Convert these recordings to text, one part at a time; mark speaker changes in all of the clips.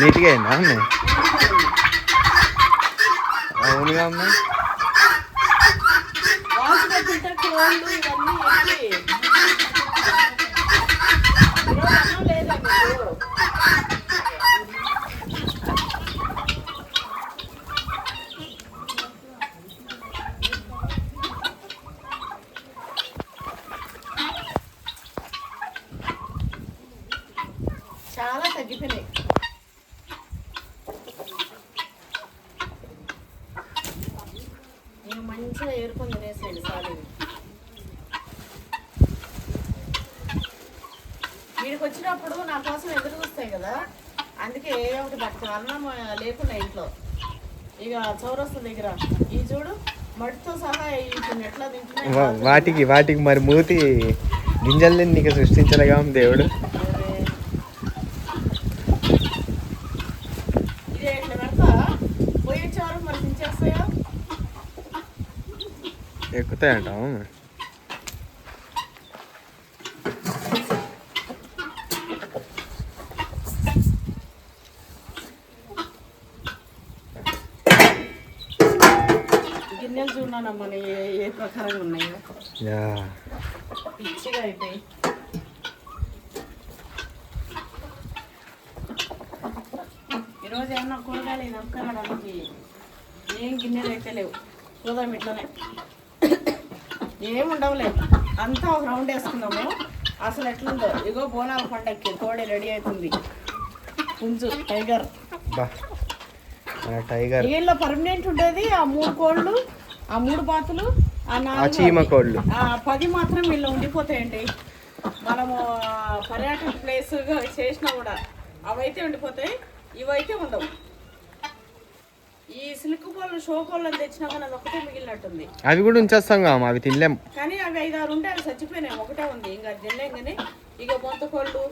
Speaker 1: నీట్గా అయిందా అమ్మ? అవునుగా అమ్మ.
Speaker 2: చాలా తగ్గిపోయినాయి. నేను మంచిగా ఏరుకొని తినేసేయండి సార్. వీడికి వచ్చినప్పుడు నా కోసం ఎదురు చూస్తాయి కదా, అందుకే ఏ ఒకటి పట్టుకుని అన్నం లేకుండా ఇంట్లో. ఇక చౌరస్తా దగ్గర ఈ చూడు మట్టితో సహా ఎట్లా
Speaker 1: తింటున్నాయి. వాటికి మరి మూతి గింజల్ని నీకు సృష్టించలేగా దేవుడు.
Speaker 2: ఇదే ఇట్లా పెడతా పోయించేవారు మరి తించేస్తాయా?
Speaker 1: ఎక్కుతాయంటావు.
Speaker 2: గిన్నెలు చూడమ్మా ఏ ప్రకారంగా ఉన్నాయో పిచ్చిగా అయిపోయి. ఈరోజు ఏమన్నా కూరగాయలు నమ్మకానికి ఏం గిన్నెలు అయితే లేవు. చూద్దాం ఇట్లనే ఏముండవులేదు. అంతా ఒక రౌండ్ వేసుకున్నాము. అసలు ఎట్లుందో ఇగో బోనాల పండక్కి కోడి రెడీ అవుతుంది. పుంజు టైగర్ వీళ్ళలో పర్మనెంట్ ఉండేది ఆ 3 కోళ్ళు, ఆ 3 బాతులు, ఆ 4
Speaker 1: కోళ్ళు,
Speaker 2: 10 మాత్రం వీళ్ళు ఉండిపోతాయండి. మనము పర్యాటక ప్లేస్ చేసినా కూడా అవైతే ఉండిపోతాయి, ఇవైతే ఉండవు. ఈ సిల్క్ కోళ్ళు షో కోళ్ళని తెచ్చినా కానీ అది ఒకటే మిగిలినట్టుంది.
Speaker 1: అవి కూడా ఉంచేస్తాం అవి తినలేం.
Speaker 2: కానీ అవి 5-6 ఉంటే అవి చచ్చిపోయినాయి. ఒకటే ఉంది ఇంకా తినలేం. కానీ ఇక బొంత కోళ్ళు,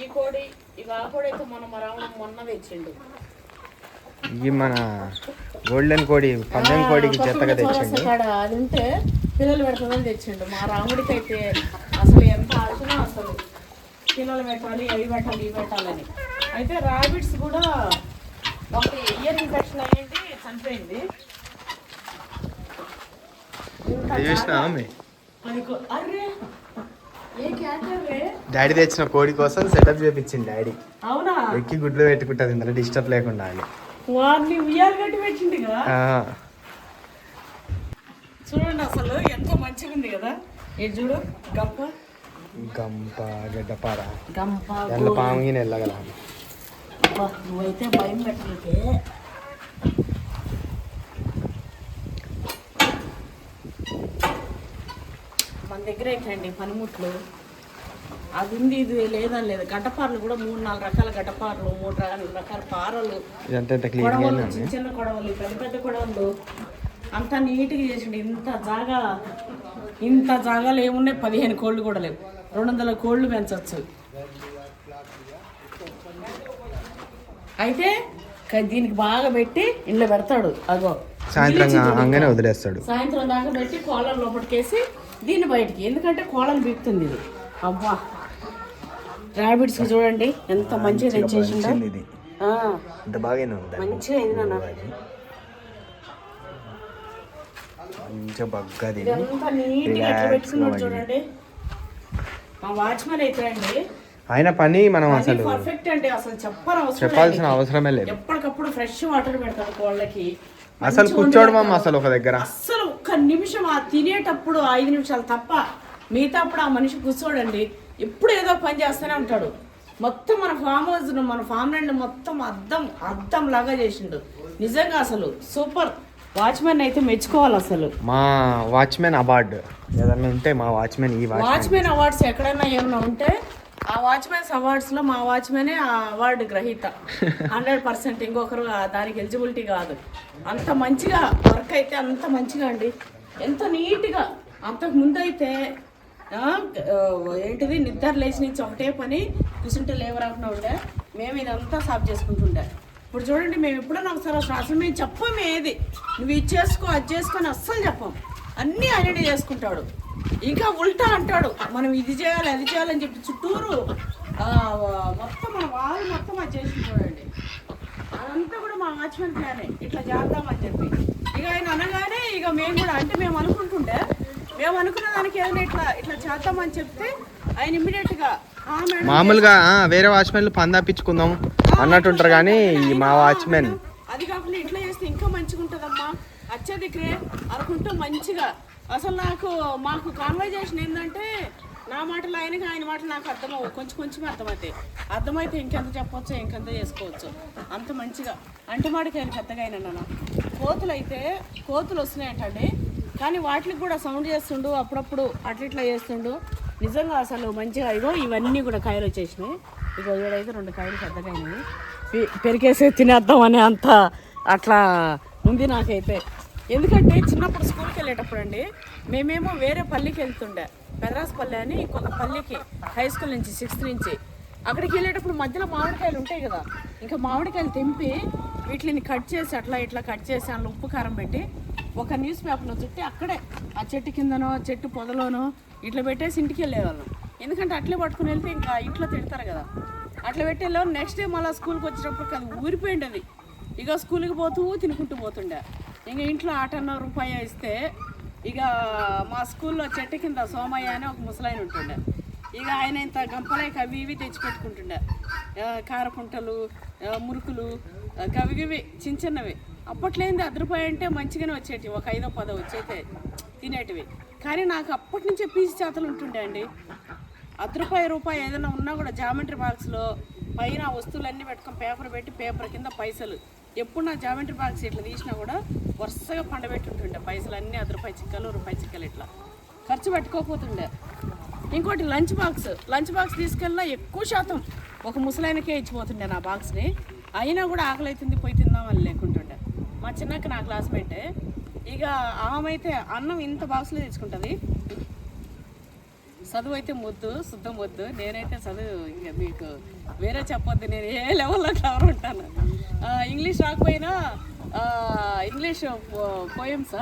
Speaker 2: ఈ కోడి, ఇక ఆ కోడి అయితే మన రావడం మొన్న తెచ్చిండు.
Speaker 1: ఇవి మన గోల్డెన్ కోడి, పందెం కోడికి చెత్తగా తెచ్చిండు.
Speaker 2: అది ఉంటే పిల్లలు పెడతామని తెచ్చిండు. మా రాముడికి అయితే అసలు ఎంత ఆడుతున్నా అసలు పిల్లలు పెట్టాలి, అవి పెట్టాలి, ఇవి పెట్టాలని. అయితే ర్యాబిట్స్ కూడా ఒకటి ఇయర్ ఇన్ఫెక్షన్ అయ్యింది, చనిపోయింది.
Speaker 1: డాడీ తెచ్చిన కోడి కోసం సెటప్ చేపించింది డాడీ.
Speaker 2: అవునా?
Speaker 1: ఎక్కి గుడ్లు పెట్టుకుంటుంది ఇందులో డిస్టర్బ్ లేకుండా అని.
Speaker 2: వాడిని ఉయ్యాలు కట్టి పెట్టింది కదా. చూడండి అసలు ఎంతో మంచిగా ఉంది కదా. ఇది చూడు గంప
Speaker 1: గడ్డపార
Speaker 2: గంప
Speaker 1: పాము వెళ్ళగల.
Speaker 2: నువ్వైతే భయం పెట్టితే మన దగ్గర అయితే పనిముట్లు అది ఉంది, ఇది లేదని లేదు. గడ్డపారలు కూడా 3-4 రకాల గడ్డపారలు, 3 రకాల పారలు, కొడవలు, చిన్న చిన్న కొడవలు, పెద్ద పెద్ద కొడవలు అంతా నీట్గా చేసిండు. ఇంత జాగాలో ఏమున్నాయి? 15 కోళ్ళు కూడా లేవు. 200 కోళ్ళు పెంచవచ్చు. అయితే దీనికి బాగా పెట్టి ఇంట్లో పెడతాడు. అగో
Speaker 1: సాయంత్రం వదిలేస్తాడు.
Speaker 2: సాయంత్రం దాకా పెట్టి కోళ్ళను లోపలికేసి దీన్ని బయటికి, ఎందుకంటే కోళ్ళను బీక్తుంది ఇది. అబ్బా ర్యాబిట్స్ చూడండి ఎంత మంచిగా తెచ్చేసిందో. మంచిగా అయింది నాన్న. ఎంత నీట్గా ఎట్లా పెట్టుకున్నాడు చూడండి. మా వాచ్మెన్ అయితే అండి
Speaker 1: ఆయన పని మనం అసలు
Speaker 2: పర్ఫెక్ట్ అంటే అసలు
Speaker 1: చెప్పాల్సిన అవసరమే లేదు.
Speaker 2: ఎప్పటికప్పుడు ఫ్రెష్ వాటర్ పెడతాడు కోళ్ళకి.
Speaker 1: అసలు కూర్చోడు మామ అసలు ఒక దగ్గర.
Speaker 2: అసలు ఒక్క నిమిషం ఆ తినేటప్పుడు 5 నిమిషాలు తప్ప మిగతా అప్పుడు ఆ మనిషి కూర్చోడండి. ఎప్పుడు ఏదో పని చేస్తూనే ఉంటాడు. మొత్తం మన ఫామ్ హౌస్, మన ఫామ్ ల్యాండ్ మొత్తం అద్దం లాగా చేసిండు. నిజంగా అసలు సూపర్. వాచ్మెన్ అయితే మెచ్చుకోవాలి. అసలు
Speaker 1: మా వాచ్మెన్ అవార్డు ఏదన్నా ఉంటే మా వాచ్మెన్
Speaker 2: వాచ్మెన్ అవార్డ్స్ ఎక్కడైనా ఏమైనా ఉంటే ఆ వాచ్మెన్స్ అవార్డ్స్ లో మా వాచ్మెనే ఆ అవార్డు గ్రహీత 100%. ఇంకొకరు దానికి ఎలిజిబిలిటీ కాదు. అంత మంచిగా వర్క్ అయితే అంత మంచిగా అండి, ఎంత నీట్గా. అంతకు ముందు అయితే ఏంటిది నిద్ర లేచి నుంచి ఒకటే పని కూర్చుంటే లేవరాకుండా ఉండే. మేము ఇదంతా సాఫ్ చేసుకుంటుండే. ఇప్పుడు చూడండి మేము ఎప్పుడైనా ఒకసారి అసలు మేము చెప్పాము ఏది నువ్వు ఇది చేసుకో అది చేసుకొని అస్సలు చెప్పాం. అన్నీ ఆయననే చేసుకుంటాడు. ఇంకా ఉల్టా అంటాడు మనం ఇది చేయాలి అది చేయాలని చెప్పి చుట్టూరు మొత్తం మన వాళ్ళు మొత్తం అది చేసి చూడండి. అదంతా కూడా మా వాచ్మెన్ ప్లానే, ఇట్లా చేద్దామని చెప్పి. ఇక ఆయన అనగానే ఇక మేము కూడా అంటే మేము అనుకుంటుంటే మేము అనుకున్న దానికి ఏదైనా ఇట్లా ఇట్లా చేద్దామని చెప్తే ఆయన ఇమ్మీడియట్ గా
Speaker 1: మామూలుగా వేరే వాచ్మెన్లు పందాపించుకుందాం అన్నట్టుంటారు, కానీ మా వాచ్మెన్
Speaker 2: అది కాకుండా ఇట్లా చేస్తే ఇంకా మంచిగా ఉంటుందమ్మా అత్యధికరే అనుకుంటూ మంచిగా. అసలు మాకు కాన్వర్జేషన్ ఏంటంటే నా మాటలు ఆయనకి, ఆయన మాటలు నాకు కొంచెం అర్థమైతే ఇంకెంత చెప్పొచ్చో ఇంకెంత చేసుకోవచ్చు అంత మంచిగా. అంటుమాడికాయలు పెద్దగా అయినా నాన్న కోతులు వస్తున్నాయంటండి, కానీ వాటికి కూడా సౌండ్ చేస్తుండు అప్పుడప్పుడు ఇట్లా చేస్తుండు. నిజంగా అసలు మంచిగా. ఇగో ఇవన్నీ కూడా కాయలు వచ్చేసినాయి. ఇగో ఏడైతే 2 కాయలు పెద్దగా అయినాయి, పెరికేసి తినేద్దామని అంత అట్లా ఉంది నాకైతే. ఎందుకంటే చిన్నప్పుడు స్కూల్కి వెళ్ళేటప్పుడు అండి మేమేమో వేరే పల్లికి వెళ్తుండే, పెదరాసపల్లి అని ఇంకొక పల్లికి, హై స్కూల్ నుంచి 6th నుంచి. అక్కడికి వెళ్ళేటప్పుడు మధ్యలో మామిడికాయలు ఉంటాయి కదా, ఇంకా మామిడికాయలు తెంపి వీటిని కట్ చేసి ఇట్లా కట్ చేసి అందులో ఉప్పు కారం పెట్టి ఒక న్యూస్ పేపర్లో చుట్టి అక్కడే ఆ చెట్టు కిందనో చెట్టు పొదలోనో ఇట్లా పెట్టేసి ఇంటికి వెళ్ళేవాళ్ళం. ఎందుకంటే అట్లే పట్టుకుని వెళ్తే ఇంకా ఇంట్లో తిడతారు కదా, అట్లా పెట్టి వెళ్ళాం. నెక్స్ట్ డే మళ్ళీ స్కూల్కి వచ్చేటప్పుడు అది ఊరిపోయింది అది. ఇక స్కూల్కి పోతూ తినుకుంటూ పోతుండే. ఇంకా ఇంట్లో ₹1.50 ఇస్తే ఇక మా స్కూల్లో చెట్టు కింద సోమయ్య అని ఒక ముసలాయన ఉంటుండే. ఇక ఆయన ఇంత గంపలేక అవి ఇవి తెచ్చిపెట్టుకుంటుండే, కారపుంటలు, మురుకులు, గవిగివి చిన్నవి. అప్పట్లేంది ₹1 అంటే మంచిగానే వచ్చేటివి, ఒక 5-10 వచ్చేతే తినేటివి. కానీ నాకు అప్పటి నుంచే పీసు చేతలు ఉంటుండే అండి. ₹1 ఏదైనా ఉన్నా కూడా జామెట్రీ బాక్స్లో పైన వస్తువులన్నీ పెట్టుకొని పేపర్ పెట్టి పేపర్ కింద పైసలు. ఎప్పుడు నా జామెట్రీ బాక్స్ ఇట్లా తీసినా కూడా వరుసగా పండబెట్టుంటుండే పైసలు అన్నీ ₹1 చిక్కలు ₹1 చిక్కలు ఇట్లా ఖర్చు పెట్టుకోకపోతుండే. ఇంకోటి లంచ్ బాక్స్ తీసుకెళ్ళినా ఎక్కువ శాతం ఒక ముసలాయనకే ఇచ్చిపోతుండే నా బాక్స్ని. అయినా కూడా ఆకలి అవుతుంది పోయి తిందామని లేకుంటుండే. మా చిన్నక్క నా క్లాస్మేటే. ఇక ఆమె అయితే అన్నం ఇంత బాక్స్లో తెచ్చుకుంటుంది. చదువు అయితే శుద్ధం వద్దు. నేనైతే చదువు ఇంకా మీకు వేరే చెప్పొద్దు, నేను ఏ లెవెల్లో క్లవర్ ఉంటాను. ఇంగ్లీష్ రాకపోయినా ఇంగ్లీష్ పోయమ్స్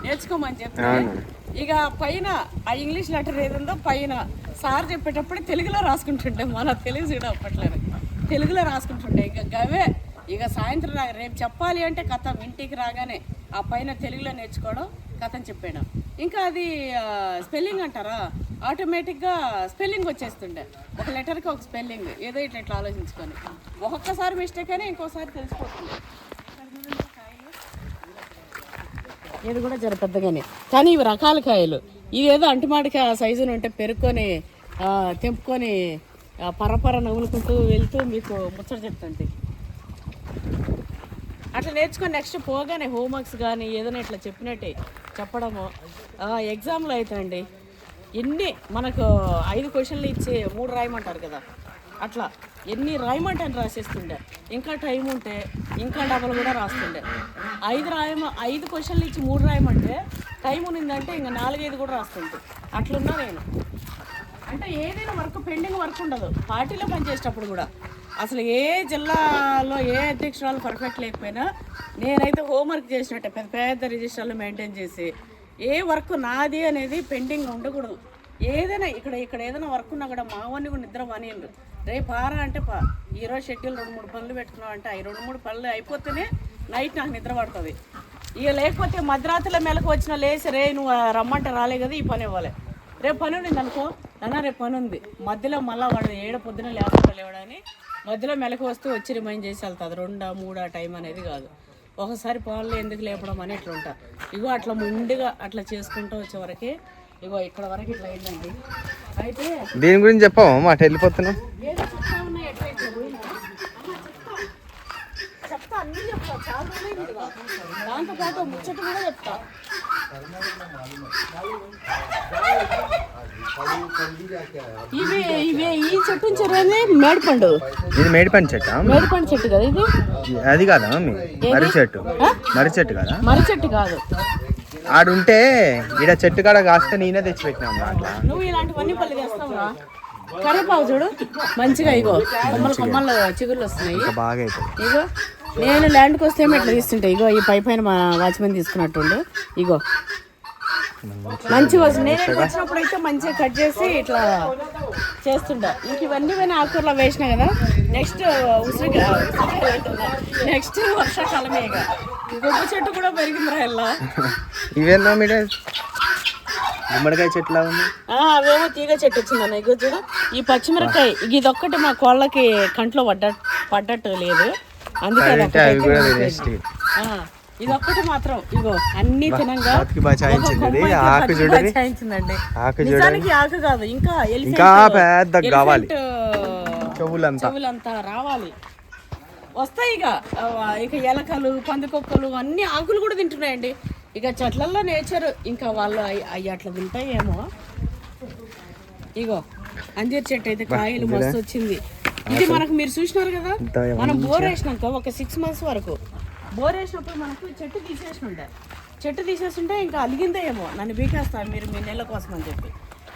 Speaker 2: నేర్చుకోమని చెప్తాను. ఇక పైన ఆ ఇంగ్లీష్ లెటర్ ఏదుందో పైన సార్ చెప్పేటప్పుడు తెలుగులో రాసుకుంటుండే. మన తెలుగు చూడ అప్పట్లో తెలుగులో రాసుకుంటుండే. ఇక గవే ఇక సాయంత్రం రేపు చెప్పాలి అంటే కథం ఇంటికి రాగానే ఆ పైన తెలుగులో నేర్చుకోవడం కథం చెప్పాడు. ఇంకా అది స్పెల్లింగ్ అంటారా, ఆటోమేటిక్గా స్పెల్లింగ్ వచ్చేస్తుండే. ఒక లెటర్కి ఒక స్పెల్లింగ్ ఏదో ఇట్లా ఆలోచించుకొని ఒక్కొక్కసారి మిస్టేక్ అయినా ఇంకోసారి తెలిసిపోతుంది. ఇది కూడా జర పెద్దగానే, కానీ ఇవి రకాల కాయలు. ఇదేదో అంటుమాడికాయ సైజును ఉంటే పెరుక్కొని తెంపుకొని పరపర నవ్వులుకుంటూ వెళ్తూ మీకు ముచ్చట చెప్తుంది. అట్లా నేర్చుకొని నెక్స్ట్ పోగానే హోంవర్క్స్ కానీ ఏదైనా ఇట్లా చెప్పినట్టే చెప్పడము. ఎగ్జామ్లో అయితే అండి ఎన్ని మనకు 5 క్వశ్చన్లు ఇచ్చి 3 రాయమంటారు కదా, అట్లా ఎన్ని రాయమంటే అని రాసేస్తుండే. ఇంకా టైం ఉంటే ఇంకా డబల్ కూడా రాస్తుండే. 5 క్వశ్చన్లు ఇచ్చి 3 రాయమంటే టైం ఉన్నిందంటే ఇంకా 4-5 కూడా రాస్తుంటే అట్లున్నా నేను. అంటే ఏదైనా పెండింగ్ వర్క్ ఉండదు. పార్టీలో పనిచేసేటప్పుడు కూడా అసలు ఏ జిల్లాలో ఏ అధ్యక్షురాలు పర్ఫెక్ట్ లేకపోయినా నేనైతే హోంవర్క్ చేసినట్టే పెద్ద రిజిస్టర్లు మెయింటైన్ చేసి ఏ వర్క్ నాది అనేది పెండింగ్ ఉండకూడదు. ఏదైనా ఇక్కడ ఏదైనా వర్క్ ఉన్నా కూడా మా వాడిని కూడా నిద్ర మానేయండు. రేపు ఆరా అంటే ఈరోజు షెడ్యూల్ 2-3 పనులు పెట్టుకున్నావు అంటే ఆ 2-3 పనులు అయిపోతేనే నైట్ నాకు నిద్ర పడుతుంది. ఇక లేకపోతే మధ్యరాత్రిలో మెలకు వచ్చిన లేచి రే నువ్వు రమ్మంటే రాలే కదా ఈ పని ఇవ్వాలి. రేపు పని ఉండింది అనుకో, నాన్న రేపు పని ఉంది, మధ్యలో మళ్ళీ వాడు 7 పొద్దున లేవని మధ్యలో మెలకు వస్తూ వచ్చి రిమైండ్ చేసి వెళ్తుంది. 2-3 టైం అనేది కాదు. ఒకసారి పనులు ఎందుకు లేపడం అని ఇట్లా ఉంటా. ఇగో అట్లా ముందుగా అట్లా చేసుకుంటూ వచ్చేవరకే ఇగో ఇక్కడ వరకు ఇట్లా అయిందండి. అయితే
Speaker 1: దీని గురించి చెప్పాము అటు వెళ్ళిపోతున్నాం.
Speaker 2: ఏదో చెప్తా ఉన్నాయి ఎట్లయితే చెప్తా అన్నీ చెప్తా, చాలా దాంతోపాటు ముచ్చట కూడా చెప్తా. ఈ చెట్టు ఉంచారని మేడిపండు.
Speaker 1: ఇది మేడిపండు చెట్టు.
Speaker 2: మేడిపండు చెట్టు కదా ఇది.
Speaker 1: అది కాదా మర్రి చెట్టు? మర్రి చెట్టు కదా?
Speaker 2: మర్రి చెట్టు కాదు.
Speaker 1: ఆడుంటే ఈడ చెట్టు కాడ కాస్తే నేనే తెచ్చిపెట్టినాము.
Speaker 2: నువ్వు ఇలాంటివన్నీ పళ్ళు తెస్తావురా. కరివేపాకు చూడు మంచిగా, ఇగో కొమ్మలు చిగుర్లు వస్తున్నాయి
Speaker 1: బాగా. అయితే
Speaker 2: ఇగో నేను ల్యాండ్కి వస్తే ఇట్లా తీస్తుంటే ఇగో ఈ పైన మా వాచ్మెన్ తీసుకున్నట్టుండు. ఇగో మంచిగా వస్తుంది. నేను వచ్చినప్పుడు అయితే మంచిగా కట్ చేసి ఇట్లా చేస్తుంటా. ఇంక ఇవన్నీ పోయిన ఆకుకూరలో వేసినా కదా. నెక్స్ట్ నెక్స్ట్ వర్షాకాలమే ఇక గుబ్బ చెట్టు కూడా పెరిగిందిరా ఇలా.
Speaker 1: ఇవేనా మీద గుమ్మడికాయ చెట్లు
Speaker 2: అవేమో తీగ చెట్టు వచ్చిందన్న. ఇగో చూడు ఈ పచ్చిమిరకాయ ఇదొక్కటి మా కోళ్ళకి కంట్లో పడ్డట్టు లేదు, అందుకే ఇదొక్కటి మాత్రం ఇగో అన్ని తినంగా నిజానికి ఆకు కాదు, ఇంకా
Speaker 1: పెద్ద కావాలి,
Speaker 2: చెవులంతా రావాలి వస్తాయి. ఇక ఎలకలు పందికొక్కలు అన్ని ఆకులు కూడా తింటున్నాయండి. ఇక చెట్లల్లో నేచర్ ఇంకా వాళ్ళు అవి అట్లా తింటాయేమో. ఇగో అంజీర్ చెట్టు అయితే కాయలు మస్తు వచ్చింది. ఇది మనకు మీరు చూసినారు కదా, మనం బోర్ వేసినాక ఒక 6 months వరకు బోర్ వేసినప్పుడు మనకు చెట్టు తీసేస్తుంటే ఇంకా అలిగిందే ఏమో, నన్ను బీకేస్తాను మీరు మీ నెలల కోసం అని చెప్పి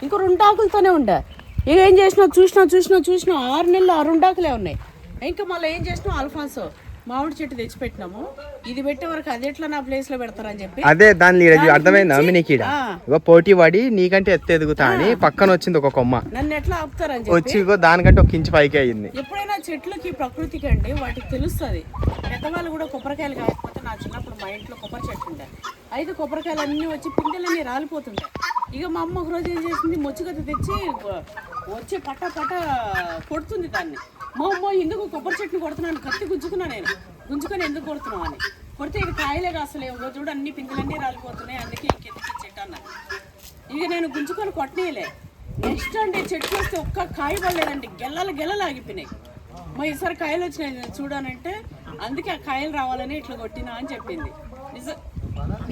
Speaker 2: ఇంకో 2 ఆకులతోనే ఉండే. ఇక ఏం చేసినావు చూసినా 6 నెలలు 2 ఆకులే ఉన్నాయి. ఇంకా మళ్ళీ ఏం చేసినావు అల్ఫాన్సో మామిడి చెట్టు తెచ్చిపెట్టినాము. ఇది పెట్టే వరకు అది ఎట్లా నా ప్లేస్ లో పెడతారని చెప్పి
Speaker 1: అదే దాని అర్థమైందా నీకు పోటీ పడి నీకంటే ఎత్తు ఎదుగుతా అని పక్కన వచ్చింది ఒక కొమ్మ,
Speaker 2: నన్ను ఎట్లా ఆపుతారని చెప్పి
Speaker 1: వచ్చి దానికంటే 1 ఇంచు పైకి అయ్యింది.
Speaker 2: ఎప్పుడైనా చెట్లకి ప్రకృతికి అండి వాటికి తెలుస్తుంది. పెద్దవాళ్ళు కూడా కొబ్బరికాయలు కాయకపోతే నా చిన్నప్పుడు మా ఇంట్లో కొబ్బరి చెట్టు ఉండే, అయితే కొబ్బరికాయలు అన్నీ వచ్చి పిందెలన్నీ రాలిపోతుంటాయి. ఇక మా అమ్మ ఒక రోజు ఏం చేసింది, మొచ్చుగత తెచ్చి వచ్చి పట్ట కొడుతుంది దాన్ని. మా అమ్మ ఎందుకు కొబ్బరి చెట్టుని కొడుతున్నాను, కత్తి గుంజుకొని ఎందుకు కొడుతున్నావు అని కొడితే ఇక కాయలే కాసలేవు చూడు అన్ని పిందెలన్నీ రాలిపోతున్నాయి, అందుకే ఇంకెందుకు చెట్టు అన్నాను. ఇక నేను గుంజుకొని కొట్టనీయలే. నెక్స్ట్ అండి చెట్లు వస్తే ఒక్క కాయ పడలేదండి, గెల్లలు ఆగిపోయినాయి. మా ఈసారి కాయలు వచ్చినాయి చూడానంటే అందుకే ఆ కాయలు రావాలని ఇట్లా కొట్టినా అని చెప్పింది.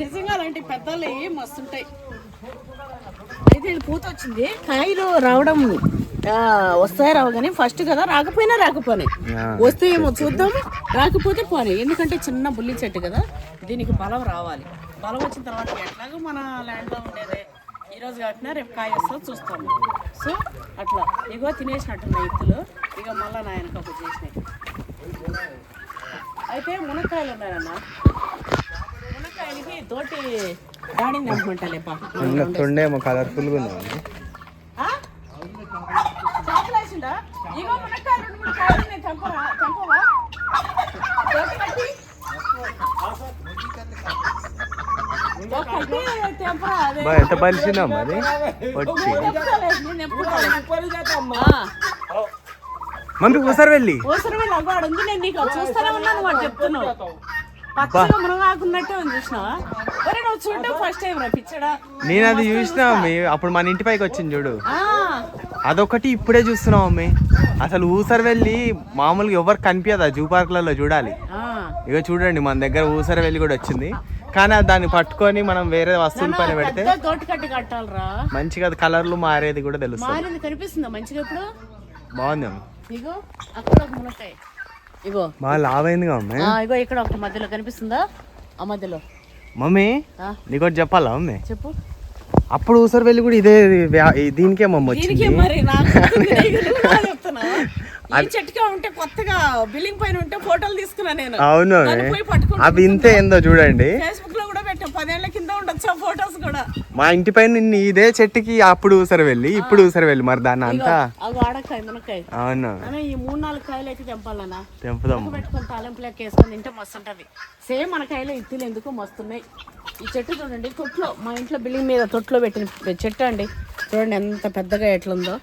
Speaker 2: నిజంగా అలాంటి పెద్దలు మస్తుంటాయి. అయితే ఇది పూత వచ్చింది, కాయలు రావడం వస్తాయి రావు కానీ ఫస్ట్ కదా రాకపోయినా వస్తే ఏమో చూద్దాం, రాకపోతే పోనీ. ఎందుకంటే చిన్న బుల్లి చెట్టు కదా, దీనికి బలం రావాలి. బలం వచ్చిన తర్వాత ఎట్లాగో మన ల్యాండ్లో ఉండేదే, ఈరోజు కాకుండా రేపు కాయ వస్తుందో చూస్తాము. సో అట్లా ఇగో తినేసినట్టున్నాయి ఇత్తులు. ఇక మళ్ళీ నా వెనక ఒకటి చేసినాయి. అయితే మునక్కాయలు ఉన్నాయన్న, మునక్కాయలకి తోటి దాడిని అనుకుంటాలే
Speaker 1: కలర్ఫుల్ గా
Speaker 2: చాపలేసిండా. ఇగో మునక్కాయలు 2, 3 కాయలు నేను తెంపవా
Speaker 1: ఎంత పలిసిందా మరి మమ్మీ ఊసరి వెళ్ళి
Speaker 2: అవ్వాడు ఉంది. నేను నీకు చూస్తానే ఉన్నాను వాడు చెప్తున్నావు. పచ్చగా మునగాకున్నట్టే ఉంది చూసినావా? ఒరే నువ్వు చూడటం ఫస్ట్ టైం రా పిచ్చడా.
Speaker 1: నేను అది చూసినా మమ్మీ, అప్పుడు మన ఇంటి పైకి వచ్చింది చూడు, అదొకటి ఇప్పుడే చూస్తున్నావు మమ్మీ. అసలు ఊసరి వెళ్ళి మామూలుగా ఎవరు కనిపించదు, జూ పార్క్లలో చూడాలి. ఇక చూడండి మన దగ్గర ఊసరి వెళ్ళి కూడా వచ్చింది, కానీ దాన్ని పట్టుకొని మనం వేరే వస్తువుల పైన పెడితే మంచిగా కలర్లు మారేది కూడా తెలుస్తుంది.
Speaker 2: కనిపిస్తుందా మంచిగా ఇప్పుడు?
Speaker 1: బాగుంది.
Speaker 2: ఇగో అక్కడ ఒక మునక్కాయ, ఇగో
Speaker 1: బాగా లావైంది
Speaker 2: ఇగో ఇక్కడ ఒకటి మధ్యలో కనిపిస్తుందా? ఆ మధ్యలో
Speaker 1: మమ్మీ నీకోటి చెప్పాలా మమ్మీ?
Speaker 2: చెప్పు.
Speaker 1: అప్పుడు ఊసరి వెళ్ళి కూడా ఇదే దీనికే మమ్మీ వచ్చింది.
Speaker 2: చెట్టుగా ఉంటే కొత్తగా బిల్డింగ్ పైన ఉంటే ఫోటోలు తీసుకున్నా నేను.
Speaker 1: అవును అవి ఇంతే ఏందో చూడండి,
Speaker 2: ఫేస్బుక్ లో కూడా పెట్టాం. 10 ఏళ్ల కింద ఉండొచ్చు ఫోటోస్ కూడా.
Speaker 1: మా ఇంటి పైన ఇదే చెట్టుకి అప్పుడు ఊసరి వెళ్ళి ఇప్పుడు ఊసరి వెళ్ళి మరి దాన్ని అంతా
Speaker 2: ఆడకాయ మునక్కాయ.
Speaker 1: అవును
Speaker 2: ఈ 3-4 కాయలు అయితే తెంపాలన్నా,
Speaker 1: తెంపుదాం
Speaker 2: పెట్టుకొని తాలింపు లెక్క వేసుకొని తింటే మస్తు ఉంటది. సేమ్ మన కాయలు ఇత్తులు ఎందుకు మస్తున్నాయి. ఈ చెట్టు చూడండి, తొట్లో మా ఇంట్లో బిల్డింగ్ మీద తొట్లో పెట్టిన చెట్టు అండి. చూడండి ఎంత పెద్దగా ఎట్లుందో.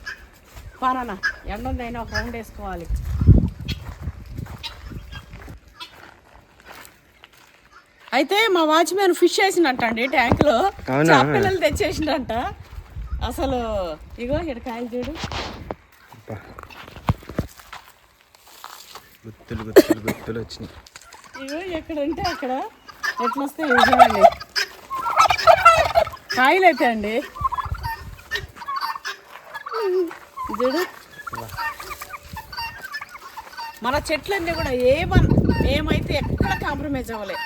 Speaker 2: పానా ఎండుందైనా ఒక రౌండ్ వేసుకోవాలి. అయితే మా వాచ్మెన్ ఫిష్ వేసిందంట అండి ట్యాంక్లో, పిల్లలు తెచ్చేసిందంట. అసలు ఇగో ఇక్కడ కాయలు చూడు,
Speaker 1: గుత్తులు వచ్చినాయి.
Speaker 2: ఇగో ఎక్కడ ఉంటే అక్కడ ఎట్లా వస్తాయి చూడండి కాయలు అయితే అండి. చూడు మన చెట్లన్నీ కూడా మేమైతే ఎక్కడ కాంప్రమైజ్ అవ్వలే.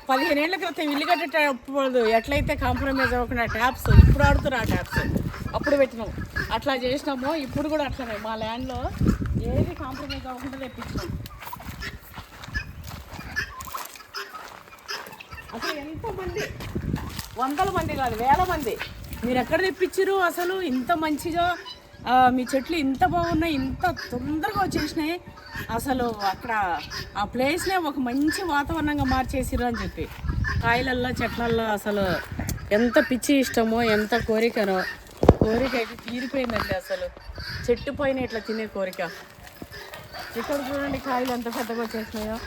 Speaker 2: 15 ఏళ్ల క్రితం ఇల్లు కట్టేటప్పుడు ఎట్లయితే కాంప్రమైజ్ అవ్వకుండా ట్యాప్స్ ఇప్పుడు ఆడుతున్నారు, ఆ ట్యాప్స్ అప్పుడు పెట్టినాం. అట్లా చేసినాము, ఇప్పుడు కూడా అట్లనే మా ల్యాండ్లో ఏది కాంప్రమైజ్ అవ్వకుండా తెప్పించినాం. అసలు ఎంతమంది వందల మంది కాదు, వేల మంది. మీరు ఎక్కడ తెప్పించారు అసలు? ఇంత మంచిగా మీ చెట్లు ఇంత బాగున్నాయి, ఇంత తొందరగా వచ్చేసినాయి. అసలు అక్కడ ఆ ప్లేస్నే ఒక మంచి వాతావరణంగా మార్చేసిరు అని చెప్పి. కాయలల్లో చెట్లల్లో అసలు ఎంత పిచ్చి ఇష్టమో, ఎంత కోరిక అయితే తీరిపోయిందండి. అసలు చెట్టు పైన ఇట్లా తినే కోరిక. ఇక్కడ చూడండి కాయలు ఎంత పెద్దగా వచ్చేసినాయో.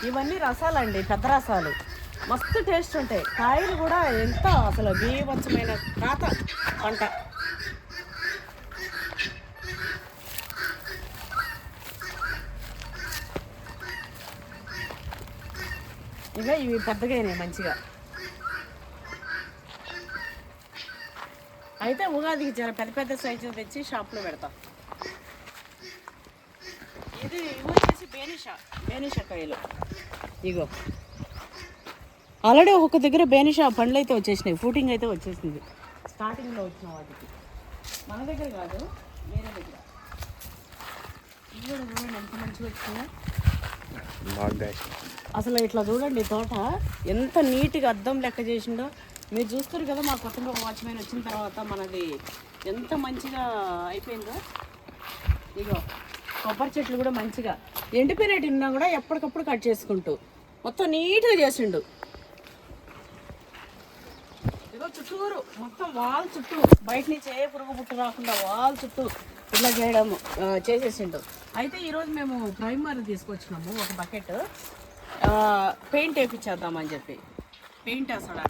Speaker 2: ఇవన్నీ రసాలండి, పెద్ద రసాలు, మస్తు టేస్ట్ ఉంటాయి. కాయలు కూడా ఎంత అసలు బీభత్సమైన కాత పంట. ఇక ఇవి పెద్దగా అయినాయి మంచిగా. అయితే ఉగాదికి జర పెద్ద పెద్ద సైజు తెచ్చి షాప్లో పెడతాం. ఇవి వచ్చేసి బేనిషా కాయలు. ఇగో ఆల్రెడీ ఒక్కొక్క దగ్గర బేనిషా పండ్లు అయితే వచ్చేసినాయి, ఫ్రూటింగ్ అయితే వచ్చేసింది. స్టార్టింగ్లో వచ్చిన వాటికి మన దగ్గర కాదు, వేరే దగ్గర. ఇవి కూడా చూడండి ఎంత మంచిగా వచ్చినాయో. అసలు ఇట్లా చూడండి తోట ఎంత నీట్గా అద్దం లెక్క చేసిండో. మీరు చూస్తారు కదా, మా కొత్తగా వాచ్మెన్ వచ్చిన తర్వాత మనది ఎంత మంచిగా అయిపోయిందో. ఇగో కొబ్బరి చెట్లు కూడా మంచిగా ఎండిపోయినట్టు ఉన్నా కూడా ఎప్పటికప్పుడు కట్ చేసుకుంటూ మొత్తం నీట్గా చేసిండు. ఇగో చుట్టూరు మొత్తం వాల్ చుట్టూ, బయట నుంచి ఏ పురుగు పుట్టు రాకుండా వాల్ చుట్టూ ఇట్లా చేయడం చేసేసిండు. అయితే ఈరోజు మేము ప్రైమర్ తీసుకొచ్చినాము, ఒక బకెట్ పెయింట్ వేయించేద్దామని చెప్పి. పెయింట్ వేస్తాడు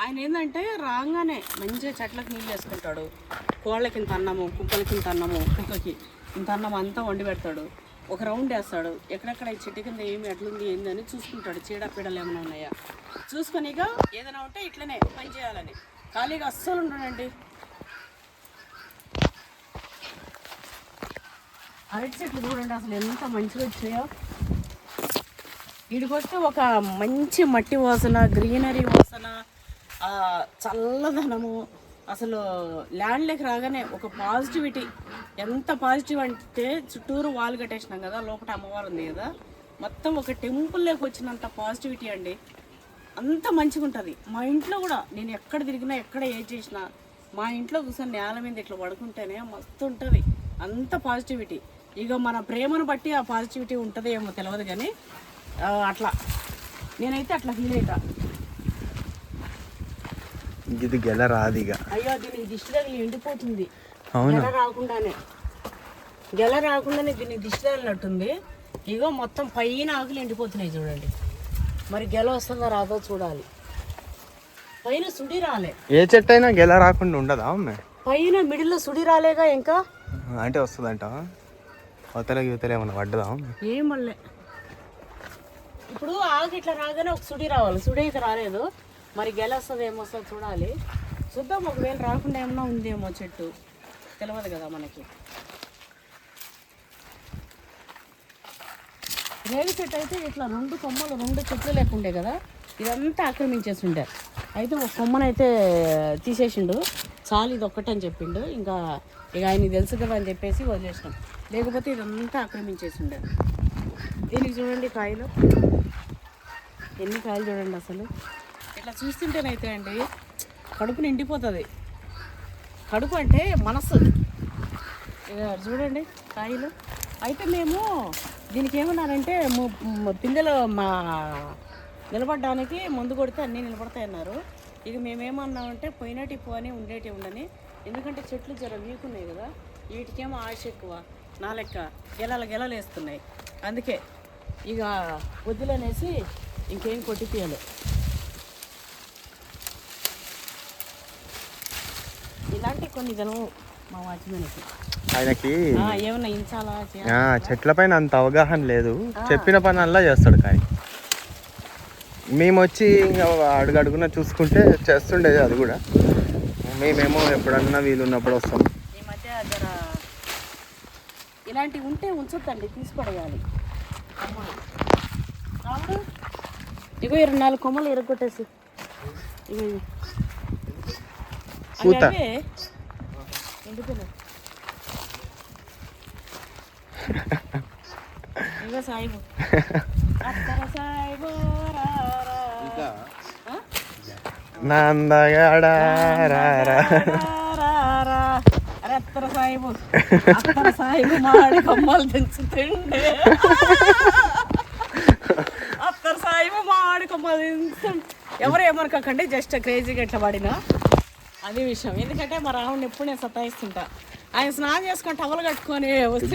Speaker 2: ఆయన. ఏంటంటే రాగానే మంచిగా చెట్లకు నీళ్ళు వేసుకుంటాడు. కోళ్ళకి ఇంత అన్నము, కుక్కలకి ఇంత అన్నము, కుక్కకి ఇంత అన్నం అంతా వండి పెడతాడు. ఒక రౌండ్ వేస్తాడు, ఎక్కడెక్కడ ఈ చెట్టు కింద ఏమి ఎట్లుంది ఏంది అని చూసుకుంటాడు. చీడపీడలు ఏమైనా ఉన్నాయా చూసుకొనిగా ఏదైనా ఉంటే ఇట్లనే పని చేయాలని. ఖాళీగా అస్సలు ఉండడండి. అరటి చెట్లు చూడండి అసలు ఎంత మంచిగా వచ్చాయో. వీడికొస్తే ఒక మంచి మట్టి వాసన, గ్రీనరీ వాసన, చల్లదనము. అసలు ల్యాండ్లోకి రాగానే ఒక పాజిటివిటీ. ఎంత పాజిటివ్ అంటే చుట్టూరు వాల్ కట్టేసినాం కదా, లోపల అమ్మవారు ఉంది కదా, మొత్తం ఒక టెంపుల్లోకి వచ్చినంత పాజిటివిటీ అండి. అంత మంచిగా ఉంటుంది. మా ఇంట్లో కూడా నేను ఎక్కడ తిరిగినా, ఎక్కడ ఏం చేసినా, మా ఇంట్లో కూర్చొని నేల మీద ఇట్లా పడుకుంటేనే మస్తు ఉంటుంది. అంత పాజిటివిటీ. ఇక మన ప్రేమను బట్టి ఆ పాజిటివిటీ ఉంటుంది ఏమో తెలియదు కానీ అట్లా నేనైతే అట్లా ఫీల్ అవుతా.
Speaker 1: ఇది గెల రాదిగా.
Speaker 2: అయ్యో దీనికి దిష్టి తగిలి ఎండిపోతుంది. గెల రాకుండానే దీనికి దిష్టి తగిలినట్టుంది. ఇగో మొత్తం పైన ఆకులు ఎండిపోతున్నాయి చూడండి. మరి గెల వస్తుందో రాదో చూడాలి. పైన సుడి రాలే.
Speaker 1: ఏ చెట్టు అయినా గెల రాకుండా ఉండదా?
Speaker 2: పైన మిడిల్లో సుడి రాలేగా ఇంకా.
Speaker 1: అంటే వస్తుందంట. అవతలకి యువతలు ఏమన్నా పడ్డదా?
Speaker 2: ఏం మళ్ళీ ఇప్పుడు ఆకు ఇట్లా రాగానే ఒక సుడి రావాలి. సుడి అయితే రాలేదు. మరి గెల వస్తుంది ఏమొస్తుందో చూడాలి. చూద్దాం. ఒకవేళ రాకుండా ఏమన్నా ఉందేమో చెట్టు, తెలియదు కదా మనకి. రేగి చెట్టు అయితే ఇట్లా రెండు కొమ్మలు, రెండు చెట్లు లేకుండే కదా, ఇదంతా ఆక్రమించేసి ఉండే. అయితే ఒక కొమ్మనైతే తీసేసిండు. చాలు ఇది ఒక్కటని చెప్పిండు. ఇక ఆయనకి తెలుసు కదా అని చెప్పేసి వదిలేసినాం. లేకపోతే ఇదంతా ఆక్రమించేసి ఉండే. దీనికి చూడండి కాయలు, ఎన్ని కాయలు చూడండి. అసలు ఇట్లా చూస్తుంటేనైతే అండి కడుపు నిండిపోతుంది. కడుపు అంటే మనస్సు. చూడండి కాయలు. అయితే మేము దీనికి ఏమన్నారంటే పిందెలు నిలబడడానికి ముందు కొడితే అన్నీ నిలబడతాయి అన్నారు. ఇక మేమేమన్నామంటే పోయినట్టు పోని ఉండేటి ఉండని, ఎందుకంటే చెట్లు జర వీకున్నాయి కదా, వీటికేమో ఆశ ఎక్కువ. నా లెక్క గెలలు వేస్తున్నాయి. అందుకే ఇక వద్దులనేసి ఇంకేం కొట్టిపియాలి. ఇలాంటి కొన్ని జనం మా వాచ్మెన్కి
Speaker 1: ఆయనకి
Speaker 2: ఏమన్నా ఇంచాలా
Speaker 1: చెట్ల పైన అంత అవగాహన లేదు. చెప్పిన పని అలా చేస్తాడు. కానీ మేము వచ్చి ఇంకా అడుగడుగున చూసుకుంటే చేస్తుండేది అది కూడా. మేమేమో ఎప్పుడన్నా వీలున్నప్పుడు వస్తాం.
Speaker 2: ఈ మధ్య జర ఇలాంటివి ఉంటే ఉంచొద్దండి, తీసిపడేయాలి. రాముడు ఇగో 24 కొమ్మలు ఇరగొట్టేసి అలాగే ఎండిపోయినాయి. ఇగో సాయిబు సాయిబు
Speaker 1: నందగాడా రా రా.
Speaker 2: అరే అత్తర సాయిబు మాడి కొమ్మలు దించుతుండే, అత్తర సాయిబు మాడి కొమ్మలు దించుతుండే. ఎవరు ఏమనుకోకండి, జస్ట్ క్రేజీగా ఎట్లా పడినా అది విషయం. ఎందుకంటే మా రావుని ఎప్పుడు నేను సతాయిస్తుంటా. ఆయన స్నానం చేసుకొని టవల్ కట్టుకొని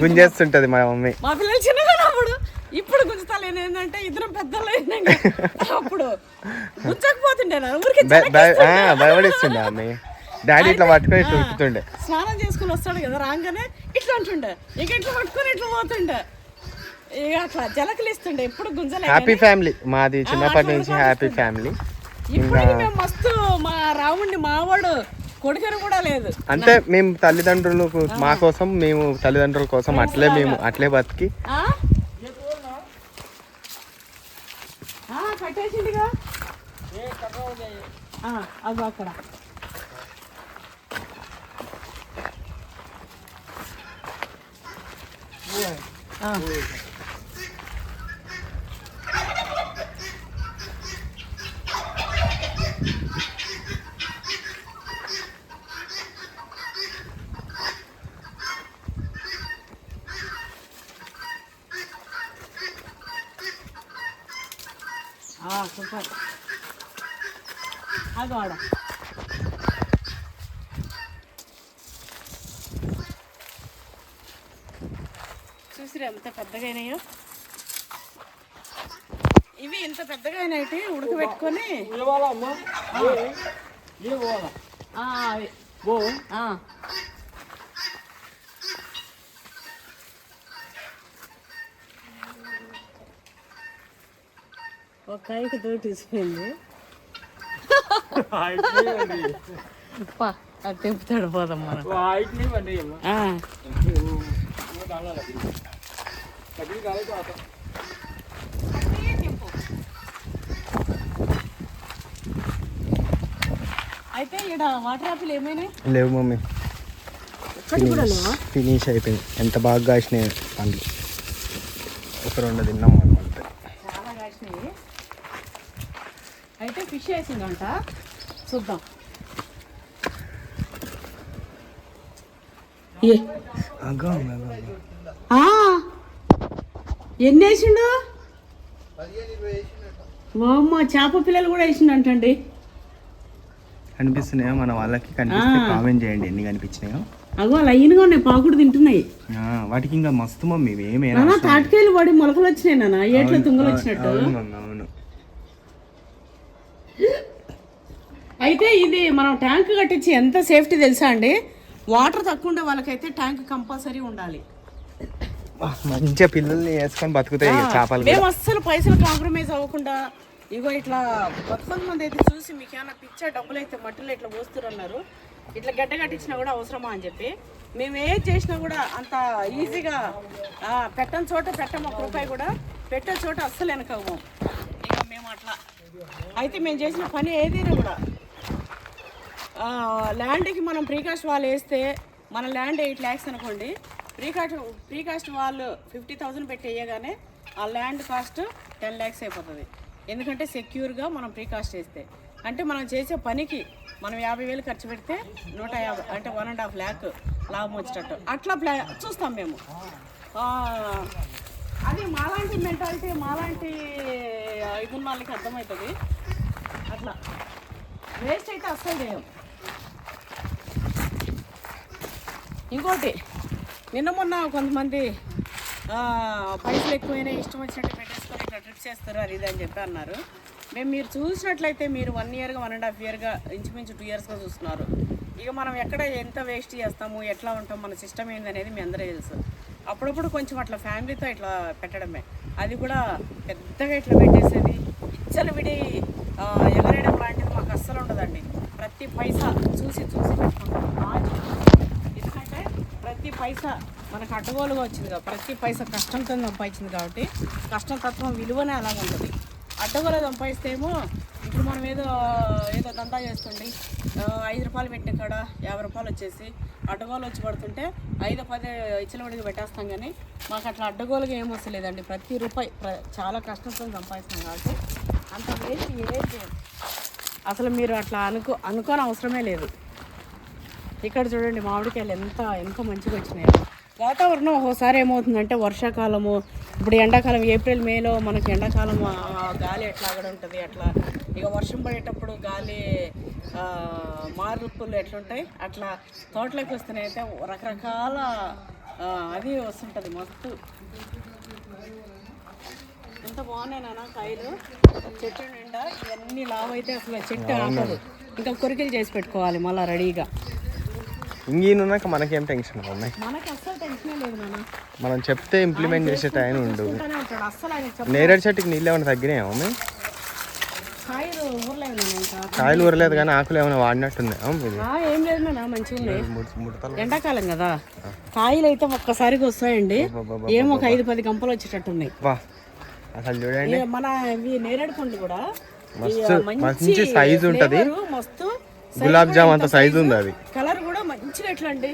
Speaker 1: గుంజేస్తుంటది మా మమ్మీ.
Speaker 2: మా పిల్లలు చిన్నగా ఉన్నప్పుడు, ఇప్పుడు గుంజుతాలేను. ఏంటంటే ఇద్దరం పెద్దలు అప్పుడు గుంజకపోతుండే,
Speaker 1: భయపడిస్తుండే ఆమె. డాడీ ఇట్లా పట్టుకొని ఇట్లా ఉరుకుతుండే.
Speaker 2: స్నానం చేసుకుని వస్తాడు కదా, రాగానే ఇట్లా అంటుండే, ఇక ఇట్లా పట్టుకొని ఇట్లా పోతుండే, ఇక అట్లా జలకలు ఇస్తుండే. ఎప్పుడు గుంజలే.
Speaker 1: హ్యాపీ ఫ్యామిలీ మాది, చిన్నప్పటి నుంచి హ్యాపీ ఫ్యామిలీ.
Speaker 2: ఇప్పుడు మేము మస్తు మా రాముడిని మావాడు కొడుకని కూడా లేదు.
Speaker 1: అంటే మేము తల్లిదండ్రులు మా కోసం, మేము తల్లిదండ్రుల కోసం అట్లే మేము అట్లే బతికి
Speaker 2: కట్టేసిందిగా అది అక్కడ. సూపర్. అది వాడ చూసిరా ఎంత పెద్దగా అయినాయో. ఇవి ఇంత పెద్దగా అయినాయి, ఉడకబెట్టుకొని ఒక కాయకి దోటిసిపోయింది. అది తెంపుతాడు పోదాం మనం. అయితే ఇక్కడ వాటర్ యాపిల్ ఏమైనా
Speaker 1: లేవు మమ్మీ, ఫినిష్ అయిపోయింది. ఎంత బాగా కాసినాయి పండ్లు, ఒక రెండు తిన్నాం మనం.
Speaker 2: చాలా కాసినాయి. అయితే ఫిష్ వేసిందంట, చూద్దాం. ఎన్ని వేసిండు? అమ్మ చేప పిల్లలు కూడా వేసిండంటండి.
Speaker 1: కనిపిస్తున్నాయో మన వాళ్ళకి? కనిపిస్తే కామెంట్ చేయండి ఎన్ని కనిపించినాయో.
Speaker 2: అగో లైన్గా ఉన్నాయి, పాకుడు తింటున్నాయి.
Speaker 1: వాటికి ఇంకా మస్తు మమ్మీ ఏమైనా
Speaker 2: తాటికాయలు పడి మొలకలు వచ్చినాయి నాన్న, ఏట్లో తుంగలు వచ్చినట్టు.
Speaker 1: అవును.
Speaker 2: అయితే ఇది మనం ట్యాంక్ కట్టించి ఎంత సేఫ్టీ తెలుసా అండి? వాటర్ తక్కువ ఉండే వాళ్ళకైతే ట్యాంక్ కంపల్సరీ ఉండాలి.
Speaker 1: మంచిగా పిల్లల్ని వేసుకొని బతుకుతాయి చేపలు.
Speaker 2: మేము అస్సలు పైసలు కాంప్రమైజ్ అవ్వకుండా ఇగో ఇట్లా కొంతమంది అయితే చూసి మీకు ఏమైనా పిచ్చా డబ్బులు అయితే మట్టిలో ఇట్లా పోస్తున్నారు, ఇట్లా గడ్డ కట్టించినా కూడా అవసరమా అని చెప్పి మేము ఏది చేసినా కూడా అంత ఈజీగా పెట్టని చోట పెట్టం, ఒక్క రూపాయి కూడా పెట్టే చోట అస్సలు వెనకవ్వం. ఇక మేము అట్లా అయితే మేము చేసిన పని ఏదైనా కూడా ల్యాండ్కి మనం ప్రీకాస్ట్ వాళ్ళు వేస్తే, మన ల్యాండ్ 8 lakhs అనుకోండి, ప్రీకాస్ట్ వాళ్ళు 50,000 పెట్టి వేయగానే ఆ ల్యాండ్ కాస్ట్ 10 lakhs అయిపోతుంది. ఎందుకంటే సెక్యూర్గా మనం ప్రీకాస్ట్ వేస్తే, అంటే మనం చేసే పనికి మనం 50,000 ఖర్చు పెడితే 150 అంటే 1.5 lakh లాభం వచ్చేటట్టు అట్లా చూస్తాం మేము. అది మాలాంటి మెంటాలిటీ, మాలాంటి ఇదున్న వాళ్ళకి అర్థమవుతుంది. అట్లా వేస్ట్ అయితే అస్సలు చేయం. ఇంకోటి, నిన్న మొన్న కొంతమంది పైసలు ఎక్కువైనా ఇష్టం వచ్చినట్టు పెట్టేసుకొని ఇట్లా ట్రిప్స్ చేస్తారు అది ఇది అని చెప్పి అన్నారు. మీరు చూసినట్లయితే మీరు 1 year 1.5 year ఇంచుమించు 2 years చూస్తున్నారు. ఇక మనం ఎక్కడ ఎంత వేస్ట్ చేస్తాము, ఎట్లా ఉంటాం, మన సిస్టమ్ ఏందనేది మీ అందరూ తెలుసు. అప్పుడప్పుడు కొంచెం అట్లా ఫ్యామిలీతో ఇట్లా పెట్టడమే, అది కూడా పెద్దగా ఇట్లా పెట్టేసేది ఇచ్చలు విడి ఎగరేయడం లాంటిది మాకు అస్సలు ఉండదండి. ప్రతి పైసా చూసి పెట్టుకుంటాం. ఎందుకంటే ప్రతి పైసా మనకు అడ్డగోలుగా వచ్చింది కదా, ప్రతి పైసా కష్టంతో సంపాదించింది కాబట్టి కష్టం తత్వం విలువనే అలాగ ఉంటుంది. అడ్డగోలు సంపాదిస్తేమో ఇప్పుడు మనం ఏదో దందా చేస్తుండి 5 రూపాయలు పెట్టిన కాడ 50 రూపాయలు వచ్చేసి అడ్డగోలు వచ్చి పడుతుంటే 5-10 ఇచ్చలవిడిగా పెట్టేస్తాం. కానీ మాకు అట్లా అడ్డగోలుగా ఏం వస్తలేదండి. ప్రతి రూపాయి చాలా కష్టంతో సంపాదిస్తాం కాబట్టి అంత వేస్ట్ ఏది అసలు మీరు అట్లా అనుకోని అవసరమే లేదు. ఇక్కడ చూడండి మామిడికాయలు ఎంత మంచిగా వచ్చినాయి. వాతావరణం ఒక్కోసారి ఏమవుతుందంటే వర్షాకాలము, ఇప్పుడు ఎండాకాలం ఏప్రిల్ మేలో మనకి ఎండాకాలం గాలి ఎట్లా అక్కడ ఉంటుంది అట్లా, ఇక వర్షం పడేటప్పుడు గాలి మార్పులు ఎట్లుంటాయి అట్లా తోటలోకి వస్తున్నాయి. అయితే రకరకాల అది వస్తుంటుంది మస్తు. ఎంత బాగున్నాయి నాన్న కాయలు, చెట్టు నిండా ఇవన్నీ లావు అయితే అసలు చెట్టు ఆపదు. ఇంకా కొరికలు చేసి పెట్టుకోవాలి మళ్ళీ రెడీగా.
Speaker 1: ఇంకేనున్నాక మనకేం టెన్షన్ ఉన్నాయి,
Speaker 2: మనకి అస్సలు టెన్షన్ లేదు నాన్న.
Speaker 1: మనం చెప్తే ఇంప్లిమెంట్ చేసే టైం ఉండు.
Speaker 2: అస్సలు ఆయన
Speaker 1: నేరేడు చెట్టుకి నీళ్ళు ఏమైనా తగ్గినాయా మమ్మీ?
Speaker 2: కాయలు ఊరలేదు నాన్న, ఇంకా
Speaker 1: కాయలు ఊరలేదు కానీ ఆకులు ఏమైనా వాడినట్టున్నాయి.
Speaker 2: ఏం లేదు నాన్న, మంచిగా ఉన్నాయి. ఎండాకాలం కదా కాయలు అయితే ఒక్కసారిగా వస్తాయండి. ఏమో ఒక 5-10 గంపలు వచ్చేటట్టున్నాయి.
Speaker 1: అసలు చూడండి
Speaker 2: మన నేరేడు పండు కూడా
Speaker 1: మంచి సైజు ఉంటది,
Speaker 2: మస్తు
Speaker 1: గులాబ్ జామ్ అంత సైజు ఉంది. అది
Speaker 2: కలర్ కూడా మంచిగా ఎట్లా అండి,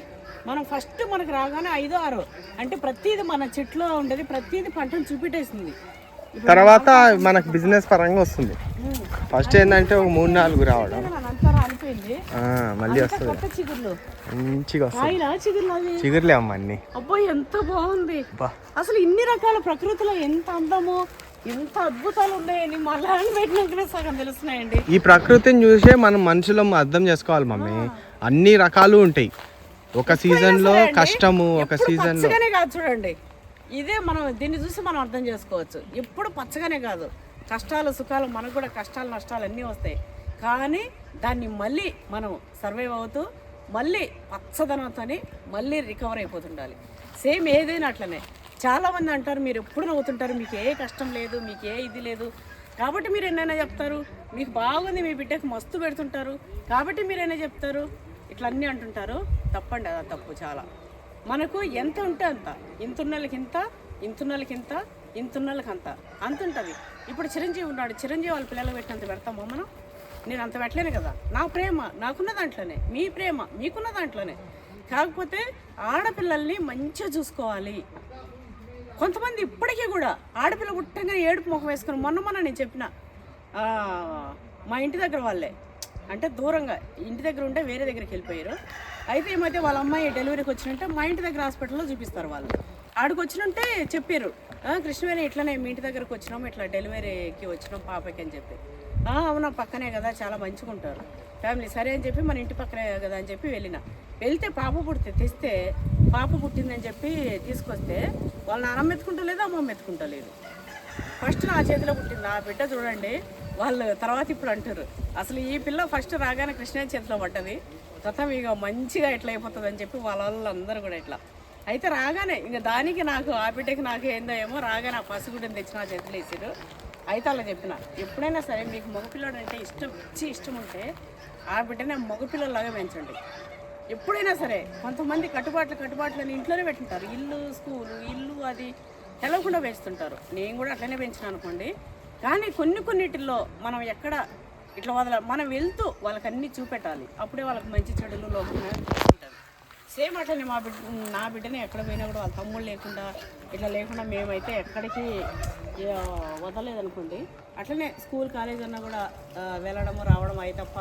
Speaker 2: మనం ఫస్ట్ మనకు రాగానే 5-6 అంటే ప్రతిది మన చెట్లో ఉండేది, ప్రతిది పంటను చూపెట్టేసింది.
Speaker 1: తర్వాత మనకు బిజినెస్ పరంగా వస్తుంది. ఫస్ట్ ఏంటంటే ఒక 3-4 రావడం,
Speaker 2: అంతా రాలిపోయింది,
Speaker 1: మళ్ళీ వస్తుంది
Speaker 2: చిగుర్లు
Speaker 1: మంచిగా
Speaker 2: వస్తుంది.
Speaker 1: చిగురులే అమ్మ అన్ని.
Speaker 2: అబ్బాయి ఎంత బాగుంది అసలు, ఇన్ని రకాల ప్రకృతిలో ఎంత అందము, ఎంత అద్భుతాలు ఉన్నాయని మళ్ళీ పెట్టినాకనే సగం తెలుస్తున్నాయండి.
Speaker 1: ఈ ప్రకృతిని చూసే మనం మనుషులం అర్థం చేసుకోవాలి మమ్మీ. అన్ని రకాలు ఉంటాయి, ఒక సీజన్ లో కష్టము, ఒక సీజన్ లో
Speaker 2: కాదు. చూడండి ఇదే మనం దీన్ని చూసి మనం అర్థం చేసుకోవచ్చు. ఎప్పుడు పచ్చగానే కాదు, కష్టాలు సుఖాలు, మనకు కూడా కష్టాలు నష్టాలు అన్నీ వస్తాయి. కానీ దాన్ని మళ్ళీ మనం సర్వైవ్ అవుతూ మళ్ళీ పచ్చదనంతో మళ్ళీ రికవర్ అయిపోతుండాలి. సేమ్ ఏదైనా అట్లనే. చాలామంది అంటారు మీరు ఎప్పుడు నవ్వుతుంటారు, మీకు ఏ కష్టం లేదు, మీకు ఏ ఇది లేదు కాబట్టి మీరు ఎన్నైనా చెప్తారు, మీకు బాగుంది మీ బిడ్డకు మస్తు పెడుతుంటారు కాబట్టి మీరైనా చెప్తారు, ఇట్లా అన్నీ అంటుంటారు. తప్పండి, అది తప్పు. చాలా మనకు ఎంత ఉంటే అంత, ఇంతున్నోళ్ళకి ఇంత, ఇంతున్నోళ్ళకి ఇంత, ఇంతున్నోళ్ళకి అంత ఉంటుంది. ఇప్పుడు చిరంజీవి ఉన్నాడు, చిరంజీవి వాళ్ళ పిల్లలకు పెట్టినంత పెడతామా మనం? నేను అంత పెట్టలేను కదా. నా ప్రేమ నాకున్న దాంట్లోనే, మీ ప్రేమ మీకున్న దాంట్లోనే. కాకపోతే ఆడపిల్లల్ని మంచిగా చూసుకోవాలి. కొంతమంది ఇప్పటికీ కూడా ఆడపిల్ల పుట్టంగా ఏడుపు ముఖం వేసుకుని మొన్న నేను చెప్పిన మా ఇంటి దగ్గర వాళ్ళే, అంటే దూరంగా ఇంటి దగ్గర ఉంటే వేరే దగ్గరికి వెళ్ళిపోయారు. అయితే ఏమైతే వాళ్ళ అమ్మాయి డెలివరీకి వచ్చినంటే మా ఇంటి దగ్గర హాస్పిటల్లో చూపిస్తారు వాళ్ళు. ఆడికి వచ్చినంటే చెప్పారు, కృష్ణవేణి ఇట్లనే మీ ఇంటి దగ్గరకు వచ్చినాం, ఇట్లా డెలివరీకి వచ్చినాం పాపకి అని చెప్పి. అవునా, పక్కనే కదా, చాలా మంచిగా ఉంటారు ఫ్యామిలీ. సరే అని చెప్పి మన ఇంటి పక్కనే కదా అని చెప్పి వెళ్తే పాప తెస్తే పాప పుట్టిందని చెప్పి తీసుకొస్తే వాళ్ళ నాన్నమ్మ ఎత్తుకుంటలేదు, అమ్మమ్మ ఎత్తుకుంటలేదు. ఫస్ట్ నా చేతిలో పుట్టింది ఆ బిడ్డ. చూడండి వాళ్ళు తర్వాత ఇప్పుడు అంటారు, అసలు ఈ పిల్ల ఫస్ట్ రాగానే కృష్ణ చేతిలో పడ్డది, తర్వాత ఇక మంచిగా ఎట్లా అయిపోతుంది అని చెప్పి వాళ్ళందరూ కూడా ఇట్లా. అయితే రాగానే ఇంకా దానికి నాకు ఆ బిడ్డకి నాకు ఏందో ఏమో రాగానే ఆ పసిగుడ్డని తెచ్చి నా చేతులు వేసారు. అయితే అలా చెప్పిన, ఎప్పుడైనా సరే మీకు మగపిల్లడు అంటే ఇష్టం ఉంటే ఆ బిడ్డనే మగపిల్లలాగా పెంచండి. ఎప్పుడైనా సరే కొంతమంది కట్టుబాట్లని ఇంట్లోనే పెట్టుకుంటారు, ఇల్లు స్కూలు ఇల్లు అది తెలవకుండా పెంచుతుంటారు. నేను కూడా అట్లనే పెంచిన అనుకోండి. కానీ కొన్నిటిల్లో మనం ఎక్కడ ఇట్లా మనం వెళ్తూ వాళ్ళకి అన్నీ చూపెట్టాలి, అప్పుడే వాళ్ళకి మంచి చెడులు లోపల ఉంటుంది. సేమ్ అట్లనే నా బిడ్డనే ఎక్కడ పోయినా కూడా వాళ్ళ తమ్ముళ్ళు లేకుండా ఇట్లా లేకుండా మేమైతే ఎక్కడికి వదలలేదనుకోండి. అట్లనే స్కూల్ కాలేజ్ అన్నా కూడా వెళ్ళడము రావడం అయి తప్ప.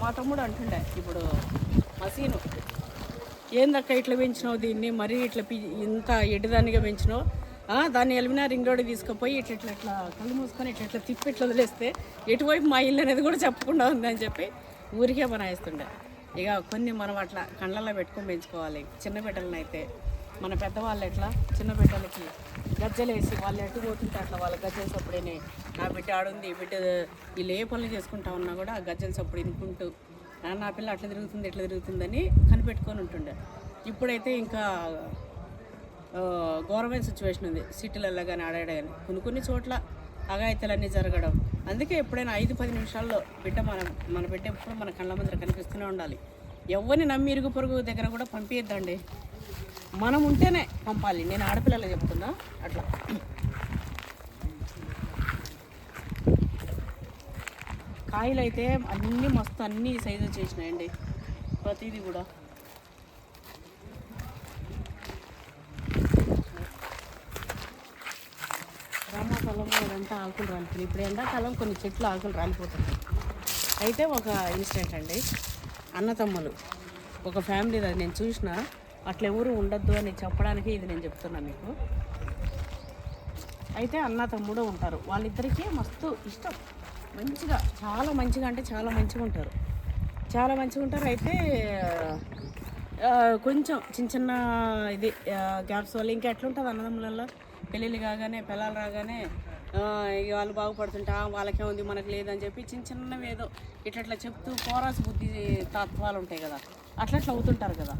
Speaker 2: మా తమ్ముడు అంటుండే ఇప్పుడు మసీను, ఏందక్క ఇట్లా పెంచినావు దీన్ని, మరీ ఇట్లా ఇంత ఎడ్డిదానిగా పెంచినావు, దాన్ని ఎలిమినా రింగ్ రోడ్ తీసుకుపోయి ఇట్లా కళ్ళు మూసుకొని ఇట్లా తిప్పి ఇట్లా వదిలేస్తే ఎటువైపు మా ఇల్లు అనేది కూడా చెప్పకుండా ఉందని చెప్పి ఊరికే బనాయిస్తుండే. ఇక కొన్ని మనం అట్లా కళ్ళల్లో పెట్టుకొని పెంచుకోవాలి. చిన్న బిడ్డలను అయితే మన పెద్దవాళ్ళు ఎట్లా చిన్న బిడ్డలకి గజ్జలు వేసి వాళ్ళు ఎటు పోతుంటే అట్లా వాళ్ళ గజ్జల సప్పుడేనే నా బిడ్డ ఆడుంది, ఈ బిడ్డ వీళ్ళు ఏ పనులు చేసుకుంటా ఉన్నా కూడా ఆ గజ్జల సప్పుడు ఇనుకుంటూ నా పిల్ల అట్లా తిరుగుతుంది ఇట్లా తిరుగుతుందని కనిపెట్టుకొని ఉంటుండే. ఇప్పుడైతే ఇంకా ఘోరమైన సిచ్యువేషన్ ఉంది సిటీలలో కానీ ఆడాడని. కొన్ని చోట్ల అఘాయిత్యాలన్నీ జరగడం. అందుకే ఎప్పుడైనా 5-10 నిమిషాల్లో బిడ్డ మన బిడ్డ ఎప్పుడు మన కళ్ళ ముందర కనిపిస్తూనే ఉండాలి. ఎవరిని నమ్మి ఇరుగు పొరుగు దగ్గర కూడా పంపించద్దండి, మనం ఉంటేనే పంపాలి. నేను ఆడపిల్లలు చెప్తున్నా అట్లా. కాయలు అయితే అన్నీ మస్తు అన్నీ సైజు వచ్చేసినాయండి, ప్రతిదీ కూడా. వానాకాలంలో ఇదంతా ఆకులు రాలిపోయినాయి. ఇప్పుడు ఎండాకాలం కొన్ని చెట్లు ఆకులు రాలిపోతున్నాయి. అయితే ఒక ఇన్సిడెంట్ అండి, అన్న తమ్ములు ఒక ఫ్యామిలీ, అది నేను చూసిన, అట్లా ఎవరు ఉండొద్దు అని చెప్పడానికి ఇది నేను చెప్తున్నాను మీకు. అయితే అన్న తమ్ముడు ఉంటారు, వాళ్ళిద్దరికీ మస్తు ఇష్టం, మంచిగా, చాలా మంచిగా అంటే చాలా మంచిగా ఉంటారు, చాలా మంచిగా ఉంటారు. అయితే కొంచెం చిన్న చిన్న ఇది గ్యాప్స్ వల్ల ఇంకా ఎట్లుంటుంది అన్నదమ్ములలో, పెళ్ళిళ్ళు కాగానే పిల్లలు రాగానే ఇక వాళ్ళు బాగుపడుతుంటా వాళ్ళకే ఉంది మనకు లేదని చెప్పి చిన్న చిన్నవి ఏదో ఇట్లా చెప్తూ పోరాసు బుద్ధి తత్వాలు ఉంటాయి కదా, అట్లా అవుతుంటారు కదా,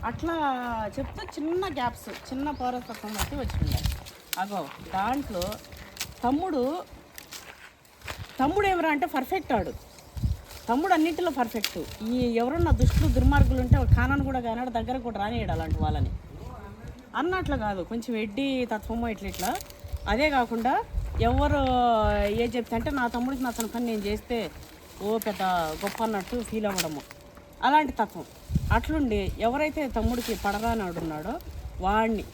Speaker 2: అట్లా చెప్తూ చిన్న గ్యాప్స్, చిన్న పోరాసు తత్వం బట్టి వచ్చిండాలి. అగో దాంట్లో తమ్ముడు ఎవరా అంటే పర్ఫెక్ట్ ఆడు, తమ్ముడు అన్నింటిలో పర్ఫెక్ట్. ఈ ఎవరన్నా దుష్టులు దుర్మార్గులు ఉంటే ఖానాన్ని కూడా కానాడు, దగ్గర కూడా రానియడు అలాంటి వాళ్ళని. అన్నట్లు కాదు, కొంచెం ఎడ్డి తత్వమో ఇట్లా. అదే కాకుండా ఎవరు ఏ చెప్తే అంటే నా తమ్ముడికి నా తన పని నేను చేస్తే పెద్ద గొప్ప అన్నట్టు ఫీల్ అవ్వడము, అలాంటి తత్వం. అట్లుండి ఎవరైతే తమ్ముడికి పడరానాడు ఉన్నాడో వాడిని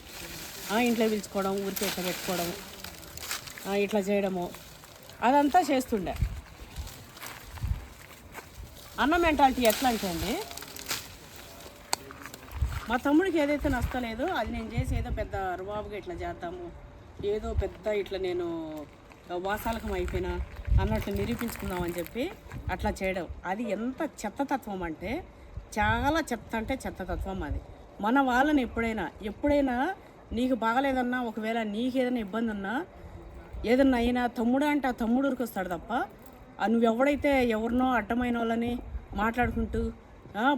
Speaker 2: ఇంట్లో పిలుచుకోవడం, ఊరికి ఇట్లా పెట్టుకోవడం, ఇట్లా చేయడము, అదంతా చేస్తుండే. అన్న మెంటాలిటీ ఎట్లా అంటే అండి, మా తమ్ముడికి ఏదైతే నచ్చలేదో అది నేను చేసి ఏదో పెద్ద రుబాబుగా ఇట్లా చేద్దాము, ఏదో పెద్ద ఇట్లా నేను వాసాలకం అయిపోయినా అన్నట్లు నిరూపించుకుందామని చెప్పి అట్లా చేయడం, అది ఎంత చెత్తతత్వం అంటే చాలా చెత్త, అంటే చెత్తతత్వం అది. మన వాళ్ళని ఎప్పుడైనా నీకు బాగలేదన్నా, ఒకవేళ నీకేదైనా ఇబ్బంది ఉన్నా, ఏదన్నా అయినా తమ్ముడు అంటే ఆ తమ్ముడు ఊరికి వస్తాడు తప్ప, నువ్వెవడైతే ఎవరినో అడ్డమైన వాళ్ళని మాట్లాడుకుంటూ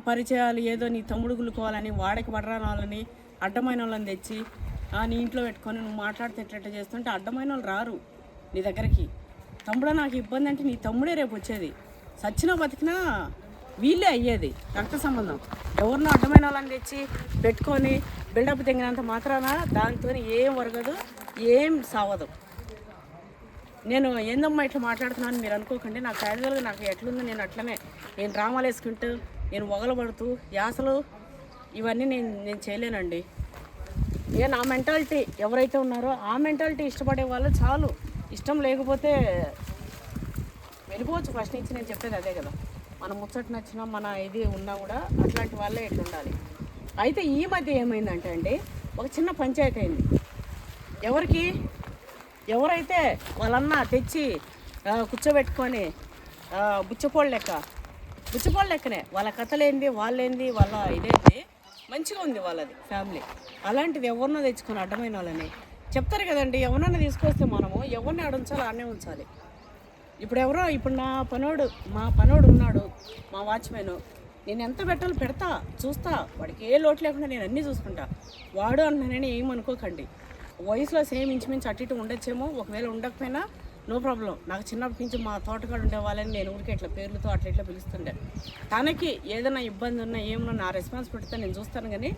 Speaker 2: పరిచయాలు ఏదో నీ తమ్ముడు గులుకోవాలని వాడికి పడరాని వాళ్ళని అడ్డమైన వాళ్ళని తెచ్చి నీ ఇంట్లో పెట్టుకొని నువ్వు మాట్లాడితే ఎట్లా చేస్తుంటే అడ్డమైన వాళ్ళు రారు నీ దగ్గరికి. తమ్ముడా నాకు ఇబ్బంది అంటే నీ తమ్ముడే రేపు వచ్చేది, సచ్చినా బతికినా వీళ్ళే అయ్యేది రక్త సంబంధం. ఎవరినో అడ్డమైన వాళ్ళని తెచ్చి పెట్టుకొని బిల్డప్ తెగినంత మాత్రాన దాంతో ఏం వరగదు, ఏం సావదు. నేను ఏందమ్మా ఇట్లా మాట్లాడుతున్నాను మీరు అనుకోకండి, నాకు క్యాజువల్గా నాకు ఎట్లుందో నేను డ్రామాలు వేసుకుంటూ నేను ఒగలబడుతూ యాసలు ఇవన్నీ నేను చేయలేనండి. ఇక నా మెంటాలిటీ ఎవరైతే ఉన్నారో ఆ మెంటాలిటీ ఇష్టపడే వాళ్ళు చాలు, ఇష్టం లేకపోతే వెళ్ళిపోవచ్చు. ఫస్ట్ నుంచి నేను చెప్పేది అదే కదా, మన ముచ్చట నచ్చినా మన ఇది ఉన్నా కూడా అట్లాంటి వాళ్ళే ఎట్లా ఉండాలి. అయితే ఈ మధ్య ఏమైందంటే అండి, ఒక చిన్న పంచాయతీ అయింది. ఎవరైతే వాళ్ళన్న తెచ్చి కూర్చోబెట్టుకొని బుచ్చపోళ్ళ లెక్కనే వాళ్ళ కథలేంది, వాళ్ళేంది, వాళ్ళ ఇదేంది మంచిగా ఉంది వాళ్ళది ఫ్యామిలీ. అలాంటిది ఎవరినో తెచ్చుకొని అడ్డమైన వాళ్ళని చెప్తారు కదండి. ఎవరన్నా తీసుకొస్తే మనము ఎవరిని ఆడుంచాలో ఆడనే ఉంచాలి. ఇప్పుడు మా పనోడు ఉన్నాడు, మా వాచ్మెన్, నేను ఎంత పెట్టాలో పెడతా, చూస్తా, వాడికి ఏ లోటు లేకుండా నేను అన్నీ చూసుకుంటా. వాడు అంటున్నానని ఏమనుకోకండి, వయసులో సేమ్ ఇంచుమించు అటు ఇటు ఉండొచ్చేమో, ఒకవేళ ఉండకపోయినా నో ప్రాబ్లం. నాకు చిన్నప్పటి నుంచి మా తోటగాడు ఉండే వాళ్ళని నేను ఊరికే ఇట్లా పేర్లతో అట్లా పిలుస్తుండే. తనకి ఏదైనా ఇబ్బంది ఉన్నా ఏమన్నా నా రెస్పాన్సిబిలిటీతో నేను చూస్తాను కానీ,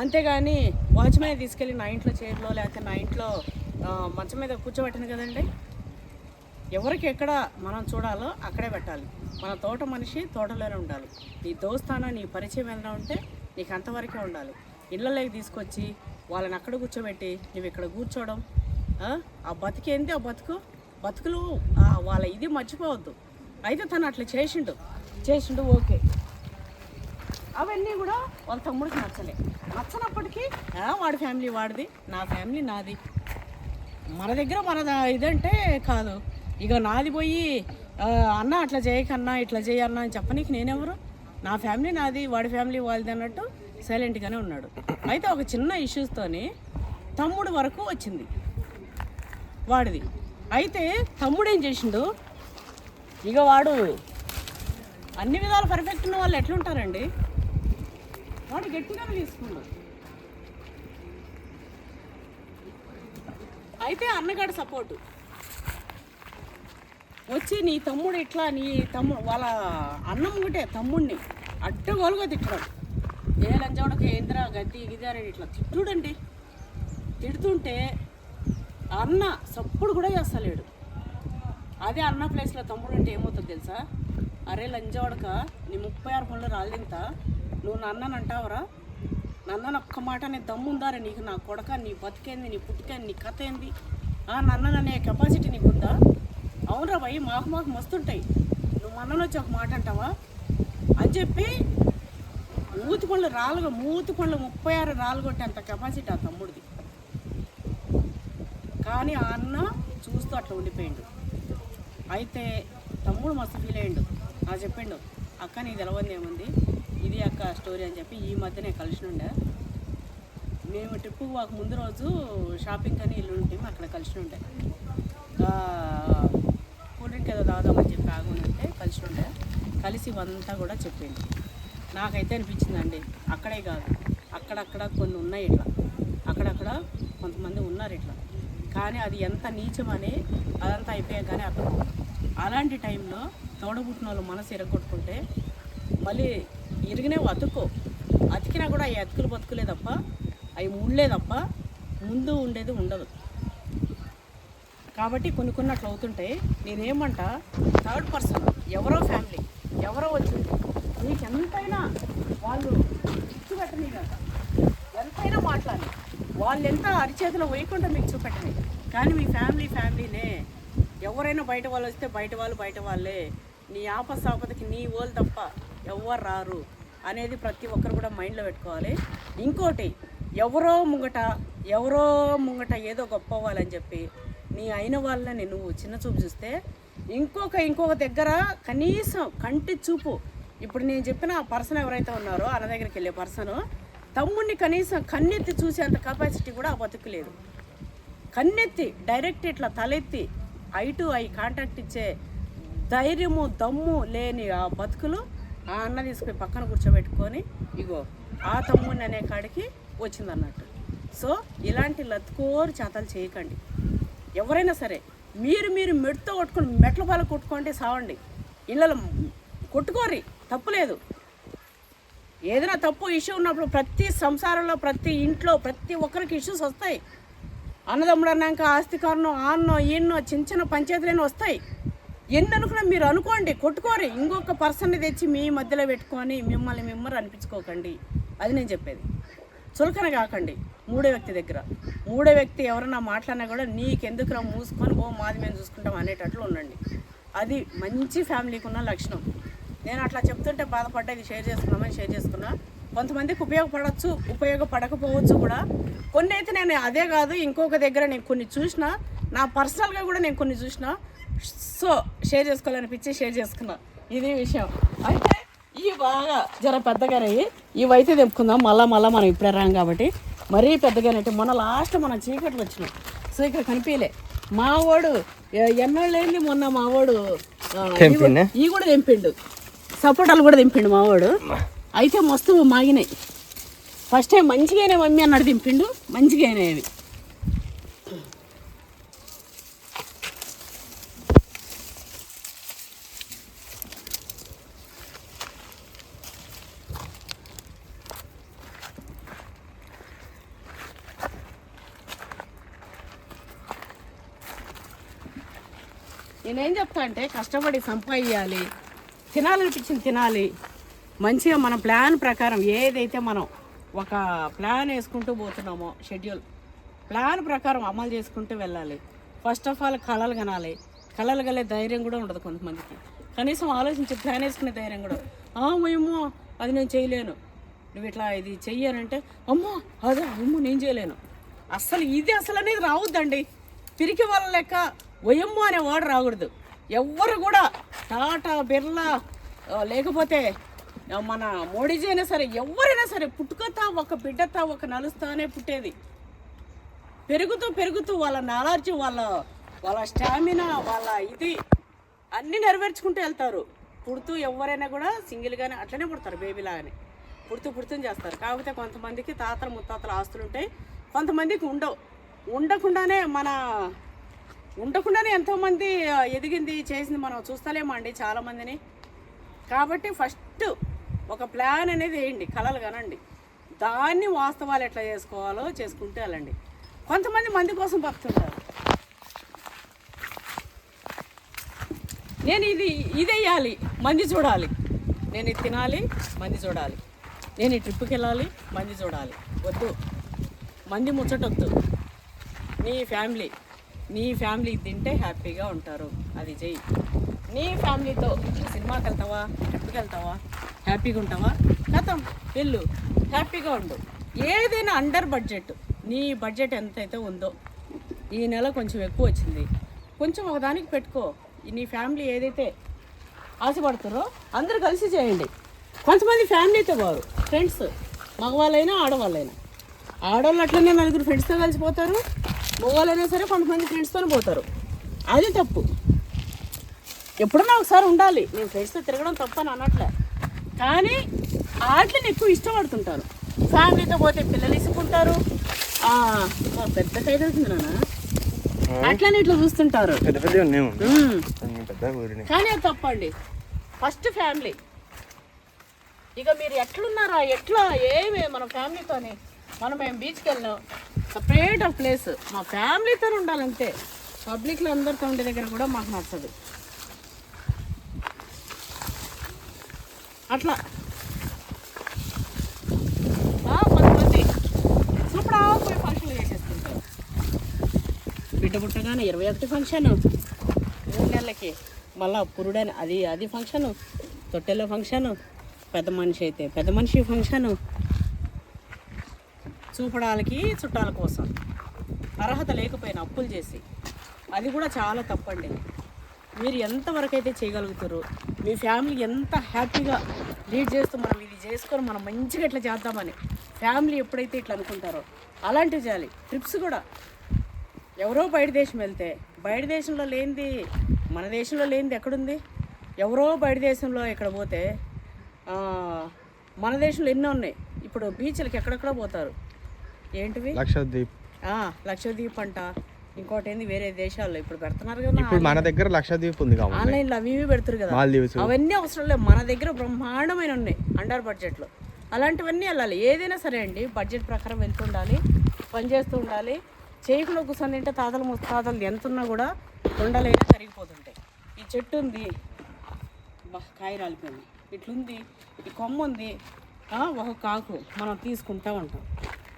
Speaker 2: అంతేగాని వాచ్మెన్ తీసుకెళ్ళి నా ఇంట్లో చైర్లో లేకపోతే నా ఇంట్లో మంచం మీద కూర్చోబెట్టాను కదండి. ఎవరికి ఎక్కడ మనం చూడాలో అక్కడే పెట్టాలి. మన తోట మనిషి తోటలోనే ఉండాలి. నీ దోస్తానా నీ పరిచయం ఏదైనా ఉంటే నీకు అంతవరకే ఉండాలి. ఇళ్ళలోకి తీసుకొచ్చి వాళ్ళని అక్కడ కూర్చోబెట్టి నువ్వు ఇక్కడ కూర్చోవడం, ఆ బతికేంది, ఆ బతుకులు వాళ్ళ ఇది మర్చిపోవద్దు. అయితే తను అట్లా చేసిండు ఓకే. అవన్నీ కూడా వాళ్ళ తమ్ముడికి నచ్చనప్పటికీ వాడి ఫ్యామిలీ వాడిది, నా ఫ్యామిలీ నాది. మన దగ్గర ఇదంటే కాదు. ఇక నాది పోయి అన్న అట్లా చేయకన్నా ఇట్లా చేయన్నా అని చెప్పనీకి నేనెవరు, నా ఫ్యామిలీ నాది, వాడి ఫ్యామిలీ వాళ్ళది అన్నట్టు సైలెంట్గానే ఉన్నాడు. అయితే ఒక చిన్న ఇష్యూస్తోని తమ్ముడు వరకు వచ్చింది వాడిది. అయితే తమ్ముడు ఏం చేసిండు, ఇక వాడు అన్ని విధాలు పర్ఫెక్ట్ ఉన్న వాళ్ళు ఎట్లుంటారండి, వాడు గట్టిగానే తీసుకున్నాడు. అయితే అన్నగాడు సపోర్టు వచ్చి నీ తమ్ముడు ఇట్లా వాళ్ళ అన్నం ఒకటే తమ్ముడిని అడ్డగోలుగా తిట్టాడు. ఏ లంచోడకి ఏంద్రా గద్ది గిదారని ఇట్లా తిట్టుడండి. తిడుతుంటే అన్న సప్పుడు కూడా చేస్తలేడు. అదే అన్న ప్లేస్లో తమ్ముడు అంటే ఏమవుతుంది తెలుసా, అరే లంచోడక నీ 36 పనులు రాలింతా, నువ్వు నన్నని అంటావరా, నన్నని ఒక్క మాట నీ దమ్ముందారా నీకు, నా కొడక నీ బతికేంది, నీ పుట్టుకేంది, నీ కథ ఏంది, నన్ననే కెపాసిటీ నీకుందా? అవునరా భయ్, మాకు మస్తుంటాయి, నువ్వు మనలో వచ్చి ఒక మాట అంటావా అని చెప్పి మూతి పళ్ళు 36 రాళ్ళు కొట్టేంత కెపాసిటీ ఆ తమ్ముడిది. కానీ ఆ అన్న చూస్తూ అట్లా ఉండిపోయిండు. అయితే తమ్ముడు మస్తు ఫీల్ అయ్యిండు. నాకు చెప్పిండు, అక్క నీకు తెలవంది ఏముంది, ఇది అక్క స్టోరీ అని చెప్పి. ఈ మధ్యనే కలిసి ఉండే మేము ట్రిప్పుకు మాకు ముందు రోజు షాపింగ్ అని ఇల్లు ఉంటే అక్కడ కలిసి ఉండే కూల్ డ్రింక్ ఏదో తాగుదామని చెప్పి ఆగుంటే కలిసి ఉండే. కలిసి ఇవంతా కూడా చెప్పిండు. నాకైతే అనిపించిందండి, అక్కడే కాదు అక్కడక్కడ కొన్ని ఉన్నాయి ఇట్లా, అక్కడక్కడ కొంతమంది ఉన్నారు ఇట్లా. కానీ అది ఎంత నీచమని అదంతా అయిపోయాక కానీ అర్థం. అలాంటి టైంలో తోడబుట్టిన వాళ్ళు మనసు ఇరగొట్టుకుంటే మళ్ళీ ఇరిగినే అతికినా కూడా అవి అతుకులు బతుకులే తప్ప అవి ముళ్ళే తప్ప ముందు ఉండేది ఉండదు. కాబట్టి కొన్ని అట్లా అవుతుంటాయి. నేనేమంటా, థర్డ్ పర్సన్ ఎవరో ఫ్యామిలీ ఎవరో వచ్చింది నీకు ఎంతైనా వాళ్ళు ఇచ్చి పెట్టని కదా, ఎంతైనా మాట్లాడి వాళ్ళు ఎంత అరిచేతిలో వేయకుండా మీకు చూపెట్టని. కానీ మీ ఫ్యామిలీనే. ఎవరైనా బయట వాళ్ళు వస్తే బయట వాళ్ళే. నీ ఆపదకి నీ వాళ్ళు తప్ప ఎవరు రారు అనేది ప్రతి ఒక్కరు కూడా మైండ్లో పెట్టుకోవాలి. ఇంకోటి, ఎవరో ముంగట ఏదో గొప్ప అవ్వాలని చెప్పి నీ అయిన వాళ్ళని నువ్వు చిన్న చూపు చూస్తే ఇంకొక దగ్గర కనీసం కంటి చూపు, ఇప్పుడు నేను చెప్పిన ఆ పర్సన్ ఎవరైతే ఉన్నారో అన్న దగ్గరికి వెళ్ళే పర్సను తమ్ముడిని కనీసం కన్నెత్తి చూసేంత కెపాసిటీ కూడా ఆ బతుకు లేదు. కన్నెత్తి డైరెక్ట్ ఇట్లా తలెత్తి ఐ టు ఐ కాంటాక్ట్ ఇచ్చే ధైర్యము దమ్ము లేని ఆ బతుకులు ఆ అన్న తీసుకుని పక్కన కూర్చోబెట్టుకొని ఇగో ఆ తమ్ముడిని అనే కాడికి వచ్చిందన్నట్టు. సో ఇలాంటి లత్కోరు చేతలు చేయకండి. ఎవరైనా సరే మీరు మెట్టుతో కొట్టుకొని మెట్ల పాలు కొట్టుకోండి, సావండి, ఇళ్ళలో కొట్టుకోరి, తప్పులేదు. ఏదైనా తప్పు ఇష్యూ ఉన్నప్పుడు ప్రతి సంసారంలో ప్రతి ఇంట్లో ప్రతి ఒక్కరికి ఇష్యూస్ వస్తాయి. అన్నదమ్ముడు అన్నాక ఆస్తి కారణం ఆన్నో ఈన్నో చిన్న పంచాయతీలైనా వస్తాయి. ఎన్ని అనుకున్నా మీరు అనుకోండి, కొట్టుకోరి. ఇంకొక పర్సన్ని తెచ్చి మీ మధ్యలో పెట్టుకొని మిమ్మల్ని అనిపించుకోకండి. అది నేను చెప్పేది. చులకన కాకండి మూడో వ్యక్తి ఎవరన్నా మాట్లాడినా కూడా నీకెందుకురా మూసుకొని మాది మేము చూసుకుంటాం అనేటట్లు ఉండండి. అది మంచి ఫ్యామిలీకి ఉన్న లక్షణం. నేను అట్లా చెప్తుంటే బాధపడ్డా, ఇది షేర్ చేసుకున్నా. కొంతమందికి ఉపయోగపడవచ్చు, ఉపయోగపడకపోవచ్చు కూడా. కొన్ని అయితే నేను అదే కాదు ఇంకొక దగ్గర నేను కొన్ని చూసినా, నా పర్సనల్గా కూడా నేను కొన్ని చూసినా. సో షేర్ చేసుకోవాలనిపించి షేర్ చేసుకున్నా. ఇది విషయం. అయితే ఇవి బాగా జర పెద్దగానయ్యి ఇవైతే తెప్పుకుందాం. మళ్ళా మనం ఇప్పుడే రాం కాబట్టి మరీ పెద్దగానంటే మొన్న లాస్ట్ మనం చీకట్లు వచ్చినాం. సో ఇక్కడ కనిపించలే మావాడు ఎన్నోళ్ళేంది. మొన్న మావాడు ఇవి కూడా తెంపిండు, సపోటాలు కూడా తెంపిండు మావాడు. అయితే మస్తు మాగినాయి. ఫస్ట్ టైం మంచిగానే మమ్మీ అన్నాడు, దింపిండు మంచిగానే అవి. నేనేం చెప్తా అంటే కష్టపడి సంపాదించాలి, తినాలనిపించింది తినాలి. మంచిగా మన ప్లాన్ ప్రకారం ఏదైతే మనం ఒక ప్లాన్ వేసుకుంటూ పోతున్నామో షెడ్యూల్ ప్లాన్ ప్రకారం అమలు చేసుకుంటూ వెళ్ళాలి. ఫస్ట్ ఆఫ్ ఆల్ కళలు కలే ధైర్యం కూడా ఉండదు కొంతమందికి. కనీసం ఆలోచించి ప్లాన్ వేసుకునే ధైర్యం కూడా, ఏమో అది నేను చేయలేను, నువ్వు ఇట్లా ఇది చెయ్యానంటే అమ్మో నేను చేయలేను. అసలు అనేది రావద్దండి. పిరికి వాళ్ళ లెక్క వయమ్మ అనే వాడు రాకూడదు. ఎవ్వరు కూడా టాటా బిర్లా లేకపోతే మన మోడీజీ అయినా సరే ఎవరైనా సరే పుట్టుకతా ఒక బిడ్డతా ఒక నలుస్తానే పుట్టేది. పెరుగుతూ వాళ్ళ నాలెడ్జ్ వాళ్ళ స్టామినా వాళ్ళ ఇది అన్నీ నెరవేర్చుకుంటూ వెళ్తారు. పుడుతూ ఎవరైనా కూడా సింగిల్గానే అట్లనే పుడతారు, బేబీలాగానే పుడుతూ చేస్తారు. కాకపోతే కొంతమందికి తాతలు ముత్తాతలు ఆస్తులు ఉంటాయి, కొంతమందికి ఉండకుండానే ఎంతోమంది ఎదిగింది చేసింది మనం చూస్తలేమండి చాలామందిని. కాబట్టి ఫస్ట్ ఒక ప్లాన్ అనేది వేయండి, కలలు కనండి, దాన్ని వాస్తవాలు ఎట్లా చేసుకోవాలో చేసుకుంటూ వెళ్ళండి. కొంతమంది మంది కోసం బతుకుతుంటారు. నేను ఇది వేయాలి, మంది చూడాలి, నేను ఇది తినాలి, మంది చూడాలి, నేను ఈ ట్రిప్కి వెళ్ళాలి, మంది చూడాలి. వద్దు, మంది ముచ్చటొద్దు. నీ ఫ్యామిలీ తింటే హ్యాపీగా ఉంటారు, అది చెయ్యి. నీ ఫ్యామిలీతో సినిమాకి వెళ్తావా, ట్రిప్కి వెళ్తావా, హ్యాపీగా ఉంటావా, కథం వెళ్ళు, హ్యాపీగా ఉండు. ఏదైనా అండర్ బడ్జెట్, నీ బడ్జెట్ ఎంతైతే ఉందో, ఈ నెల కొంచెం ఎక్కువ వచ్చింది, కొంచెం ఒకదానికి పెట్టుకో. నీ ఫ్యామిలీ ఏదైతే ఆశపడుతారో అందరూ కలిసి చేయండి. కొంతమంది ఫ్యామిలీతో పోరు, ఫ్రెండ్స్, మగవాళ్ళైనా ఆడవాళ్ళైనా. ఆడవాళ్ళు అట్లనే నలుగురు ఫ్రెండ్స్తో కలిసిపోతారు, మగవాళ్ళైనా సరే కొంతమంది ఫ్రెండ్స్తోనే పోతారు. అది తప్పు. ఎప్పుడన్నా ఒకసారి ఉండాలి. నేను ఫ్రెండ్స్తో తిరగడం తప్ప అని అనట్లే, కానీ ఆటలను ఎక్కువ ఇష్టపడుతుంటారు. ఫ్యామిలీతో పోతే పిల్లలు ఇసుకుంటారు, పెద్ద ఖైదు అవుతుంది నాన్న, అట్లనే ఇట్లా చూస్తుంటారు. కానీ అది తప్పండి. First family. ఇక మీరు ఎట్లున్నారా, ఎట్లా ఏమి మన ఫ్యామిలీతోని. మనం మేము బీచ్కి వెళ్ళాం, సపరేట్ ఆఫ్ ప్లేస్, మా ఫ్యామిలీతో ఉండాలంతే. పబ్లిక్లో అందరితో ఉండే దగ్గర కూడా మాకు నచ్చదు. అట్లా కొంతమంది సూపర్ పోయి ఫంక్షన్లు చేసేస్తుంటారు. బిడ్డ పుట్టగానే 21 ఫంక్షన్, 3 నెలలకి మళ్ళా పురుడని అది ఫంక్షను, తొట్టెలో ఫంక్షను, పెద్ద మనిషి అయితే పెద్ద మనిషి ఫంక్షను, చూపడాలకి చుట్టాల కోసం అర్హత లేకపోయినా అప్పులు చేసి, అది కూడా చాలా తప్పండి. మీరు ఎంతవరకు అయితే చేయగలుగుతారో, మీ ఫ్యామిలీ ఎంత హ్యాపీగా లీడ్ చేస్తూ మనం ఇది చేసుకొని మనం మంచిగా ఇట్లా చేద్దామని ఫ్యామిలీ ఎప్పుడైతే ఇట్లా అనుకుంటారో అలాంటివి చేయాలి. ట్రిప్స్ కూడా ఎవరో బయట దేశం వెళ్తే, బయట దేశంలో లేనిది మన దేశంలో లేనిది ఎక్కడుంది? ఎవరో బయట దేశంలో ఇక్కడ పోతే మన దేశంలో ఎన్నో ఉన్నాయి. ఇప్పుడు బీచ్లకి ఎక్కడెక్కడో పోతారు. ఏంటివి? లక్షద్వీప్ అంట, ఇంకోటి ఏంది వేరే దేశాల్లో ఇప్పుడు పెడుతున్నారు కదా.
Speaker 1: ఇప్పుడు మన దగ్గర లక్షద్వీప్ ఉంది,
Speaker 2: ఆన్లైన్లో అవి పెడుతున్నారు కదా. అవన్నీ అవసరం లేదు, మన దగ్గర బ్రహ్మాండమైన ఉన్నాయి అండర్ బడ్జెట్లో. అలాంటివన్నీ వెళ్ళాలి. ఏదైనా సరే అండి, బడ్జెట్ ప్రకారం వెళ్తుండాలి, పని చేస్తూ ఉండాలి. చేయకుండా కూర్చొని తింటే తాతలు ముత్తాతలు ఎంత ఉన్నా కూడా కొండలైనా కరిగిపోతుంటాయి. ఈ చెట్టు ఉంది, కాయ రాలిపోయింది, ఇట్లుంది, ఈ కొమ్మ ఉంది, ఒక కాకు మనం తీసుకుంటూ ఉంటాం,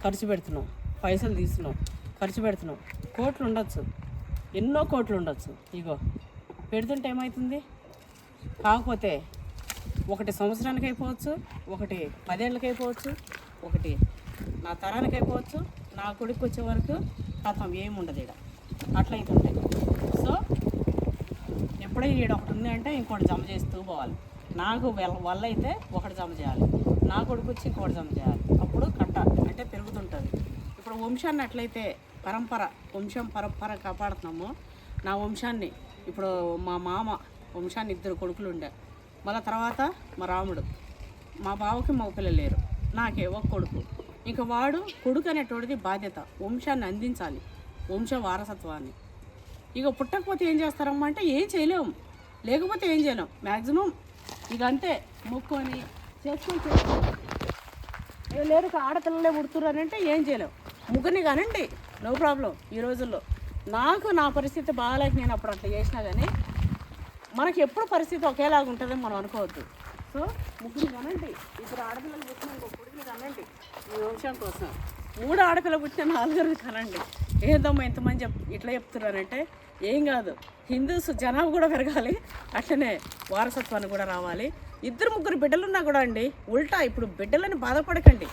Speaker 2: ఖర్చు పెడుతున్నాం, పైసలు తీస్తున్నాం, ఖర్చు పెడుతున్నాం. కోట్లు ఉండొచ్చు, ఎన్నో కోట్లు ఉండొచ్చు. ఇగో పెడుతుంటే ఏమవుతుంది? కాకపోతే ఒకటి సంవత్సరానికి అయిపోవచ్చు, ఒకటి 10 ఏళ్ళకి అయిపోవచ్చు, ఒకటి నా తరానికి అయిపోవచ్చు, నా కొడుకు వచ్చే వరకు కథం ఏముండదు ఇక్కడ. అట్లయితుంటాయి. సో ఎప్పుడైనా ఇక్కడ ఒకటి ఉంది అంటే ఇంకోటి జమ చేస్తూ పోవాలి. నాకు వల్ల అయితే ఒకటి జమ చేయాలి, నా కొడుకు వచ్చి ఇంకోటి జమ చేయాలి. అప్పుడు కట్ట అంటే పెరుగుతుంటుంది. ఇప్పుడు వంశాన్ని ఎట్లయితే పరంపర కాపాడుతున్నామో, నా వంశాన్ని ఇప్పుడు మా మామ వంశాన్ని 2 కొడుకులు ఉండే, మళ్ళీ తర్వాత మా రాముడు, మా బావకి మగ పిల్లలు లేరు, నాకే ఒక కొడుకు. ఇంకా వాడు కొడుకు అనేటోడిది బాధ్యత, వంశాన్ని అందించాలి, వంశ వారసత్వాన్ని. ఇక పుట్టకపోతే ఏం చేస్తారమ్మా అంటే ఏం చేయలేము, లేకపోతే ఏం చేయలేం. మ్యాక్సిమం ఇక అంతే మొక్కుని చేసుకొని లేరు. ఆడపిల్లలే పుడుతున్నారు అంటే ఏం చేయలేం. ముగ్గురిని కానండి, నో ప్రాబ్లం. ఈ రోజుల్లో నాకు నా పరిస్థితి బాగాలేక నేను అప్పుడు అట్లా చేసినా కానీ మనకి ఎప్పుడు పరిస్థితి ఒకేలాగా ఉంటుందని మనం అనుకోవద్దు. సో ముగ్గురిని కనండి. ఇప్పుడు ఆడపిల్లలు పుట్టిన ఇంకో కొడుకుని కనండి ఈ వంశం కోసం. 3 ఆడపిల్లలు పుట్టిన 4 కనండి. ఏదమ్మా ఎంతమంది ఇట్లా చెప్తున్నారంటే ఏం కాదు, హిందూస్ జనాభా కూడా పెరగాలి, అట్లనే వారసత్వాన్ని కూడా రావాలి. 2-3 బిడ్డలున్నా కూడా అండి ఉల్టా. ఇప్పుడు బిడ్డలని బాధపడకండి,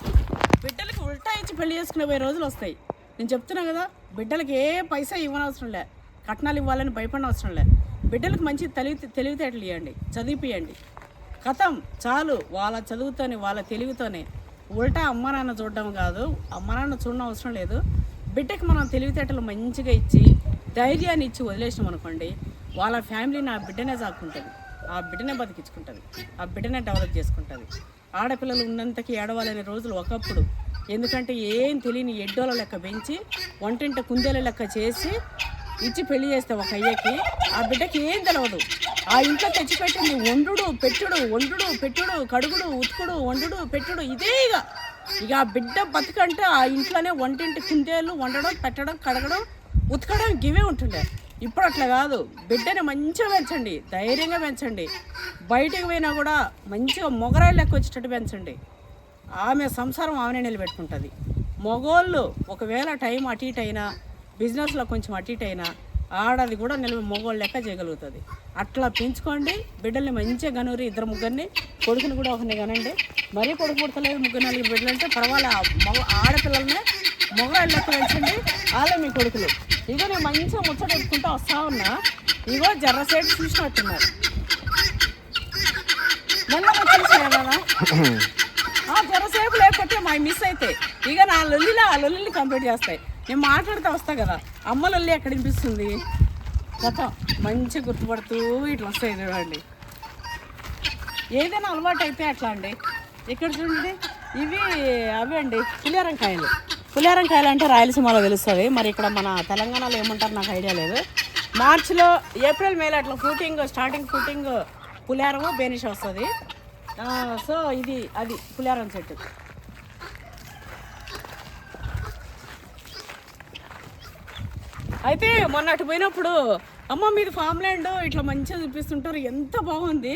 Speaker 2: బిడ్డలకి ఉల్టా ఇచ్చి పెళ్లి చేసుకునే 10 రోజులు వస్తాయి. నేను చెప్తున్నా కదా, బిడ్డలకి ఏ పైసా ఇవ్వనవసరం లే, కట్నాలు ఇవ్వాలని భయపడిన అవసరం లే. బిడ్డలకు మంచి తెలివితేటలు ఇవ్వండి, చదివిపియండి, కథం చాలు. వాళ్ళ చదువుతోనే వాళ్ళ తెలివితోనే. ఉల్టా అమ్మ నాన్న చూడడం కాదు, అమ్మ నాన్న చూడడం అవసరం లేదు. బిడ్డకి మనం తెలివితేటలు మంచిగా ఇచ్చి ధైర్యాన్ని ఇచ్చి వదిలేసినాం అనుకోండి, వాళ్ళ ఫ్యామిలీని ఆ బిడ్డనే సాక్కుంటుంది, ఆ బిడ్డనే బతికించుకుంటుంది, ఆ బిడ్డనే డెవలప్ చేసుకుంటుంది. ఆడపిల్లలు ఉన్నంతకి ఏడవాలనే రోజులు ఒకప్పుడు. ఎందుకంటే ఏం తెలియని ఎడ్డోళ్ళ లెక్క పెంచి వంటింట కుందేల లెక్క చేసి ఇచ్చి పెళ్లి చేస్తే ఒక అయ్యకి, ఆ బిడ్డకి ఏం తెలియదు. ఆ ఇంట్లో తెచ్చిపెట్టింది వండుడు పెట్టుడు, వండుడు పెట్టుడు, కడుగుడు ఉతుకుడు, వండుడు పెట్టుడు, ఇదే ఇక ఆ బిడ్డ బతుకంటే ఆ ఇంట్లోనే వంటింటి కుందేలు వండడం, పెట్టడం, కడగడం, ఉతకడం గివే ఉంటుండే. ఇప్పుడు అట్లా కాదు. బిడ్డని మంచిగా పెంచండి, ధైర్యంగా పెంచండి. బయటకు పోయినా కూడా మంచిగా మొగరాయిలు లెక్క వచ్చేటట్టు పెంచండి. ఆమె సంసారం ఆమెనే నిలబెట్టుకుంటుంది. మగోళ్ళు ఒకవేళ టైం అటు ఇటు అయినా, బిజినెస్లో కొంచెం అటు ఇటు అయినా, ఆడది కూడా మగవాళ్ళు లెక్క చేయగలుగుతుంది. అట్లా పెంచుకోండి బిడ్డల్ని మంచిగా కనురి, 2-3 కొడుకుని కూడా ఒకరిని కనండి. మరీ కొడుకు పుడతలేదు 3-4 బిడ్డలు అంటే పర్వాలేదు, ఆడపిల్లల్ని మగవాళ్ళ లెక్క పెంచండి, వాళ్ళే మీ కొడుకులు. ఇగో నేను మంచిగా ముచ్చట పెట్టుకుంటూ వస్తా ఉన్నా, ఇగో జర్రసేపు చూసినట్టున్నారు మళ్ళీ వచ్చేసినా కదా. జరసేపు లేకపోతే మా మిస్ అయితే ఇక నా లొల్లిని కంప్లీట్ చేస్తాయి. నేను మాట్లాడుతూ వస్తా కదా, అమ్మ లొల్లి ఎక్కడ వినిపిస్తుంది మొత్తం మంచిగా గుర్తుపడుతూ ఇట్లా వస్తాయి చూడండి. ఏదైనా అలవాటు అయితే అట్లా అండి. ఇక్కడ చూడండి, ఇవి అవి అండి పులిహారంకాయలు అంటే రాయలసీమలో తెలుస్తుంది, మరి ఇక్కడ మన తెలంగాణలో ఏమంటారు నాకు ఐడియా లేదు. మార్చిలో ఏప్రిల్ మేలో అట్లా స్టార్టింగ్ ఫ్రూటింగ్ పులిహారము బేనిష్ వస్తుంది. సో ఇది అది పులిహారం చెట్టు. అయితే మొన్న అటు పోయినప్పుడు అమ్మ మీది ఫామ్ ల్యాండ్ ఇట్లా మంచిగా చూపిస్తుంటారు, ఎంత బాగుంది.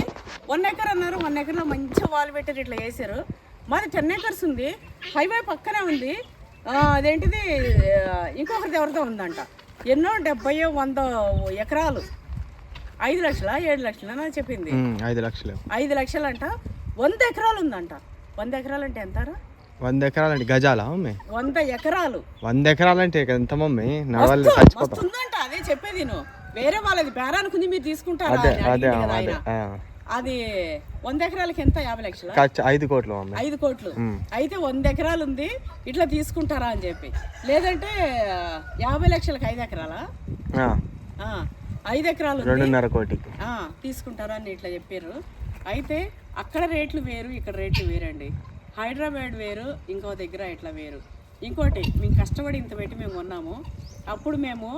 Speaker 2: 1 ఎకర్ అన్నారు, 1 ఎకర్లో మంచిగా వాల్ పెట్టారు, ఇట్లా వేసారు. మాది 10 ఎకర్స్ ఉంది, హైవే పక్కనే ఉంది. అదేంటిది ఇంకొకరిది ఎవరితో ఉందంట, ఎన్నో 70-100 ఎకరాలు, 5 లక్షలా 7 లక్షలా అని చెప్పింది. 5 లక్షలు అంట. 100 ఎకరాలు ఉందంట. 100 ఎకరాలు అంటే ఎంత?
Speaker 1: 100 ఎకరాలు అంటే గజాలా మమ్మీ?
Speaker 2: 100 ఎకరాలు.
Speaker 1: 100 ఎకరాలు అంటే ఎంత మమ్మీ?
Speaker 2: వస్తుందంట, అదే చెప్పేది. నువ్వు వేరే వాళ్ళది పేరానుకుంది, మీరు తీసుకుంటారా? అది 100 ఎకరాలకి ఎంత? 50 లక్షలు,
Speaker 1: 5 కోట్లు మమ్మీ.
Speaker 2: 5 కోట్లు. అయితే 100 ఎకరాలు ఉంది, ఇట్లా తీసుకుంటారా అని చెప్పి. లేదంటే 50 లక్షలకు 5 ఎకరాలా? 5 ఎకరాలు
Speaker 1: 2.5 కోటి
Speaker 2: తీసుకుంటారా అని ఇట్లా చెప్పారు. అయితే అక్కడ రేట్లు వేరు, ఇక్కడ రేట్లు వేరండి. హైదరాబాద్ వేరు, ఇంకో దగ్గర ఇట్లా వేరు. ఇంకోటి, మేము కష్టపడి ఇంత పెట్టి మేము కొన్నాము. అప్పుడు మేము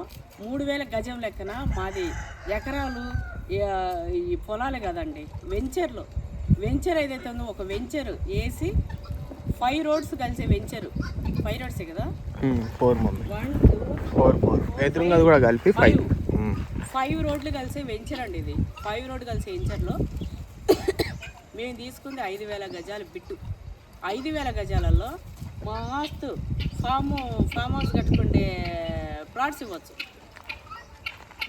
Speaker 2: 3000 గజం లెక్కన మాది ఎకరాలు ఈ పొలాలే కదండి. వెంచర్ ఏదైతే ఉందో, ఒక వెంచర్ వేసి 5 రోడ్స్ కలిసే వెంచర్. 5 రోడ్సే కదా, 1 2
Speaker 1: ఎదురుగా కూడా కలిపి
Speaker 2: 5 రోడ్లు కలిసే వెంచర్ అండి ఇది. 5 రోడ్లు కలిసే వెంచర్లో మేము తీసుకుంది 5000 గజాలు బిట్టు. 5000 గజాలలో మస్తు ఫామ్ హౌస్ కట్టుకుంటే ప్లాట్స్ ఇవ్వచ్చు.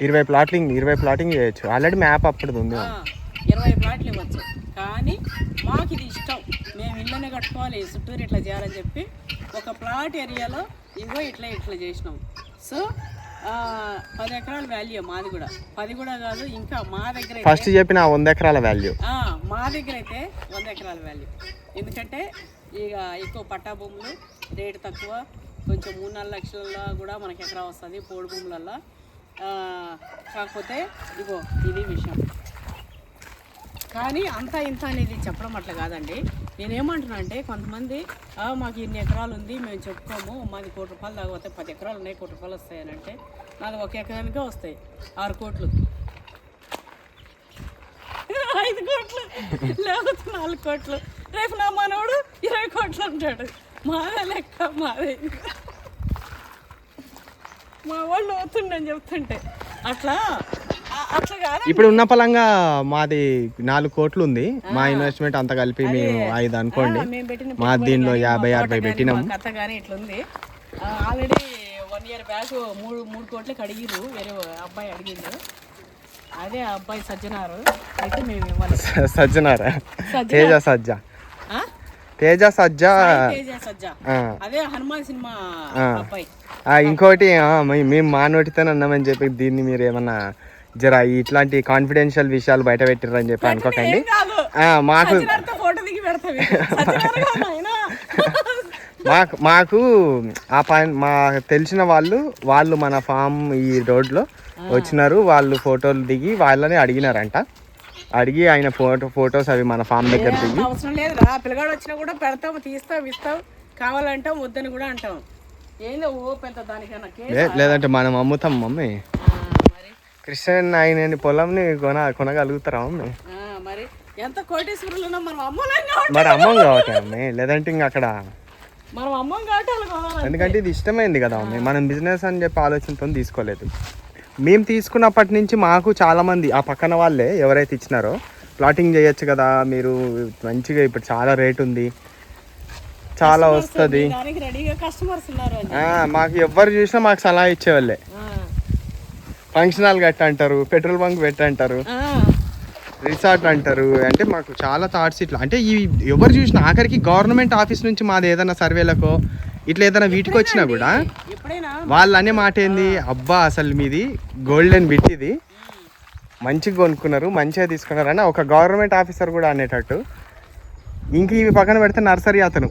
Speaker 1: 20 ప్లాటింగ్ చేయొచ్చు. ఆల్రెడీ మ్యాప్ అప్పుడు ఉంది.
Speaker 2: 20 ప్లాట్లు ఇవ్వచ్చు. కానీ మాకు ఇది ఇష్టం, మేము ఇళ్ళనే కట్టుకోవాలి, చుట్టూరు ఇట్లా చేయాలని చెప్పి ఒక ప్లాట్ ఏరియాలో ఇగో ఇట్లా చేసినాం. సో 10 ఎకరాల వాల్యూ మాది కూడా. 10 కూడా కాదు, ఇంకా మా దగ్గర
Speaker 1: ఫస్ట్ చెప్పిన 100 ఎకరాల వాల్యూ.
Speaker 2: మా దగ్గర అయితే 100 ఎకరాల వాల్యూ. ఎందుకంటే ఇక ఎక్కువ పట్టా భూములు రేటు తక్కువ, కొంచెం 3-4 లక్షలలో కూడా మనకి ఎకరా వస్తుంది పోడు భూములలో. కాకపోతే ఇగో ఇది విషయం. కానీ అంతా ఇంత అనేది చెప్పడం అట్లా కాదండి. నేనేమంటున్నా అంటే, కొంతమంది మాకు ఇన్ని ఎకరాలు ఉంది మేము చెప్పుకోము, మాది 1 కోటి రూపాయలు దాకా వస్తాయి, 10 ఎకరాలు ఉన్నాయి 1 కోటి రూపాయలు వస్తాయని అంటే, నాది 1 ఎకరానికే వస్తాయి 6 కోట్లు, 5 కోట్లు, లేకపోతే 4 కోట్లు. రేపు నా మనోడు 20 కోట్లు అంటాడు. మాదే లెక్క, మాదే. మా వాళ్ళు అవుతుండని చెప్తుంటే అట్లా కాదు.
Speaker 1: ఇప్పుడు ఉన్న పలంగా మాది 4 కోట్లు ఉంది. మా ఇన్వెస్ట్మెంట్ అంతా కలిపి మేము 5 అనుకోండి. మా దీనిలో 50-60 పెట్టినాము.
Speaker 2: కథ కానీ ఇట్లా ఉంది. ఆల్రెడీ 1 ఇయర్ బ్యాక్ 3 కోట్లకి అడిగిరు, వేరే అబ్బాయి అడిగిండు. అదే అబ్బాయి సజ్జనారు. అయితే మేము ఇవ్వాలి.
Speaker 1: సజ్జనారా? తేజ సజ్జ
Speaker 2: అదే హనుమాన్ సినిమా అబ్బాయి.
Speaker 1: ఇంకోటి మేము మా నోటితో అన్నామని చెప్పి దీన్ని మీరు ఏమన్నా జరా ఇట్లాంటి కాన్ఫిడెన్షియల్ విషయాలు బయట పెట్టిర్రని చెప్పి అనుకోకండి. మాకు మా తెలిసిన వాళ్ళు మన ఫామ్ ఈ రోడ్లో వచ్చినారు. వాళ్ళు ఫోటోలు దిగి వాళ్ళని అడిగినారంట. అడిగి ఆయన ఫోటోస్ అవి మన ఫామ్ దగ్గర దిగి,
Speaker 2: అవసరం లేదురా పిల్లగాడు వచ్చినా కూడా పెడతాం, తీస్తాం, ఇస్తాం, కావాలంటాం, వద్దని కూడా అంటాం. ఏందో ఓ పెద్ద దానికన్నా
Speaker 1: లేదంటే మనం అమ్ముతాం మమ్మీ. క్రిస్టియన్ ఆయన పొలంని కొనగలుగుతారా మమ్మీ?
Speaker 2: మరి ఎంత కోటేశ్వరులు
Speaker 1: మరి అమ్మం కాబట్టి మమ్మీ, లేదంటే ఇంకా అక్కడ
Speaker 2: మనం అమ్మం కాబట్టి.
Speaker 1: ఎందుకంటే ఇది ఇష్టమైంది కదా మమ్మీ, మనం బిజినెస్ అని చెప్పి ఆలోచనతో తీసుకోలేదు. మేము తీసుకున్నప్పటి నుంచి మాకు చాలామంది ఆ పక్కన వాళ్ళే ఎవరైతే ఇచ్చినారో, ప్లాటింగ్ చేయొచ్చు కదా మీరు మంచిగా, ఇప్పుడు చాలా రేట్ ఉంది, చాలా వస్తుంది, మాకు ఎవరు చూసినా మాకు సలహా ఇచ్చేవాళ్ళే. ఫంక్షన్ హాల్ కట్ట అంటారు, పెట్రోల్ బంక్ పెట్టంటారు, రిసార్ట్ అంటారు. అంటే మాకు చాలా థాట్స్ ఇట్లా. అంటే ఈ ఎవరు చూసినా ఆఖరికి గవర్నమెంట్ ఆఫీస్ నుంచి మాది ఏదైనా సర్వేలకో ఇట్లా ఏదైనా వీటికి వచ్చినా కూడా వాళ్ళు అనే మాట ఏంది, అబ్బా అసలు మీది గోల్డెన్ బిట్, ఇది మంచిగా కొనుక్కున్నారు, మంచిగా తీసుకున్నారు అని ఒక గవర్నమెంట్ ఆఫీసర్ కూడా అనేటట్టు. ఇంక ఇవి పక్కన పెడితే నర్సరీ అతను,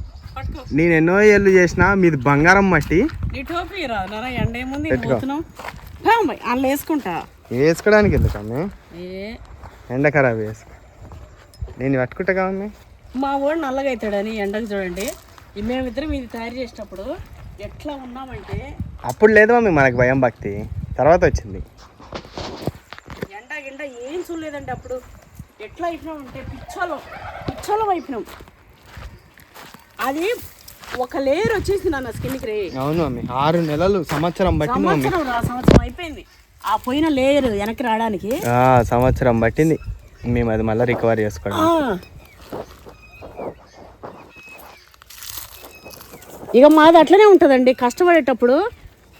Speaker 1: నేను ఎన్నో ఏళ్ళు చేసిన మీది బంగారం మట్టి వేసుకోవడానికి ఎందుకమ్మే, ఎండ ఖరాబ్ వేసుకో, నేను పట్టుకుంటా కావమ్మే.
Speaker 2: మా వాడు నల్లగా అవుతాడని ఎండకు చూడండి. మేమిద్దరం ఇది తయారు చేసేటప్పుడు ఎట్లా ఉన్నామంటే,
Speaker 1: అప్పుడు లేదు మమ్మీ మనకు భయం భక్తి, తర్వాత వచ్చింది.
Speaker 2: ఎండ గిండ ఏం చూడలేదండి అప్పుడు. ఎట్లా అయిపోయినామంటే పిచ్చోళం అయిపోయినాం. అది ఒక లేయర్ వచ్చేసి నా స్కిన్కి రే.
Speaker 1: అవును మమ్మీ, 6 నెలలు సంవత్సరం పట్టింది మమ్మీ.
Speaker 2: సంవత్సరం అయిపోయింది ఆ పోయిన లేయర్ వెనక్కి రావడానికి.
Speaker 1: సంవత్సరం పట్టింది మేము అది మళ్ళీ రికవర్ చేసుకోవడం.
Speaker 2: ఇక మాది అట్లనే ఉంటుందండి కష్టపడేటప్పుడు.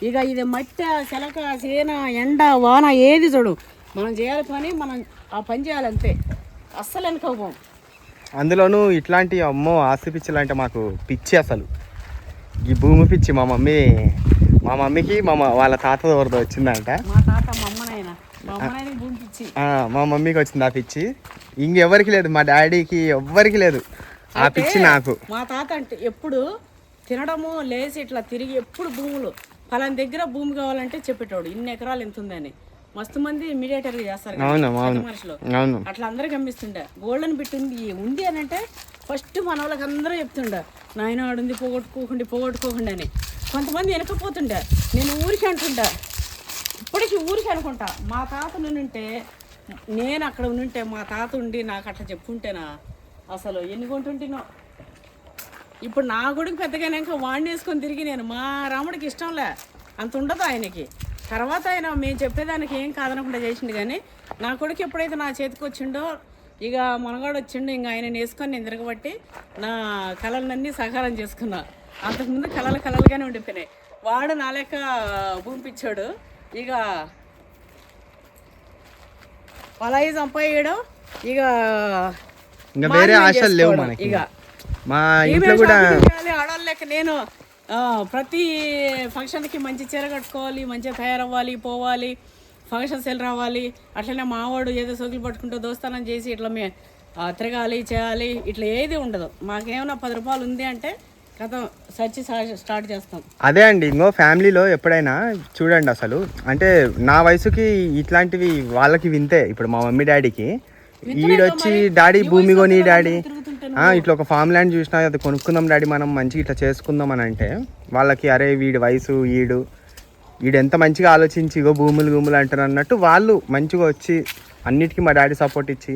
Speaker 2: ఇక ఇది మట్టి శలక సేన ఎండ వాన ఏది చూడు, మనం చేయాలి పని, మనం ఆ పని చేయాలంతే, అస్సలు వెనుకోపోం.
Speaker 1: అందులోనూ ఇట్లాంటి అమ్మో ఆస్తి పిచ్చిలు అంటే మాకు పిచ్చి అసలు. ఈ భూమి పిచ్చి మా మమ్మీకి వాళ్ళ తాత ఎవరిదో వచ్చిందంట. మా మమ్మీకి వచ్చింది ఆ పిచ్చి, ఇంకెవరికి లేదు, మా డాడీకి ఎవ్వరికి లేదు ఆ పిచ్చి. నాకు
Speaker 2: మా తాత అంటే ఎప్పుడు తినడము లేచి ఇట్లా తిరిగి ఎప్పుడు భూములు పలాని దగ్గర భూమి కావాలంటే చెప్పేటోడు, ఇన్ని ఎకరాలు ఎంత ఉందని. మస్తు మంది ఇమీడియట్ గా చేస్తారు మనుషులు, అట్లా అందరికి అమ్మిస్తుండే. గోల్డెన్ బిట్ ఉంది అని అంటే ఫస్ట్ మన వాళ్ళకి అందరూ చెప్తుండే, నాయన ఆడుంది పోగొట్టుకోకుండా అని. కొంతమంది వెనకపోతుండే, నేను ఊరికి అంటుండే, ఇప్పటికీ ఊరికి అనుకుంటా. మా తాత నుంటే నేను అక్కడ ఉంటే, మా తాత ఉండి నాకు అట్లా చెప్పుంటేనా అసలు ఎన్ని కొంటుంటేనో. ఇప్పుడు నా కొడుకు పెద్దగానే వాడిని వేసుకొని తిరిగి నేను, మా రాముడికి ఇష్టంలే అంత ఉండదు ఆయనకి. తర్వాత ఆయన మేము చెప్పేదానికి ఏం కాదనకుండా చేసిండు. కానీ నా కొడుకు ఎప్పుడైతే నా చేతికి వచ్చిండో, ఇక మనగాడు వచ్చిండు, ఇంకా ఆయన వేసుకొని నేను తిరగబట్టి నా కళలన్నీ సకారం చేసుకున్నా. అంతకుముందు కళలుగానే ఉండిపోయినాయి. వాడు నా లెక్క భూమిపిచ్చాడు. ఇక పలాయి సంపాయడం, ఇక
Speaker 1: వేరే ఆశలు లేవు మనకి. ఇక మా ఇంట్లో కూడా
Speaker 2: ఆడవాళ్ళ లెక్క నేను ప్రతి ఫంక్షన్కి మంచి చీర కట్టుకోవాలి, మంచిగా తయారవ్వాలి, పోవాలి, ఫంక్షన్స్ వెళ్ళి రావాలి. అట్లనే మావాడు ఏదో సోకులు పట్టుకుంటూ దోస్తానం చేసి ఇట్లా తిరగాలి చేయాలి, ఇట్లా ఏది ఉండదు. మాకేమైనా 10 రూపాయలు ఉంది అంటే కథ సర్చి స్టార్ట్ చేస్తాం.
Speaker 1: అదే అండి, ఇంకో ఫ్యామిలీలో ఎప్పుడైనా చూడండి అసలు, అంటే నా వయసుకి ఇట్లాంటివి వాళ్ళకి వింతే. ఇప్పుడు మా మమ్మీ డాడీకి ఈడొచ్చి డాడీ భూమి కొని డాడీ ఇట్లా ఒక ఫామ్ ల్యాండ్ చూసినా అది కొనుక్కుందాం డాడీ మనం మంచిగా ఇట్లా చేసుకుందాం అని అంటే, వాళ్ళకి అరే వీడి వయసు ఈడు ఎంత మంచిగా ఆలోచించి ఇగో భూములు అంటారు అన్నట్టు వాళ్ళు మంచిగా వచ్చి అన్నిటికీ మా డాడీ సపోర్ట్ ఇచ్చి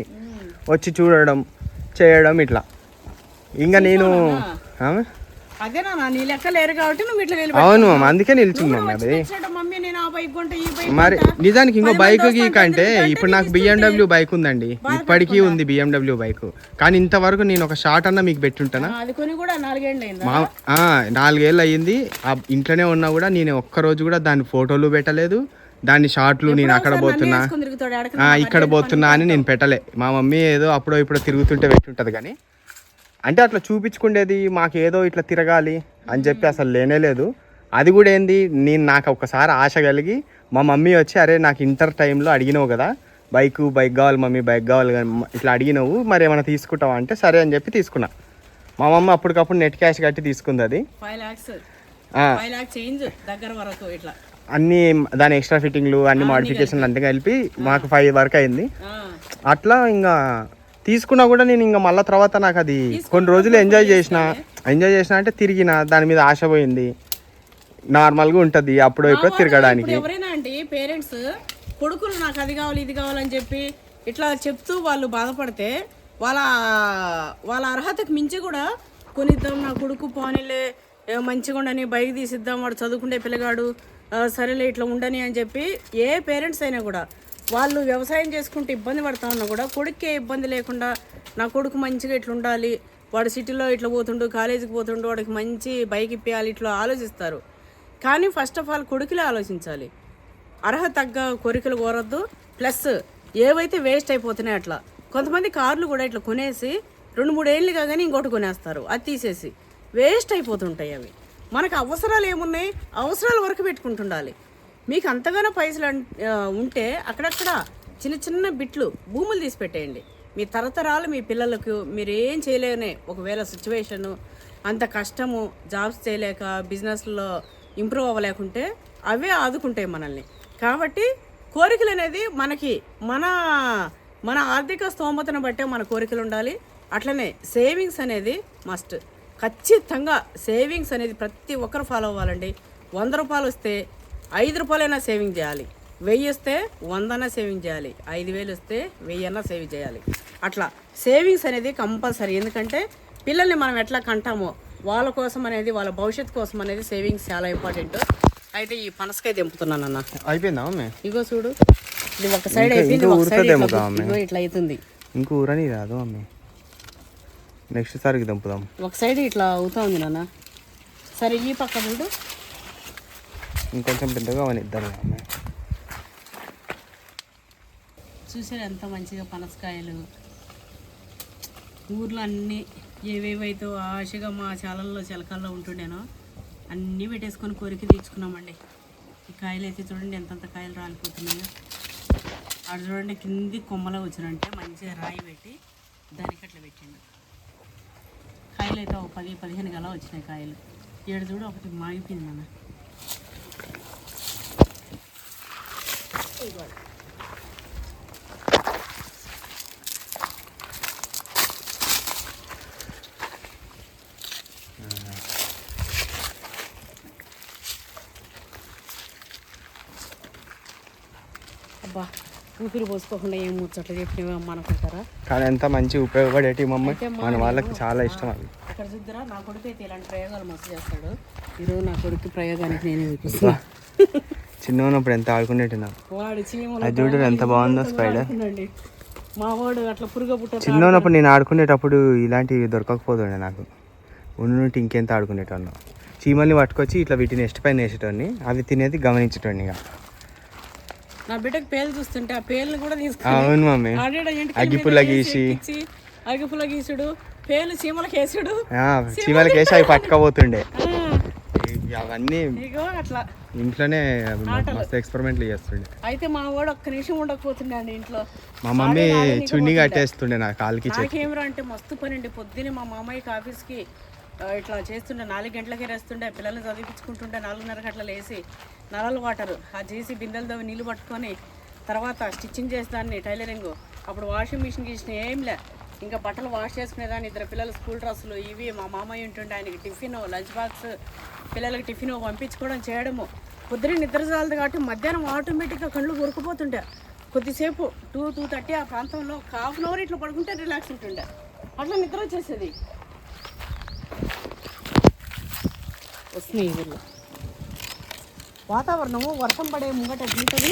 Speaker 1: వచ్చి చూడడం చేయడం ఇట్లా. ఇంకా నేను అవును అందుకే నిల్చున్నాం. అది మరి నిజానికి ఇంకో బైక్ కంటే ఇప్పుడు నాకు BMW బైక్ ఉందండి, ఇప్పటికీ ఉంది BMW బైక్. కానీ ఇంతవరకు నేను ఒక షార్ట్ అన్నా మీకు పెట్టుంటానా? 4 ఏళ్ళు అయ్యింది. ఇంట్లోనే ఉన్నా కూడా నేను ఒక్కరోజు కూడా దాని ఫోటోలు పెట్టలేదు, దాని షార్ట్లు నేను అక్కడ పోతున్నా ఇక్కడ పోతున్నా అని నేను పెట్టలే. మా మమ్మీ ఏదో అప్పుడో ఇప్పుడు తిరుగుతుంటే పెట్టుంటది. కానీ అంటే అట్లా చూపించుకునేది మాకు ఏదో ఇట్లా తిరగాలి అని చెప్పి అసలు లేనే లేదు. అది కూడా ఏంది, నాకు ఒకసారి ఆశ కలిగి మా మమ్మీ వచ్చి అరే నాకు ఇంటర్ టైంలో అడిగినావు కదా బైక్ కావాలి మమ్మీ, బైక్ కావాలి ఇట్లా అడిగినావు, మరి ఏమైనా తీసుకుంటావా అంటే సరే అని చెప్పి తీసుకున్నా. మా మమ్మీ అప్పటికప్పుడు నెట్ క్యాష్ కట్టి తీసుకుంది. అది
Speaker 2: 5 lakhs
Speaker 1: అన్ని దాని ఎక్స్ట్రా ఫిట్టింగ్లు అన్ని మోడిఫికేషన్లు అంతా కలిపి మాకు 5 వరకు అయింది. అట్లా ఇంకా తీసుకున్నా కూడా నేను ఇంకా మళ్ళీ తర్వాత నాకు అది కొన్ని రోజులు ఎంజాయ్ చేసిన అంటే తిరిగిన దాని మీద ఆశ పోయింది. నార్మల్గా ఉంటుంది అప్పుడు ఇప్పుడు తిరగడానికి.
Speaker 2: ఎవరైనా అండి పేరెంట్స్ కొడుకులు నాకు అది కావాలి ఇది కావాలని చెప్పి ఇట్లా చెప్తూ వాళ్ళు బాధపడితే వాళ్ళ అర్హతకు మించి కూడా కొనిద్దాం నా కొడుకు పోనీలే మంచిగా ఉండని బైక్ తీసిద్దాం వాడు చదువుకుంటే పిల్లగాడు సరేలే ఇట్లా ఉండని అని చెప్పి ఏ పేరెంట్స్ అయినా కూడా వాళ్ళు వ్యవసాయం చేసుకుంటే ఇబ్బంది పడతా ఉన్నా కూడా కొడుకే ఇబ్బంది లేకుండా నా కొడుకు మంచిగా ఇట్లా ఉండాలి, వాడు సిటీలో ఇట్లా పోతుండు, కాలేజీకి పోతుండు, వాడికి మంచి బైక్ ఇప్పించాలి ఇట్లా ఆలోచిస్తారు. కానీ ఫస్ట్ ఆఫ్ ఆల్ కొడుకులే ఆలోచించాలి. అర్హత తగ్గ కోరికలు కోరొద్దు. ప్లస్ ఏవైతే వేస్ట్ అయిపోతున్నాయి అట్లా కొంతమంది కార్లు కూడా ఇట్లా కొనేసి 2-3 ఏళ్ళు కాగానే ఇంకోటి కొనేస్తారు, అది తీసేసి వేస్ట్ అయిపోతుంటాయి అవి. మనకు అవసరాలు ఏమున్నాయి, అవసరాల వరకు పెట్టుకుంటుండాలి. మీకు అంతగానో పైసలు ఉంటే అక్కడక్కడ చిన్న చిన్న బిట్లు భూములు తీసి పెట్టేయండి. మీ తరతరాలు మీ పిల్లలకు మీరు ఏం చేయలేనే ఒకవేళ సిచ్యువేషను అంత కష్టము, జాబ్స్ చేయలేక బిజినెస్లో ఇంప్రూవ్ అవ్వలేకుంటే అవే ఆదుకుంటాయి మనల్ని. కాబట్టి కోరికలు అనేది మనకి మన ఆర్థిక స్తోమతను బట్టే మన కోరికలు ఉండాలి. అట్లనే సేవింగ్స్ అనేది మస్ట్. ఖచ్చితంగా సేవింగ్స్ అనేది ప్రతి ఒక్కరు ఫాలో అవ్వాలండి. 100 రూపాయలు వస్తే 5 రూపాయలైనా సేవింగ్ చేయాలి, 1000 వస్తే 100 సేవింగ్ చేయాలి, 5000 వస్తే 1000 సేవింగ్ చేయాలి. అట్లా సేవింగ్స్ అనేది కంపల్సరీ. ఎందుకంటే పిల్లల్ని మనం ఎట్లా కంటామో వాళ్ళ కోసం అనేది, వాళ్ళ భవిష్యత్తు కోసం అనేది సేవింగ్స్ చాలా ఇంపార్టెంట్. అయితే ఈ పనసకాయ తెంపుతున్నాను అన్న.
Speaker 1: అయిపోయిందా అమ్మే?
Speaker 2: ఇగో చూడు, ఇది ఒక సైడ్ అయిపోయింది, ఒక సైడ్ ఇట్లా అవుతుంది.
Speaker 1: ఇంకో ఊరని రాదు అమ్మే, నెక్స్ట్ సారికి దంపుదాం.
Speaker 2: ఒక సైడ్ ఇట్లా అవుతా ఉంది నాన్న. సరే ఈ పక్క చూడు,
Speaker 1: ఇంకొంచెం పెద్దగా అవనిద్దాం అమ్మే.
Speaker 2: చూసారు ఎంత మంచిగా పనసకాయలు. ఊర్లో అన్నీ ఏవేవైతే ఆశగా మా చాలల్లో చిలకల్లో ఉంటుండేనో అన్నీ పెట్టేసుకొని కోరిక తీర్చుకున్నామండి. ఈ కాయలు అయితే చూడండి ఎంతంత కాయలు రాలిపోతున్నాయో. ఆడ చూడండి కింది కొమ్మలో వచ్చినంటే మంచిగా రాయి పెట్టి దానికి అట్లా పెట్టిండు. కాయలు అయితే ఒక 10-15 గలా వచ్చినాయి కాయలు. ఏడు చూడు ఒకటి మాగిపోయింది మన. అబ్బా ఊపిరి పోసుకోకుండా ఏం ముచ్చట్లు చెప్పినవి అమ్మ అనుకుంటారా,
Speaker 1: కానీ ఎంత మంచి ఉపయోగపడేటి మమ్మ, మన వాళ్ళకి చాలా ఇష్టం అవి.
Speaker 2: ఇక్కడ చూద్దరా నా కొడుకు అయితే ఇలాంటి ప్రయోగాలు మస్తు చేస్తాడు. ఈరోజు నా కొడుకు ప్రయోగానికి నేనే చూపిస్తున్నా.
Speaker 1: చిన్న ఉన్నప్పుడు ఎంత ఆడుకునేటి నాకు.
Speaker 2: వాడు
Speaker 1: అది చూడు ఎంత బాగుందో స్పైడర్.
Speaker 2: మా వాడు అట్లా పురుగ పుట్ట.
Speaker 1: చిన్న ఉన్నప్పుడు నేను ఆడుకునేటప్పుడు ఇలాంటివి దొరకకపోతుండే నాకు. ఉన్నట్టు ఇంకెంత ఆడుకునేటోను. చీమల్ని పట్టుకొచ్చి ఇట్లా వీటిని నెక్స్ట్ పైన వేసేటోని, అవి తినేది గమనించేటోని. ఇక
Speaker 2: నా బిడ్డకు పేలు చూస్తుంటే ఆ పేలు కూడా తీసుకుని
Speaker 1: అవును మమ్మీ, అగ్గిపుల్ల గీసి
Speaker 2: అగ్గిపుల్ల గీసుడు, పేలు చీమలకు వేసుడు,
Speaker 1: చీమలకి వేసి అవి పట్టుకపోతుండే. అవన్నీ
Speaker 2: అట్లా
Speaker 1: ఇంట్లోనే మస్తు ఎక్స్పెరిమెంట్లు చేస్తుండే.
Speaker 2: అయితే మా వాడు ఒక్క నిమిషం ఉండకపోతుండే అండి ఇంట్లో.
Speaker 1: మా మమ్మీ చున్నీ కట్టేస్తుండే నా కాలికి.
Speaker 2: నాకేమరా అంటే మస్తు పని అండి. పొద్దున్నే మా మామయ్యకి ఆఫీస్కి ఇట్లా చేస్తుండే, 4 గంటలకే వేస్తుండే, పిల్లల్ని చదివించుకుంటుండే, 4:30 అట్లా లేసి నలాలు వాటర్ ఆ చేసి బిందెలతో నీళ్ళు పట్టుకొని తర్వాత స్టిచ్చింగ్ చేసేదాన్ని, టైలరింగ్. అప్పుడు వాషింగ్ మిషన్ గీసిన ఏం లే, ఇంకా బట్టలు వాష్ చేసుకునేదాన్ని. 2 పిల్లలు స్కూల్ డ్రెస్సులు ఇవి. మా మామయ్య ఉంటుండే, ఆయనకి టిఫిన్, లంచ్ బాక్స్, పిల్లలకి టిఫిన్ పంపించుకోవడం చేయడము. పొద్దున్నే నిద్ర చాలదు కాబట్టి మధ్యాహ్నం ఆటోమేటిక్గా కళ్ళు కొరుకుపోతుండే. కొద్దిసేపు 2-2:30 ఆ ప్రాంతంలో 1/2 అవర్ ఇట్లా పడుకుంటే రిలాక్స్ ఉంటుండే. అట్లా నిద్ర వచ్చేసేది. వస్తున్నాయి ఊళ్ళో వాతావరణము, వర్షం పడే ముంగట గీతది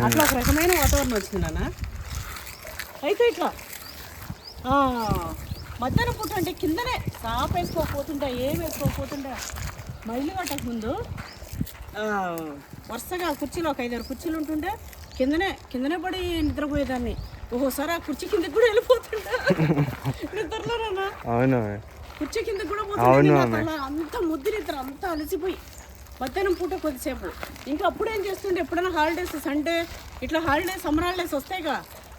Speaker 2: అట్లా ఒక రకమైన వాతావరణం వచ్చింది నాన్న. అయితే ఇట్లా మధ్యాహ్నం పూట అంటే కిందనే సాప్ వేసుకోకపోతుంటే, ఏం వేసుకోకపోతుంటే, మా ఇల్లు కట్టక ముందు వరుసగా కుర్చీలు ఒక 5-6 కుర్చీలు ఉంటుండే, కిందనే పడి నిద్రపోయేదాన్ని. ఒక్కోసారి ఆ కుర్చీ కిందకి కూడా వెళ్ళిపోతుండే నిద్రలోనా.
Speaker 1: అవును,
Speaker 2: కుర్చీ కిందకి కూడా పోతుండే. అంత ముద్దు నిద్ర, అంతా అలసిపోయి మధ్యాహ్నం పూట కొద్దిసేపు. ఇంకా అప్పుడు ఏం చేస్తుండే, ఎప్పుడైనా హాలిడేస్, సండే ఇట్లా హాలిడేస్, సమ్మర్ హాలిడేస్ వస్తాయిగా,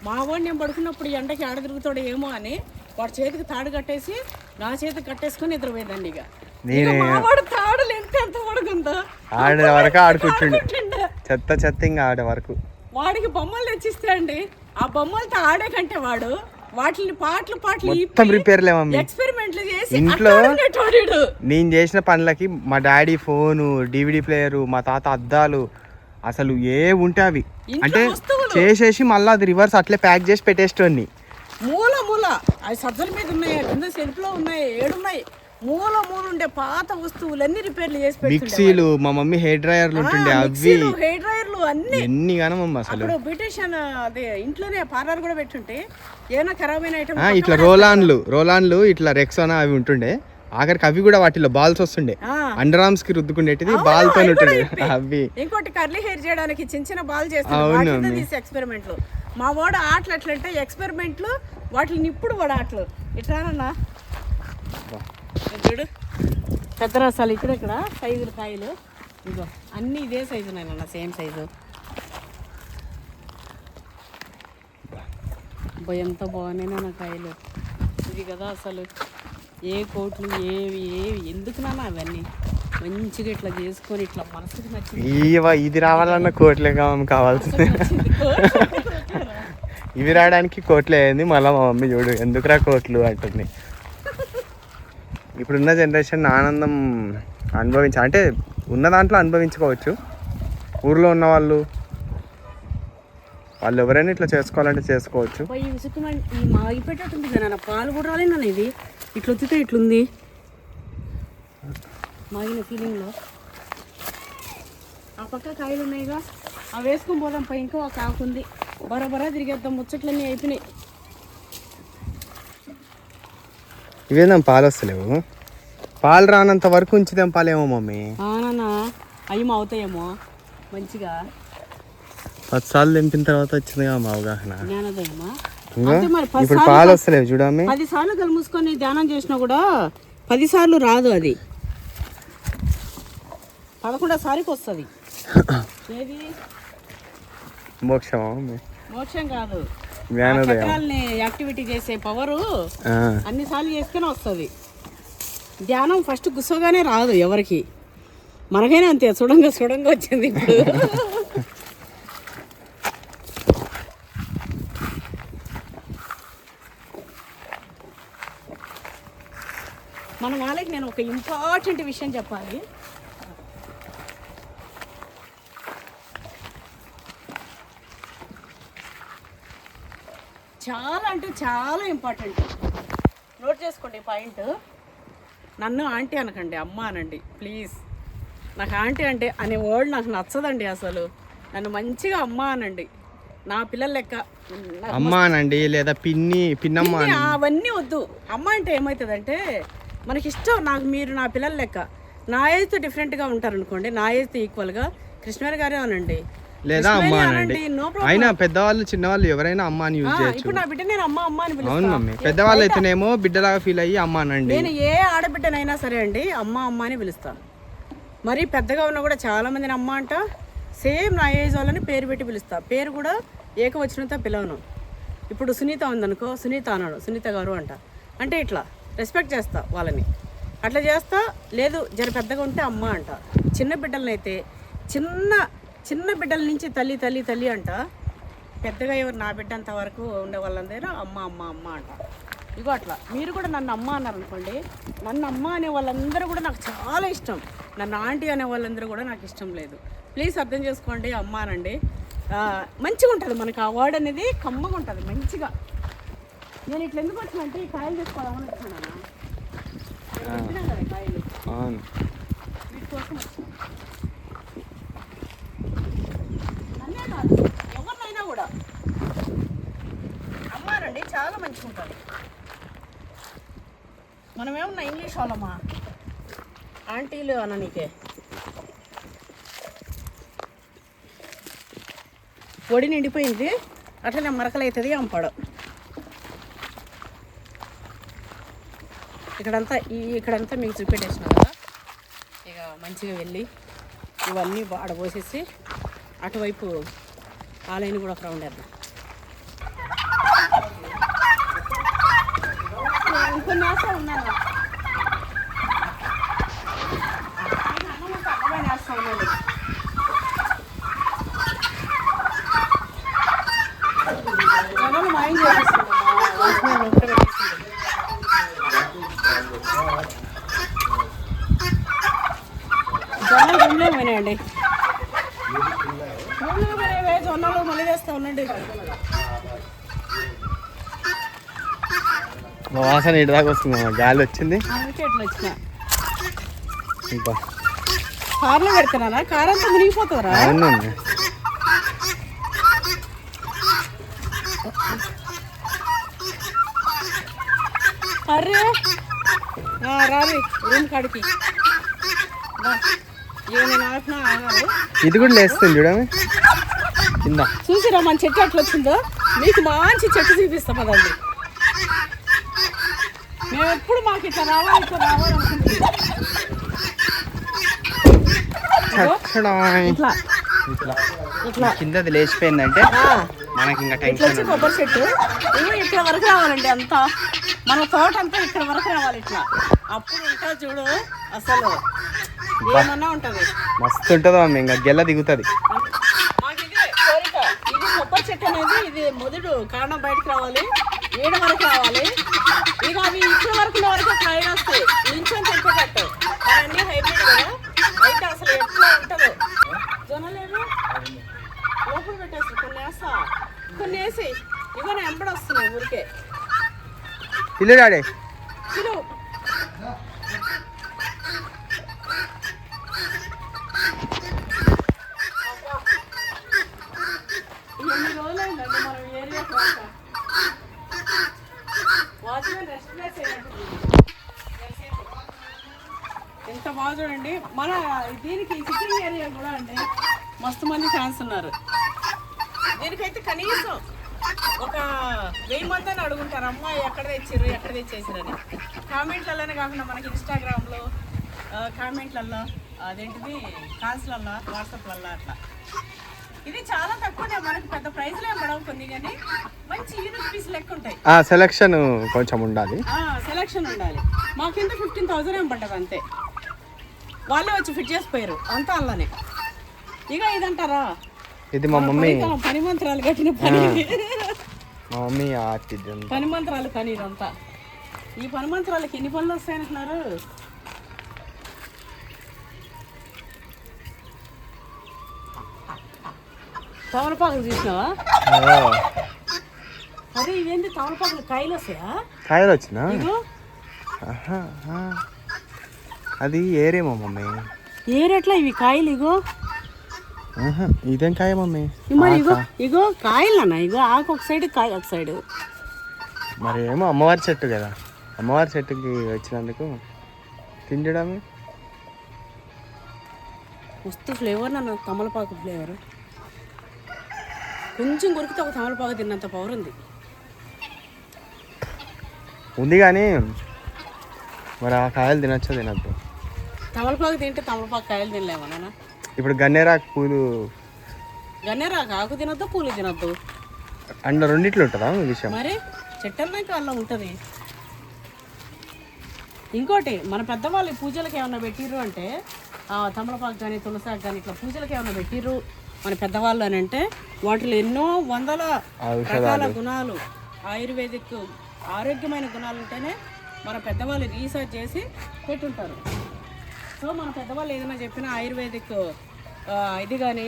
Speaker 2: మా వాడు నేను పడుకున్నప్పుడు ఎండకి ఆడ తిరుగుతాడు ఏమో అని వాడు చేతికి తాడు కట్టేసి నా చేతికి కట్టేసుకొని నిద్రపోయేదండి. ఇక మా వాడు తాడులు ఎంత పడుకుందో
Speaker 1: ఆడే వరకు ఆడుకుంటుండే, చెత్త ఇంకా ఆడే వరకు.
Speaker 2: వాడికి బొమ్మలు తెచ్చిస్తే అండి, ఆ బొమ్మలతో ఆడే కంటే వాడు వాటిని పాటలు ఎక్స్పెరిమెంట్లు చేసి
Speaker 1: ఇంట్లో నేను చేసిన పనులకి మా డాడీ ఫోను, DVD ప్లేయరు, మా తాత అద్దాలు, అసలు ఏ ఉంటే అవి అంటే చేసేసి మళ్ళీ అది రివర్స్ అట్లే ప్యాక్ చేసి పెట్టేస్తోని.
Speaker 2: మూల అవి సజ్జల మీద ఉన్నాయి, కింద సెల్ఫ్ లో ఉన్నాయి, 7 ఉన్నాయి. మూల ఉండే పాత వస్తువులన్నీ రిపేర్లు చేసి పెట్టి,
Speaker 1: మిక్సీలు, మా మమ్మీ హెయిర్ డ్రైయర్లు ఉంటుండే, అవి
Speaker 2: హెయిర్ డ్రైయర్లు అన్ని
Speaker 1: ఎన్ని గానమ్మ. అసలు
Speaker 2: బ్యూటిషియన్ అదే ఇంట్లోనే పార్లర్ కూడా పెట్టుంటే ఏమైనా ఖరాబ్ అయిన ఐటమ్
Speaker 1: ఇట్లా రోలాన్లు ఇట్లా రెక్సానా అవి ఉంటుండే, ఆఖరికి అవి కూడా వాటిలో బాల్స్ వస్తుండే, అండర్ ఆర్మ్స్ కి రుద్దుకుండేటిది బాల్ తో ఉంటుండే అవి.
Speaker 2: ఇంకోటి కర్లీ హెయిర్ చేయడానికి చిన్న చిన్న బాల్ చేస్తాను ఎక్స్పెరిమెంట్లు. మా వాడు ఆటలు ఎట్లంటే ఎక్స్పెరిమెంట్లు వాటిని నిప్పుడు వాడు ఆటలు ఇట్లానన్నా చూడు పెద్ద రసాలు ఇక్కడ సైజులు కాయలు ఇగో అన్నీ ఇదే సైజు నాయన, సేమ్ సైజు. ఎంత బాగున్నాయి నా కాయలు ఇది కదా అసలు. ఏ కోట్లు ఏవి ఎందుకు నాన్న అవన్నీ మంచిగా ఇట్లా చేసుకొని ఇట్లా మనసుకి నచ్చింది.
Speaker 1: ఇది రావాలన్న కోట్లే కావాల్సింది. ఇవి రావడానికి కోట్లే అయింది. మళ్ళీ మా మమ్మీ చూడు ఎందుకురా కోట్లు అంటుంది. ఇప్పుడున్న జనరేషన్ ఆనందం అంటే ఉన్న దాంట్లో అనుభవించుకోవచ్చు. ఊర్లో ఉన్న వాళ్ళు ఎవరైనా ఇట్లా చేసుకోవాలంటే చేసుకోవచ్చు.
Speaker 2: ఈ మాగిపెట్టేటుంది కదా పాలు కూడా రాలేనా ఇది ఇట్లా వచ్చితే ఇట్లుంది మాగిన ఫీలింగ్లో. ఆ పక్క కాయలు ఉన్నాయిగా అవి వేసుకొని పోదాం పై. ఇంకో ఒక ఆకుంది బరాబరా తిరిగేద్దాం. ముచ్చట్లన్నీ అయిపోయినాయి.
Speaker 1: ఇవేనా పాలు వస్తలేవు? పాలు రానంత వరకు ఉంచిదేం పాలేమో మమ్మీ.
Speaker 2: నాన్న అయ్యి అవుతాయేమో మంచిగా
Speaker 1: 10 సార్లు తెంపిన తర్వాత వచ్చింది మా అవగాహన.
Speaker 2: జ్ఞానోదయమా
Speaker 1: ఇప్పుడు పాలు వస్తలేవు చూడమ్మి.
Speaker 2: 10 సార్లు కళ్ళు మూసుకొని ధ్యానం చేసినా కూడా 10 సార్లు రాదు. అది 11వ సారికి వస్తుంది. ఏది మోక్షం కాదు, చక్రాలని యాక్టివిటీ చేసే పవరు అన్ని సార్లు చేస్తేనే వస్తుంది. ధ్యానం ఫస్ట్ కూర్చోగానే రాదు ఎవరికి. మనకైనా అంతే సుడంగా వచ్చింది ఇప్పుడు. మన వాళ్ళకి నేను ఒక ఇంపార్టెంట్ విషయం చెప్పాలి. చాలా అంటే చాలా ఇంపార్టెంట్. నోట్ చేసుకోండి పాయింట్. నన్ను ఆంటీ అనకండి, అమ్మ అనండి ప్లీజ్. నాకు ఆంటీ అంటే అనే వర్డ్ నాకు నచ్చదండి అసలు. నన్ను మంచిగా అమ్మ అనండి. నా పిల్లల లెక్క
Speaker 1: అమ్మ అనండి, లేదా పిన్నమ్మ
Speaker 2: అవన్నీ వద్దు. అమ్మ అంటే ఏమవుతుందంటే మనకి ఇష్టం. మీరు నా పిల్లల లెక్క. నా ఏజ్తో డిఫరెంట్గా ఉంటారు అనుకోండి, నా ఏజ్తో ఈక్వల్గా కృష్ణవేణి గారే అనండి,
Speaker 1: లేదా అమ్మ అనండి. అయినా పెద్దవాళ్ళు చిన్నవాళ్ళు ఎవరైనా అమ్మ అని యూజ్ చేయొచ్చు.
Speaker 2: ఇప్పుడు నా బిడ్డ నేను అమ్మ అని పిలుస్తాను.
Speaker 1: అవును మమ్మీ. పెద్దవాళ్ళు అయితేనేమో బిడ్డలాగా ఫీల్ అయ్యి అమ్మ అనండి.
Speaker 2: నేను ఏ ఆడబిడ్డనైనా సరే అండి అమ్మ అని పిలుస్తాను. మరీ పెద్దగా ఉన్నా కూడా చాలా మందిని అమ్మ అంట. సేమ్ నా ఏజ్ వాళ్ళని పేరు పెట్టి పిలుస్తా. పేరు కూడా ఏకవచనంతో పిలవను. ఇప్పుడు సునీత ఉందనుకో, సునీత అన్నాడు, సునీత గారు అంటే ఇట్లా రెస్పెక్ట్ చేస్తా వాళ్ళని. అట్లా చేస్తా. లేదు జర పెద్దగా ఉంటే అమ్మ అంట. చిన్న బిడ్డలనైతే చిన్న బిడ్డల నుంచి తల్లి తల్లి తల్లి అంట. పెద్దగా ఎవరు నా బిడ్డ అంత వరకు ఉండే వాళ్ళందరూ అమ్మ అంట. ఇగో అట్లా మీరు కూడా నన్ను అమ్మ అన్నారు అనుకోండి, నన్ను అమ్మ అనే వాళ్ళందరూ కూడా నాకు చాలా ఇష్టం. నన్ను ఆంటీ అనే వాళ్ళందరూ కూడా నాకు ఇష్టం లేదు. ప్లీజ్ అర్థం చేసుకోండి, అమ్మ అనండి. మంచిగా ఉంటుంది మనకు. ఆ వర్డ్ అనేది కమ్మగా ఉంటుంది మంచిగా. నేను ఇట్లా ఎందుకు వచ్చినా అంటే ఈ కాయలు తీసుకోవాలని వచ్చాను. కదా కాయలు వీటి కోసం వచ్చాను. అన్నీ కాదు ఎవరినైనా కూడా అమ్మానండి, చాలా మంచిగా ఉంటుంది. మనమేమన్నా ఇంగ్లీష్ వాళ్ళమా ఆంటీలు అన్న నీకే. పొడి నిండిపోయింది అట్లనే మరకలు అవుతుంది అంపాడు. ఇక్కడంతా మీకు చూపెట్టేసిన కదా. ఇక మంచిగా వెళ్ళి ఇవన్నీ ఆడపోసేసి అటువైపు ఆ లైన్ కూడా ఒక రౌండ్ వేద్దాం. ఇంకొన్ని వేస్తా ఉన్నాను. వేస్తా ఉన్నాను. జనాలు మాయం చేసేస్తుంది. జొన్నలు గుండె పోయినాయండి. జొన్నలు మళ్ళీ వేస్తా ఉండండి.
Speaker 1: వాసన ఇటు దాకా వస్తుంది, గాలి వచ్చింది.
Speaker 2: ఎట్లా వచ్చిన కార్లో పెడుతున్నానా? కార్ అంతా మునిగిపోతుందా? అరే రారి రూమ్ కాడికి నేను ఆపినా ఆగారు.
Speaker 1: ఇది కూడా లేస్తుంది చూడమే కింద.
Speaker 2: చూసిరా మన చెట్టు ఎట్లా వచ్చిందో, మీకు మంచి చెట్టు చూపిస్తాం కదండి. మేము ఎప్పుడు మాకు ఇట్లా రావాలనుకుంటున్నాం. ఇట్లా
Speaker 1: ఇట్లా
Speaker 2: ఇట్లా
Speaker 1: కిందది లేచిపోయిందంటే మనకి ఇంకా
Speaker 2: ఇట్లా
Speaker 1: టెన్షన్
Speaker 2: వచ్చి కొబ్బరి చెట్టు ఇవి ఇక్కడ వరకు రావాలండి. అంతా మన తోట అంతా ఇక్కడ వరకు రావాలి ఇట్లా. అప్పుడు ఉంటుంది చూడు, అసలు ఏమన్నా ఉంటది.
Speaker 1: మస్తు ఉంటుందో మమ్మీ, ఇంకా గెల్ల దిగుతుంది.
Speaker 2: మాకు ఇదే కోరిక. ఇది కొబ్బరి చెట్టు అనేది ఇది మొదడు కారణం బయటకు రావాలి, ఏడు వరకు రావాలి. ఇక అవి ఇక్కడ వరకు కాయలు వస్తాయి. నించొని తెంపేటట్టు అన్నీ హైబ్రిడ్ కదా. అయితే అసలు ఎట్లా ఉంటుందో జొన్నలేదు లోపల పెట్టేసి కొన్ని వేస్తా, కొన్ని వేసి ఇవన్నీ ఎంబడి వస్తున్నాయి ఊరికే.
Speaker 1: ఇల్లు డాడీ
Speaker 2: కిలో ఎన్ని రోజులైందండి మనం ఏరియా వాచ్మెన్ రెస్ట్ ప్లేస్ ఎంత బాగా చూడండి. మన దీనికి సిట్టింగ్ ఏరియా కూడా అండి మస్తు మంది ఫ్యాన్స్ ఉన్నారు. దీనికైతే కనీసం ఒక 1000 మంది అని అడుగుంటారు, అమ్మ ఎక్కడ తెచ్చేసారని. కామెంట్లలోనే కాకుండా మనకి ఇన్స్టాగ్రామ్లో కామెంట్లలో అదేంటిది కాల్స్లల్లో వాట్సాప్లలో అట్లా. ఇది చాలా తక్కువనే, మనకి పెద్ద ప్రైజ్లు ఏం పడవు కొన్ని, కానీ మంచి యూనిక్ పీస్ లెక్క ఉంటాయి.
Speaker 1: సెలక్షన్ కొంచెం ఉండాలి,
Speaker 2: సెలక్షన్ ఉండాలి. మాకింత 15,000 ఏం పడ్డది అంతే. వాళ్ళే వచ్చి ఫిట్ చేసిపోయారు అంతా అల్లనే. ఇక ఇదంటారా,
Speaker 1: ఇది మా మమ్మీ
Speaker 2: పని మంత్రాలు కట్టిన పని.
Speaker 1: మా మమ్మీ
Speaker 2: పని మంత్రాలు పని ఇదంతా. ఈ పని మంత్రాలకి ఎన్ని పనులు వస్తాయంటున్నారు. తమలపాకులు చూసినావా? అదే ఇవేంటి తమలపాకులు కాయలు వస్తాయా?
Speaker 1: కాయలు వచ్చినా
Speaker 2: ఇగో
Speaker 1: అది ఏరేమో మమ్మీ.
Speaker 2: ఏరెట్లా ఇవి కాయలు? ఇగో
Speaker 1: ఇదేం కాయ మమ్మీ?
Speaker 2: మరి ఇగో కాయలన్నా, ఇగో ఆకు ఒక సైడ్ కాయ ఒక సైడ్.
Speaker 1: మరి ఏమో అమ్మవారి చెట్టు కదా, అమ్మవారి చెట్టుకి వచ్చినందుకు తినడమే.
Speaker 2: మస్తు ఫ్లేవర్ నన్ను తమలపాకు ఫ్లేవర్. కొంచెం కొరికితే ఒక తమలపాకు తిన్నంత పవర్
Speaker 1: ఉంది కానీ మరి ఆ కాయలు తినచ్చో తినద్దు.
Speaker 2: తమలపాకు తింటే తమలపాకు కాయలు తినలేమా నాన్న?
Speaker 1: ఇప్పుడు గన్నేరాకు పూలు,
Speaker 2: గన్నేరాకు ఆకు తినద్దు, పూలు తినద్దు,
Speaker 1: అండ్ రెండిట్లు ఉంటుందా విషయం?
Speaker 2: మరి చెట్టన్నాక అలా ఉంటుంది. ఇంకోటి మన పెద్దవాళ్ళు పూజలకు ఏమన్నా పెట్టిర్రు అంటే తమలపాకు కానీ తులసాకు కానీ ఇట్లా పూజలకు ఏమన్నా పెట్టిర్రు మన పెద్దవాళ్ళు అని అంటే వాటిలో ఎన్నో వందల రకాల గుణాలు, ఆయుర్వేదిక్ ఆరోగ్యమైన గుణాలు ఉంటేనే మన పెద్దవాళ్ళు రీసెర్చ్ చేసి పెట్టుంటారు. సో మన పెద్దవాళ్ళు ఏదైనా చెప్పిన ఆయుర్వేదిక్ ఇది కానీ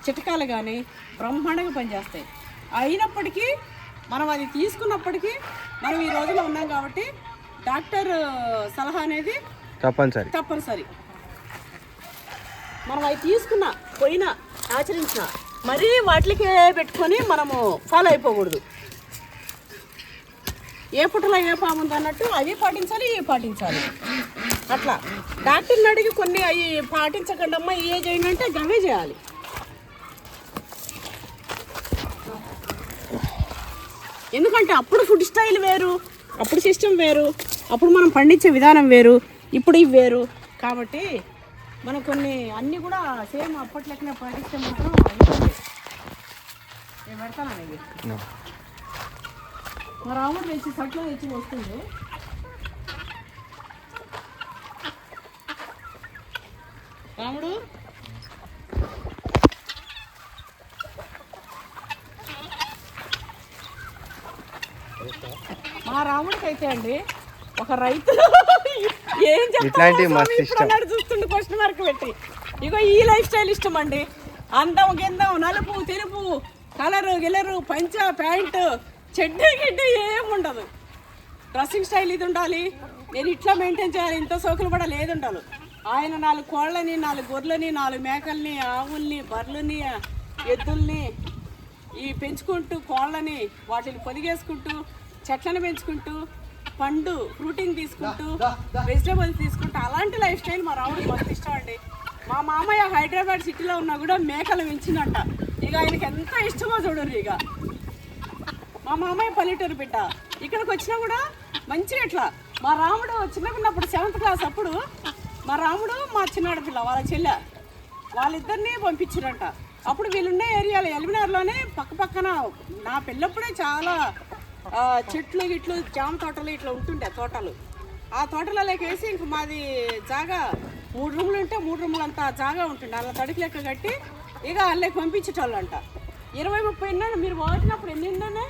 Speaker 2: చిట్కాలు కానీ బ్రహ్మాండంగా పనిచేస్తాయి. అయినప్పటికీ మనం అది తీసుకున్నప్పటికీ మనం ఈ రోజులో ఉన్నాం కాబట్టి డాక్టర్ సలహా అనేది తప్పనిసరి. మనం అవి తీసుకున్నా పోయినా ఆచరించిన మరీ వాటికే పెట్టుకొని మనము ఫాలో అయిపోకూడదు. ఏ పుట్టలో ఏ పాము ఉంది అన్నట్టు అవి పాటించాలి, ఇవి పాటించాలి. అట్లా డాక్టర్ని అడిగి కొన్ని అవి పాటించకుండా అమ్మ ఏ చేయండి అంటే గవే చేయాలి. ఎందుకంటే అప్పుడు ఫుడ్ స్టైల్ వేరు, అప్పుడు సిస్టమ్ వేరు, అప్పుడు మనం పండించే విధానం వేరు, ఇప్పుడు ఇవి వేరు. కాబట్టి మనం కొన్ని అన్నీ కూడా సేమ్ అప్పట్లెక్కనే పాటిస్తే మాత్రం నేను పెడతాను అనేది. మా రాముడు తెచ్చి సట్లో తెచ్చి వస్తుంది. రాముడు మా రాముడికి అయితే అండి ఒక రైతు ఏం చెప్తాడు చూస్తుండే క్వశ్చన్ మార్క్ పెట్టి. ఇగో ఈ లైఫ్ స్టైల్ ఇష్టం అండి. అందం గిందం నలుపు తెలుపు కలరు గిలరు పంచ ప్యాంటు చెడ్డీ గిడ్డీ ఏముండదు. డ్రెస్సింగ్ స్టైల్ ఇది ఉండాలి, నేను ఇట్లా మెయింటైన్ చేయాలి, ఇంత సోకులు పడాలి ఏది ఉండాలి. ఆయన 4 కోళ్ళని 4 గొర్రెలని 4 మేకల్ని ఆవుల్ని బర్రెలని ఎద్దుల్ని ఈ పెంచుకుంటూ కోళ్ళని వాటిని పొదిగేసుకుంటూ చెట్లను పెంచుకుంటూ పండు ఫ్రూటింగ్ తీసుకుంటూ వెజిటేబుల్స్ తీసుకుంటూ అలాంటి లైఫ్ స్టైల్ మా రాముడికి మస్తు ఇష్టం అండి. మా మామయ్య హైదరాబాద్ సిటీలో ఉన్నా కూడా మేకలు పెంచిందంట. ఇక ఆయనకి ఎంత ఇష్టమో చూడరు. ఇక మా మామయ్య పల్లెటూరు బిడ్డ, ఇక్కడికి వచ్చినా కూడా మంచిగా ఇట్లా మా రాముడు చిన్నప్పుడు 7th క్లాస్ అప్పుడు మా రాముడు మా చిన్నాడు పిల్ల వాళ్ళ చెల్లె వాళ్ళిద్దరినీ పంపించారంట. అప్పుడు వీళ్ళుండే ఏరియాలో ఎల్బినార్లోనే పక్కన నా పిల్లప్పుడే చాలా చెట్లు గిట్లు జామ తోటలు ఇట్లా ఉంటుండే తోటలు. ఆ తోటలలోకి వేసి ఇంక మాది జాగా 3 రూములు ఉంటే 3 రూములు అంతా జాగా ఉంటుండే. అలా తడికి లెక్క కట్టి ఇక అల్లకి పంపించేటోళ్ళు అంట. 20-30 ఎన్న మీరు పోతున్నప్పుడు ఎన్ని ఉండే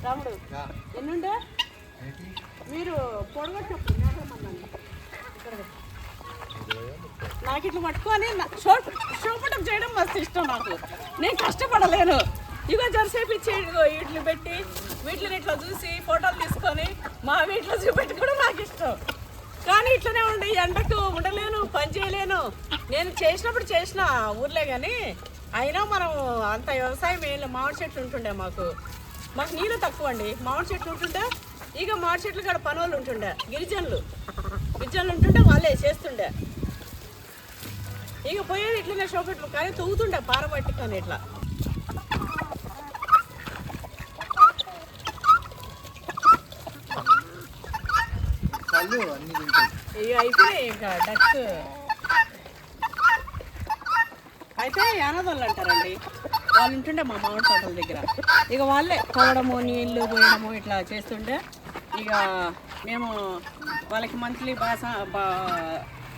Speaker 2: రాముడు? ఎన్ని ఉండే మీరు పొడగొట్టినప్పుడు? నాకు ఇట్లా పట్టుకొని షోపటం చేయడం మస్తు ఇష్టం నాకు. నేను కష్టపడలేను. ఇగో జరసేపు ఇచ్చి వీటిని పెట్టి వీటిని ఇట్లా చూసి ఫోటోలు తీసుకొని మా వీటిలో చూపెట్టుకోవడం నాకు ఇష్టం. కానీ ఇట్లనే ఉండి ఎండకు ఉండలేను, పని చేయలేను. నేను చేసినప్పుడు చేసిన ఊర్లే కానీ అయినా మనం అంత వ్యవసాయం ఏం మామిడి చెట్లు ఉంటుండే. మాకు నీళ్ళు తక్కువ అండి. మామిడి చెట్లు ఉంటుండే. ఇక మామిడి చెట్లు కాడ పనులు ఉంటుండే. గిరిజనులు ఉంటుండే, వాళ్ళే చేస్తుండే. ఇక పోయేది ఇట్లనే షోపెట్లు కానీ తవ్వుతుండే పారబట్టి కానీ ఇట్లా. ఇక అయిపోయి ఇంకా డక్ అయితే యానదోళ్ళు అంటారండి. వాళ్ళు ఉంటుండే మా మామిడి తోటల దగ్గర. ఇక వాళ్ళే తవ్వడము నీళ్ళు పోయడము ఇట్లా చేస్తుండే. ఇక మేము వాళ్ళకి మంత్లీ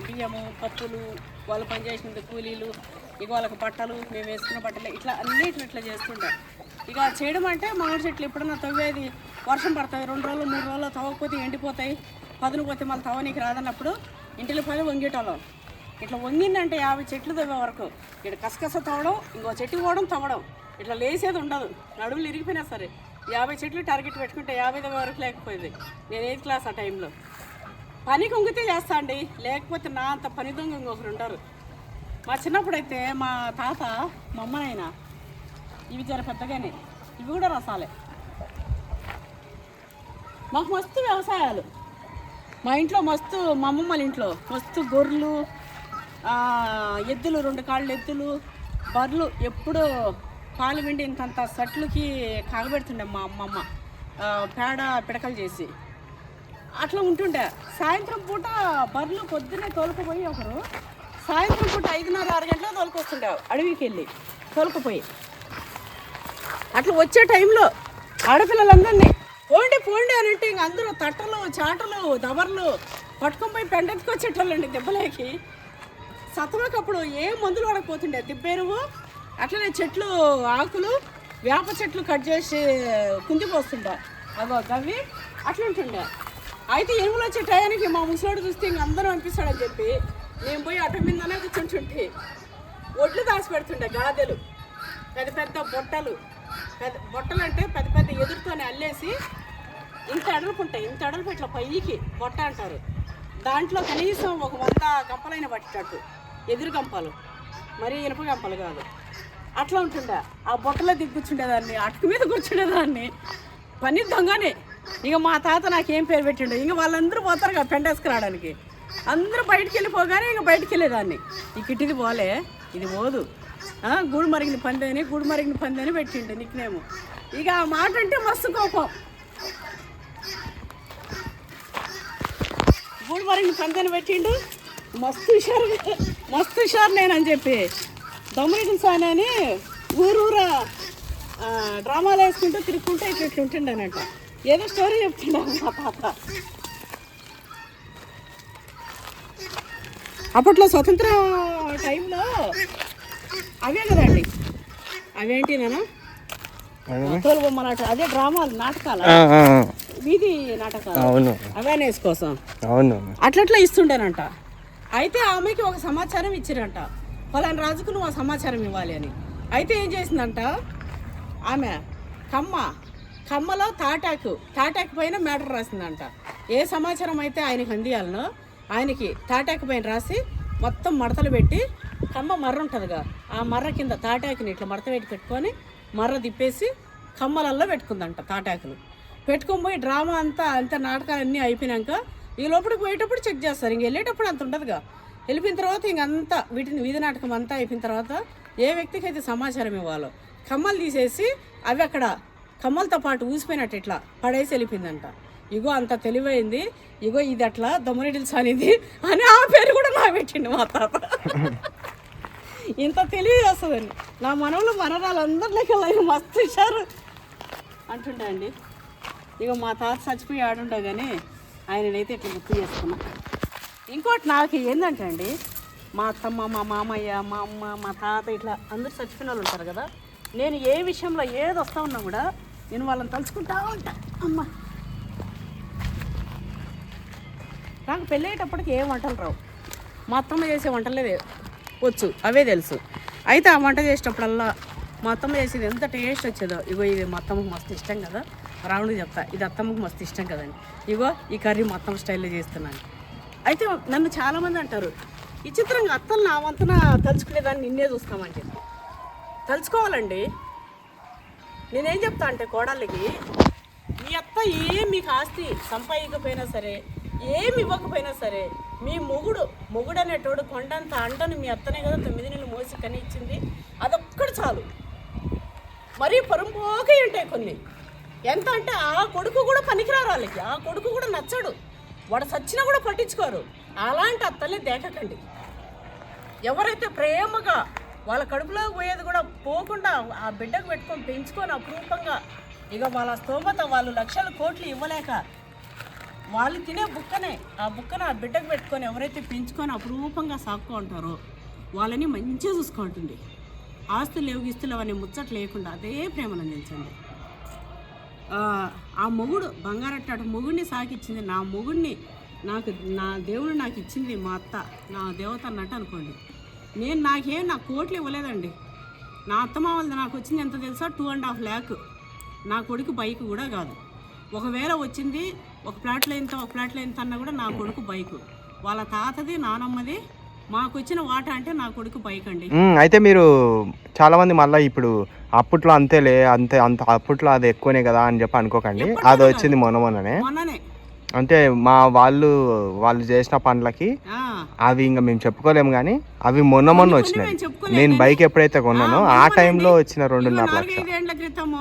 Speaker 2: బియ్యము పప్పులు వాళ్ళు పనిచేసినందుకు కూలీలు, ఇక వాళ్ళకి బట్టలు మేము వేసుకున్న బట్టలు ఇట్లా అన్నిట్లు ఇట్లా చేస్తుండే. ఇక చేయడం అంటే మామిడి చెట్లు ఎప్పుడన్నా తవ్వేది వర్షం పడుతుంది 2 రోజులు 3 రోజులు తవ్వకపోతే ఎండిపోతాయి, పదును పోతే మళ్ళీ తవ్వనీకి రాదన్నప్పుడు ఇంటిలో పోయి వంగేటోళ్ళం. ఇట్లా వంగిందంటే 50 చెట్లు తవ్వే వరకు ఇక్కడ కసకస తవ్వడం, ఇంకో చెట్టు పోవడం తవ్వడం ఇట్లా లేసేది ఉండదు. నడుములు ఇరిగిపోయినా సరే 50 చెట్లు టార్గెట్ పెట్టుకుంటే 50 వరకు లేకపోయేది. నేను 8th క్లాస్ ఆ టైంలో. పని కొంగితే చేస్తా అండి, లేకపోతే నా అంత పని దొంగ ఇంకొకరు ఉంటారు. మా చిన్నప్పుడైతే మా తాత మా అమ్మనైనా ఇవి జర పెద్దగానే ఇవి కూడా రసాలే. మాకు మస్తు వ్యవసాయాలు మా ఇంట్లో మస్తు. మా అమ్మమ్మ వాళ్ళ ఇంట్లో మస్తు గొర్రెలు, ఎద్దులు, 2 కాళ్ళు ఎద్దులు, బర్రెలు. ఎప్పుడూ పాలు పిండి ఇంతంత సట్లుకి కాగబెడుతుండే మా అమ్మమ్మ పేడ పిడకలు చేసి అట్లా ఉంటుండే. సాయంత్రం పూట బర్రెలు పొద్దున్నే తోలుకుపోయి ఒకరు సాయంత్రం పూట 5:30-6 గంటలకు తోలుకొస్తుండే అడవికి వెళ్ళి తోలుకుపోయి. అట్లా వచ్చే టైంలో ఆడపిల్లలందరినీ పోండి అని అంటే ఇంక అందరూ తట్టలు చాటలు దబర్లు పట్టుకొని పోయి పెండెత్తుకొచ్చేటోళ్ళండి దెబ్బలేకి. సతమకప్పుడు ఏ మందులు వాడకపోతుండే. దిబ్బెరువు అట్లనే చెట్లు ఆకులు వేప చెట్లు కట్ చేసి కుందిపోస్తుండే అగో గవి అట్లా ఉంటుండే. అయితే ఎనుములు వచ్చే టయానికి మా ముసలోడు చూస్తే ఇంక అందరూ అనిపిస్తాడని చెప్పి నేను పోయి అటు మీదనే కూర్చుంటుంటే ఒడ్లు దాచి పెడుతుండే. గాదెలు పెద్ద బొట్టలు అంటే పెద్ద ఎదురుతోనే అల్లేసి ఇంత అడలుపు ఉంటాయి. ఇంత అడలుపు ఇట్లా పైకి బొట్ట అంటారు. దాంట్లో కనీసం 100 గంపలైన పట్టేటట్టు ఎదురు గంపలు, మరీ ఇనుప గంపలు కాదు. అట్లా ఉంటుండే. ఆ బొట్టలో దిగ్గుచ్చుండేదాన్ని, అటుకు మీద కూర్చుండేదాన్ని. పని దొంగనే. ఇక మా తాత నాకేం పేరు పెట్టిండు, ఇంక వాళ్ళందరూ పోతారు కదా పెండేసుకురావడానికి. అందరూ బయటికి వెళ్ళిపోగానే ఇంక బయటికి వెళ్ళేదాన్ని. ఇక ఇటుది పోలే, ఇది పోదు, గూడు మరిగిన పందని పెట్టిండు నిక్నేము. ఇక ఆ మాట అంటే మస్తు కోపం. గూడు మరిగిన పందని పెట్టిండు, మస్తు హుషారు నేనని చెప్పి దొమ్మరిగిన సాని అని ఊరూరా డ్రామాలు వేసుకుంటూ తిరుగుకుంటూ ఇట్లా ఉంటుండేనంట. ఏదో స్టోరీ చెప్తున్నాను మా తాత. అప్పట్లో స్వతంత్ర టైంలో అవే కదండి, అవేంటి నాన్న తోలు బొమ్మలాట, అదే డ్రామాలు, నాటకాలు, వీధి నాటకాలు, అవేర్నెస్ కోసం అట్లట్లా ఇస్తుండేనంట. అయితే ఆమెకి ఒక సమాచారం ఇచ్చిరంట, ఫలానా రాజుకు నువ్వు ఆ సమాచారం ఇవ్వాలి అని. అయితే ఏం చేసిందంట ఆమె, కమ్మలో తాటాకు పైన మ్యాటర్ రాసిందంట. ఏ సమాచారం అయితే ఆయనకి అందియాలనో ఆయనకి తాటాకు పైన రాసి మొత్తం మడతలు పెట్టి, కమ్మ మర్ర ఉంటుందిగా, ఆ మర్ర కింద తాటాకుని ఇట్లా మడత పెట్టుకొని మర్ర తిప్పేసి కమ్మలల్లో పెట్టుకుందంట తాటాకులు. పెట్టుకొని పోయి డ్రామా అంతా నాటకాలు అన్నీ అయిపోయినాక ఈ లోపలికి పోయేటప్పుడు చెక్ చేస్తారు. ఇంక వెళ్ళేటప్పుడు అంత ఉండదుగా. వెళ్ళిపోయిన తర్వాత ఇంకంతా వీధి నాటకం అంతా అయిపోయిన తర్వాత ఏ వ్యక్తికి అయితే సమాచారం ఇవ్వాలో కమ్మలు తీసేసి అవి అక్కడ కమ్మలతో పాటు ఊసిపోయినట్టు ఇట్లా పడేసి వెళ్ళిపోయిందంట. ఇగో అంత తెలివైంది, ఇగో ఇది అట్లా దొమ్మరెడ్డిల్స్ అనేది అని ఆ పేరు కూడా నా పెట్టిండు మా తాత. ఇంత తెలివి వస్తుందండి నా మనవలు మనరాలందరిలోకి మస్తు ఇచ్చారు అంటుండే అండి. ఇక మా తాత చచ్చిపోయి ఆడుంటా కానీ ఆయననైతే ఇట్లా గుర్తు చేసుకున్నా. ఇంకోటి నాకు ఏంటంటే అండి, మా అత్తమ్మ, మా మామయ్య, మా అమ్మ, మా తాత ఇట్లా అందరూ చచ్చిపోయిన వాళ్ళు ఉంటారు కదా. నేను ఏ విషయంలో ఏది వస్తా ఉన్నా కూడా నేను వాళ్ళని తలుచుకుంటా ఉంటా. అమ్మ నాకు పెళ్ళయ్యేటప్పటికి ఏ వంటలు రావు. మా అత్తమ్మ చేసే వంటలే వచ్చు, అవే తెలుసు. అయితే ఆ వంట చేసేటప్పుడల్లా మా అత్తమ్మ చేసేది ఎంత టేస్ట్ వచ్చేదో. ఇగో ఇది మా అత్తమ్మకు మస్తు ఇష్టం కదా, రావుడికి చెప్తా ఇది అత్తమ్మకు మస్తు ఇష్టం కదండి, ఇగో ఈ కర్రీ మా అత్తమ్మ స్టైల్లో చేస్తున్నాను. అయితే నన్ను చాలామంది అంటారు, విచిత్రంగా అత్తలు నా వంతన తలుచుకునేదాన్ని నిన్నే చూస్తామని చెప్పి. తలుచుకోవాలండి. నేనేం చెప్తా అంటే కోడళ్ళకి, మీ అత్త ఏం మీకు ఆస్తి సంపాదించకపోయినా సరే, ఏమి ఇవ్వకపోయినా సరే, మీ మొగుడు అనేటోడు కొండంత అంటను మీ అత్తనే కదా 9 నెలలు మోసి కని ఇచ్చింది, అదొక్కడు చాలు. మరీ పొరంపోకే ఉంటాయి కొన్ని. ఎంత అంటే ఆ కొడుకు కూడా పనికిరారు వాళ్ళకి, ఆ కొడుకు కూడా నచ్చడు, వాడు సచ్చినా కూడా పట్టించుకోరు. అలాంటి అత్తలే దేకకండి. ఎవరైతే ప్రేమగా వాళ్ళ కడుపులో పోయేది కూడా పోకుండా ఆ బిడ్డకు పెట్టుకొని పెంచుకొని అపురూపంగా, ఇక వాళ్ళ స్తోమత వాళ్ళు లక్షలు కోట్లు ఇవ్వలేక వాళ్ళు తినే బుక్కనే ఆ బుక్కను ఆ బిడ్డకు పెట్టుకొని ఎవరైతే పెంచుకొని అపురూపంగా సాక్కుంటారో వాళ్ళని మంచిగా చూసుకుంటుంది. ఆస్తులు లేవు గిస్తులు అవన్నీ ముచ్చట్లు లేకుండా అదే ప్రేమను అందించండి. ఆ మొగుడు బంగారట్టాడు మొగుడిని సాకిచ్చింది, నా మొగుడిని నా దేవుడు నాకు ఇచ్చింది మా అత్త, నా దేవత అన్నట్టు అనుకోండి. నాకు కోట్లు ఇవ్వలేదండి. నా అత్తమామలది నాకు వచ్చింది ఎంత తెలుసా, 2.5 lakhs. నా కొడుకు బైక్ కూడా కాదు. ఒకవేళ వచ్చింది ఒక ప్లాట్లో ఎంత అన్నా కూడా నా కొడుకు బైకు. వాళ్ళ తాతది నానమ్మది మాకు వచ్చిన వాటా అంటే నా కొడుకు బైక్ అండి.
Speaker 1: అయితే మీరు చాలా మంది మళ్ళీ ఇప్పుడు అప్పట్లో అంతేలే అంత అప్పట్లో అది ఎక్కువనే కదా అని చెప్పి అనుకోకండి, అది వచ్చింది మొన్ననే. అంటే వాళ్ళు చేసిన పనులకి అవి ఇంకా మేము చెప్పుకోలేము కానీ అవి మొన్న వచ్చినాయి. నేను బైక్ ఎప్పుడైతే కొన్నానో ఆ టైంలో వచ్చిన 2.5 లక్షలు.
Speaker 2: 4-5 ఏళ్ల క్రితం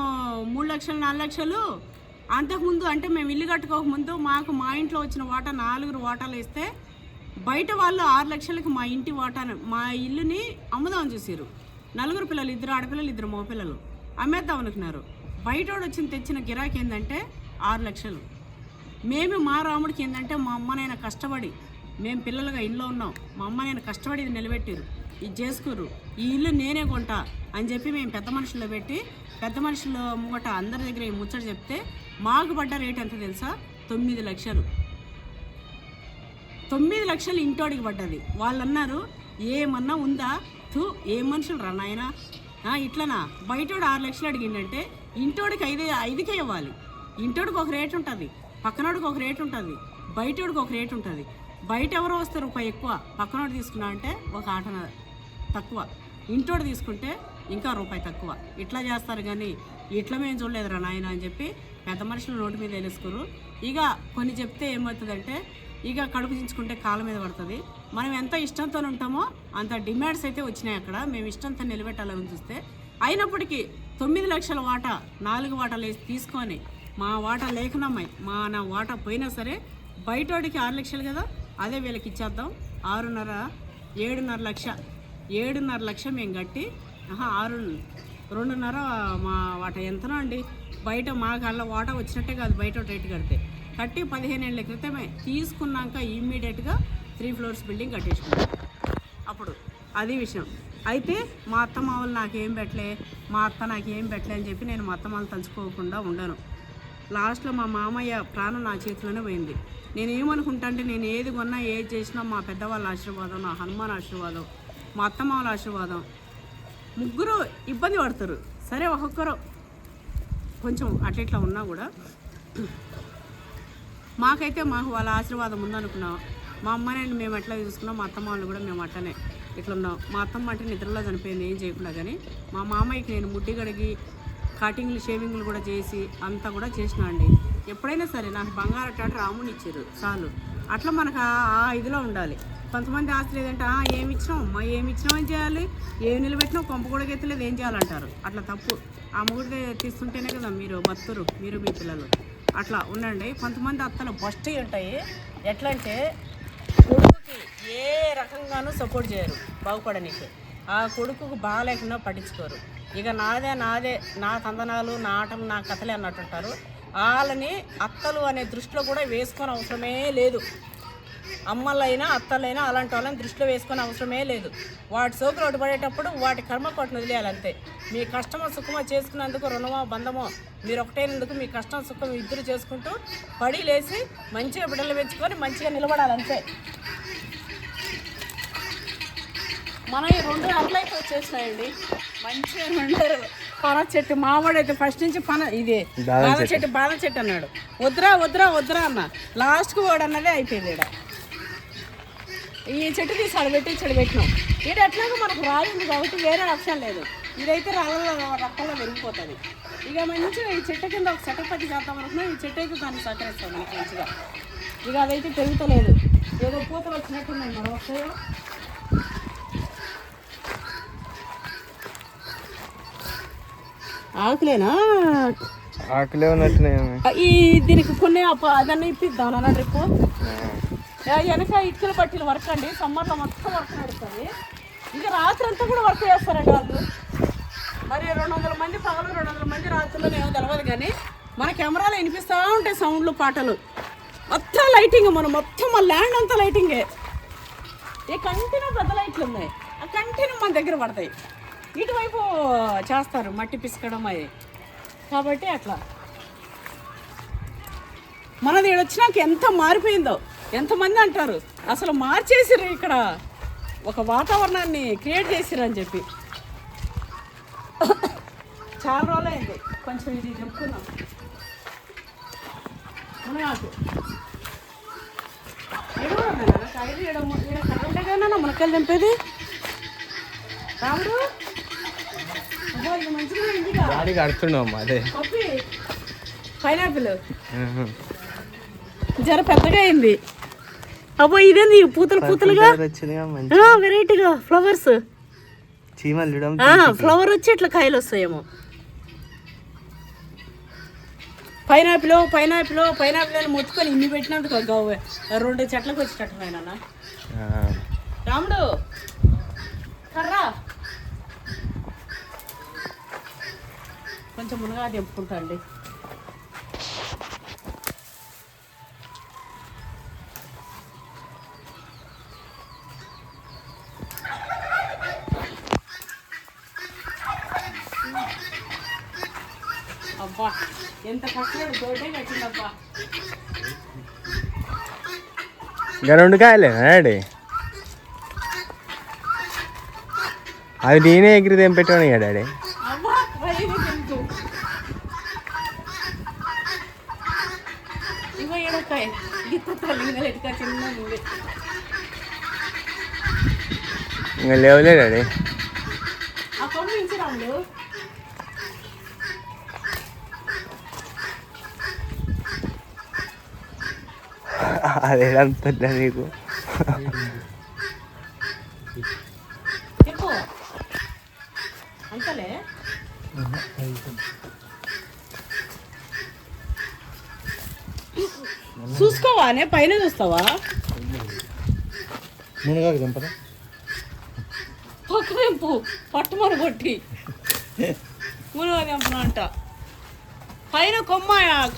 Speaker 2: 3 లక్షలు 4 లక్షలు. అంతకుముందు అంటే మేము ఇల్లు కట్టుకోకముందు మాకు మా ఇంట్లో వచ్చిన వాటా 4 వాటాలు ఇస్తే బయట వాళ్ళు 6 లక్షలకి మా ఇంటి వాటాను మా ఇల్లుని అమ్ముదామని చూసారు. 4 పిల్లలు, 2 ఆడపిల్లలు 2 మగపిల్లలు అమ్మేద్దాం అనుకున్నారు. బయటోడు తెచ్చిన గిరాకీ ఏంటంటే 6 లక్షలు. మేము మా రాముడికి ఏంటంటే మా అమ్మనైనా కష్టపడి మేము పిల్లలుగా ఇంట్లో ఉన్నాం, మా అమ్మనైనా కష్టపడి ఇది నిలబెట్టారు, ఇది చేసుకురు, ఈ ఇల్లు నేనే కొంటా అని చెప్పి మేము పెద్ద మనుషుల్లో పెట్టి పెద్ద మనుషుల ముంగట అందరి దగ్గర ఈ ముచ్చట చెప్తే మాకు పడ్డ రేట్ ఎంత తెలుసా, 9 లక్షలు. 9 లక్షలు ఇంటోడికి పడ్డది. వాళ్ళు అన్నారు ఏమన్నా ఉందా, ఏ మనుషులు రా నాయనా ఇట్లనా. బయటోడు 6 లక్షలు అడిగిందంటే ఇంటోడికి 5కే ఇవ్వాలి. ఇంటోడికి ఒక రేటు ఉంటుంది, పక్కనోడికి ఒక రేటు ఉంటుంది, బయటోడికి ఒక రేటు ఉంటుంది. బయట ఎవరో వస్తే రూపాయి ఎక్కువ, పక్కనోడు తీసుకున్నా అంటే ఒక ఆటన తక్కువ, ఇంటోడు తీసుకుంటే ఇంకా రూపాయి తక్కువ. ఇట్లా చేస్తారు కానీ ఇట్లా మేము చూడలేదురా నాయన అని చెప్పి పెద్ద మనుషులు నోటి మీద వేలేసుకోరు. ఇక కొన్ని చెప్తే ఏమవుతుందంటే ఇక కడుపు చించుకుంటే కాళ్ళ మీద పడుతుంది. మనం ఎంత ఇష్టంతో ఉంటామో అంత డిమాండ్స్ అయితే వచ్చినాయి అక్కడ. మేము ఇష్టంతో నిలబెట్టాలని చూస్తే అయినప్పటికీ 9 లక్షల వాటా 4 వాటాలు వేసి తీసుకొని మా వాటా లేకున్నామై నా వాటా పోయినా సరే బయటోడికి 6 లక్షలు కదా అదే వీళ్ళకి ఇచ్చేద్దాం. 7.5 లక్ష 7.5 లక్ష మేము కట్టి 2.5 మా వాటా ఎంతనో అండి. బయట మా కళ్ళ వాటా వచ్చినట్టే కాదు, బయట రేటు కట్టి 15 ఏళ్ళ క్రితమే తీసుకున్నాక ఇమ్మీడియట్గా 3 floors బిల్డింగ్ కట్టేసుకున్నాం. అప్పుడు అది విషయం. అయితే మా అత్త మామూలు నాకేం పెట్టలే, మా అత్త నాకేం పెట్టలే అని చెప్పి నేను మా అత్త మామూలు తలుచుకోకుండా ఉండను. లాస్ట్లో మా మామయ్య ప్రాణం నా చేతిలోనే పోయింది. నేను ఏమనుకుంటా అంటే నేను ఏది కొన్నా ఏది చేసినా మా పెద్దవాళ్ళ ఆశీర్వాదం, నా హనుమాన్ ఆశీర్వాదం, మా అత్తమామల ఆశీర్వాదం. ముగ్గురు ఇబ్బంది పడతారు సరే, ఒక్కొక్కరు కొంచెం అట్లా ఉన్నా కూడా మాకైతే వాళ్ళ ఆశీర్వాదం ఉందనుకున్నాం. మా అమ్మని మేము ఎట్లా చూసుకున్నాం, మా అత్తమ్మ కూడా మేము అట్లనే ఇట్లా ఉన్నాం. మా అత్తమ్మ అంటే నిద్రలో చనిపోయింది ఏం చేయకుండా, కానీ మా మామయ్యకి నేను ముడ్డి కడిగి కటింగ్లు షేవింగ్లు కూడా చేసి అంతా కూడా చేసినా అండి. ఎప్పుడైనా సరే నాకు బంగారు అట్టాడు రాముని ఇచ్చారు చాలు. అట్లా మనకు ఆ ఇదిలో ఉండాలి. కొంతమంది ఆస్తి లేదంటే ఏమి ఇచ్చినాం అమ్మా, ఏమి ఇచ్చినాం ఏం చేయాలి, ఏమి నిలబెట్టినావు కొంప కూడా ఎత్తలేదు ఏం చేయాలంటారు. అట్లా తప్పు. ఆ మొగుడికి తీస్తుంటేనే కదా మీరు బతురు, మీరు మీ పిల్లలు అట్లా ఉండండి. కొంతమంది అత్తలు బస్టీ ఉంటాయి. ఎట్లా అంటే కొడుకుకి ఏ రకంగానూ సపోర్ట్ చేయరు బాగుపడనీకి. ఆ కొడుకుకు బాగాలేకుండా పట్టించుకోరు. ఇక నాదే నా తందనాలు నా ఆటలు నా కథలే అన్నట్టుంటారు. వాళ్ళని అత్తలు అనే దృష్టిలో కూడా వేసుకొని అవసరమే లేదు. అమ్మలైనా అత్తలైనా అలాంటి వాళ్ళని దృష్టిలో వేసుకొని అవసరమే లేదు. వాటి సోకులు ఒకటి పడేటప్పుడు వాటి కర్మ కొట్టును వదిలేయాలంతే. మీ కష్టమో సుఖమో చేసుకున్నందుకు రుణమో బంధమో మీరు ఒకటైనందుకు మీ కష్టం సుఖం ఇద్దరు చేసుకుంటూ పడి లేచి మంచిగా బిడ్డలు పెంచుకొని మంచిగా నిలబడాలంతే. మనం ఈ 2 అట్లయితే వచ్చేసినాయండి. మంచిగా ఉండరు. పన చెట్టు మావాడైతే ఫస్ట్ నుంచి బాదం చెట్టు అన్నాడు. వద్దురా అన్న. లాస్ట్కి వాడు అన్నదే అయిపోయింది. ఈ చెట్టు తీసి అడబెట్టి చెడు పెట్టినాం. ఇది ఎట్లాగో మనకు రాయింది కాబట్టి వేరే ఆప్షన్ లేదు. ఇదైతే రక్తంలో పెరిగిపోతుంది. ఇక మంచిగా ఈ చెట్టు కింద ఒక సెటప్ పట్టి చేద్దాం అనుకున్నా. ఈ చెట్టు అయితే దాన్ని సహకరిస్తాం మనకి మంచిగా. ఇక అదైతే పెరుగుతలేదు. ఏదో పూతలు వచ్చినట్టున్నాయి. మరో వస్తాయో
Speaker 1: ఆకులే ఉన్నట్టున్నాయి.
Speaker 2: ఈ దీనికి కొన్ని అదన్నీ ఇప్పిద్దాం అన్న ట్రిప్. వెనక ఇటుకలు పట్టిన వర్క్ అండి. సమ్మర్లో మొత్తం వర్క్ నడుస్తుంది. ఇక రాత్రి అంతా కూడా వర్క్ చేస్తారండి వాళ్ళు. మరి 200 మంది పగలు 200 మంది రాత్రుల్లో ఏమో తెలవదు. కానీ మన కెమెరాలో వినిపిస్తూ ఉంటాయి సౌండ్లు పాటలు. మొత్తం లైటింగ్. మొత్తం మా ల్యాండ్ అంతా లైటింగే. ఈ కంటిన్యూ పెద్ద లైట్లు ఉన్నాయి. ఆ కంటిన్యూ మన దగ్గర పడతాయి. ఇటువైపు చేస్తారు మట్టి పిసకడం అది. కాబట్టి అట్లా మనది వచ్చినాక ఎంత మారిపోయిందో. ఎంతమంది అంటారు అసలు మార్చేసిర్రు, ఇక్కడ ఒక వాతావరణాన్ని క్రియేట్ చేసిర్రు అని చెప్పి. చాలా రోజులైంది కొంచెం ఇది చెప్పుకున్నాం. మునగాకు కరెంట్గానా మునకాయలు తెంపేది. రాముడు మంచిగా
Speaker 1: కడుతున్నాం. అదే
Speaker 2: పైనాపిల్ జర పెద్దగా అయింది. అబ్బో ఇదేంది పూతలుగా వెరైటీగా ఫ్లవర్స్. ఫ్లవర్ వచ్చి ఇట్లా కాయలు వస్తాయేమో. పైనాపిల్ అని మొత్తుకొని ఇన్ని పెట్టినందుకు 2 చెట్లకు వచ్చేటట్టున్నాయన. రాముడు కర్రా కొంచెం మునగా తెంపుకుంటా అండి. అబ్బా ఎంత కష్టపడి తోటే కట్టిందబ్బా.
Speaker 1: ఇంకా 2 కాయలే డాడీ. అది నేనే ఎగిరి తెంపెట్టాను కదా డాడీ. ఇంకా లేవలే డాడీ. అదే అంతా నీకు
Speaker 2: అంతలే. చూసుకోవానే పైన చూస్తావా. పక్క తెంపు పట్టుమని కొట్టి మునగా తెంపను అంట. పైన కొమ్మ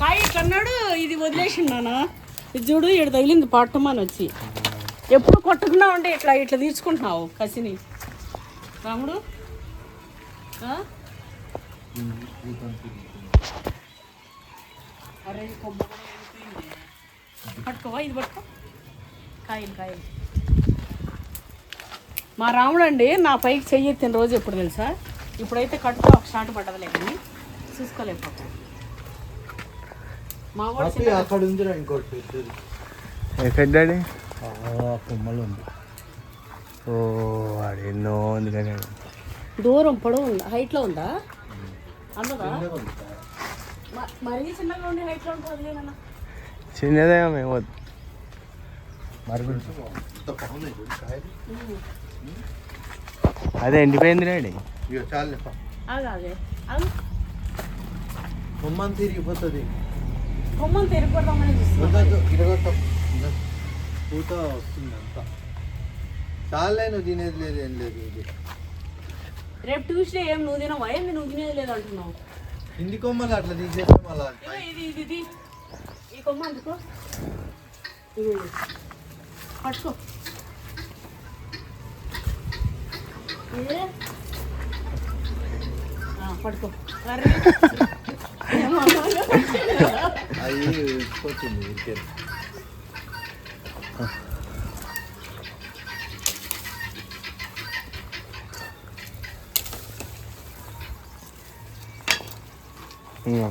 Speaker 2: కాయ కన్నాడు. ఇది వదిలేసిండానా. ఇది చూడు ఇక్కడ తగిలింది పట్టుమని వచ్చి. ఎప్పుడు కొట్టుకున్నా ఉంటే ఇట్లా తీర్చుకుంటున్నావు కసిని. రాముడు అరే కొమ్మ పట్టుకోవా. ఇది పట్టుకో. కాయలు మా రాముడు అండి నా పైకి చెయ్యెత్తిన రోజు ఎప్పుడు తెలుసా. ఇప్పుడైతే కట్టుకో ఒక షాట్ పడ్డదిలే కానీ చూసుకోలేకపోతాను. మా వాడు
Speaker 1: అక్కడ ఉంది ఇంకోటి పెద్దది కొమ్మలు ఉంది. ఓ అది ఎన్నో ఉంది కానీ
Speaker 2: దూరం పొడవు ఉందా హైట్లో ఉందా అందదా మరీ చిన్నగా ఉండే హైట్లో ఉంటుంది లేదన్నా.
Speaker 1: చిన్నదే మేము అదే ఎండిపోయింది డాడీ.
Speaker 2: అదే
Speaker 3: కొమ్మని తిరిగిపోతుంది.
Speaker 2: కొమ్మని తిరిగిపోతామని చూస్తున్నాం.
Speaker 3: పూత వస్తుంది అంతా. చాలా నువ్వు తినేది లేదు, ఏం లేదు. ఇది
Speaker 2: రేపు ట్యూస్డే ఏం నువ్వు తినవా? ఏంది నువ్వు తినేది లేదు అంటున్నావు?
Speaker 3: హింది కొమ్మలు అట్లా తీసేస్తాం అలా.
Speaker 2: ఇది ఈ కొమ్మ అందుకో, ఇది పట్టుకో. పట్టుకో.
Speaker 3: అది పోతుంది ఊరికే.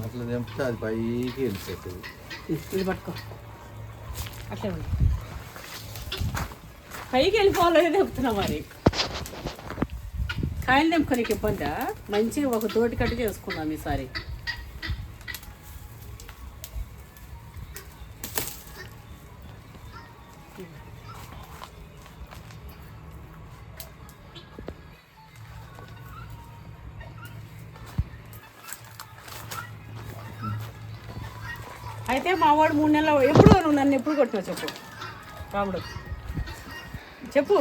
Speaker 3: అట్లా తెంపితే అది పైకి వెళ్ళిపోతుంది.
Speaker 2: ఇది పట్టుకో. అట్లే ఉంది, పైకి వెళ్ళిపోవాలని చెప్తున్నా. మరి కాయలు తెంపుకోనికి ఇబ్బందా? మంచిగా ఒక తోటి కట్టి చేసుకున్నాం ఈసారి. అయితే మా వాడు 3 నెలలు ఎప్పుడు నువ్వు నన్ను ఎప్పుడు కొట్టినావు చెప్పు రాముడు, చెప్పు.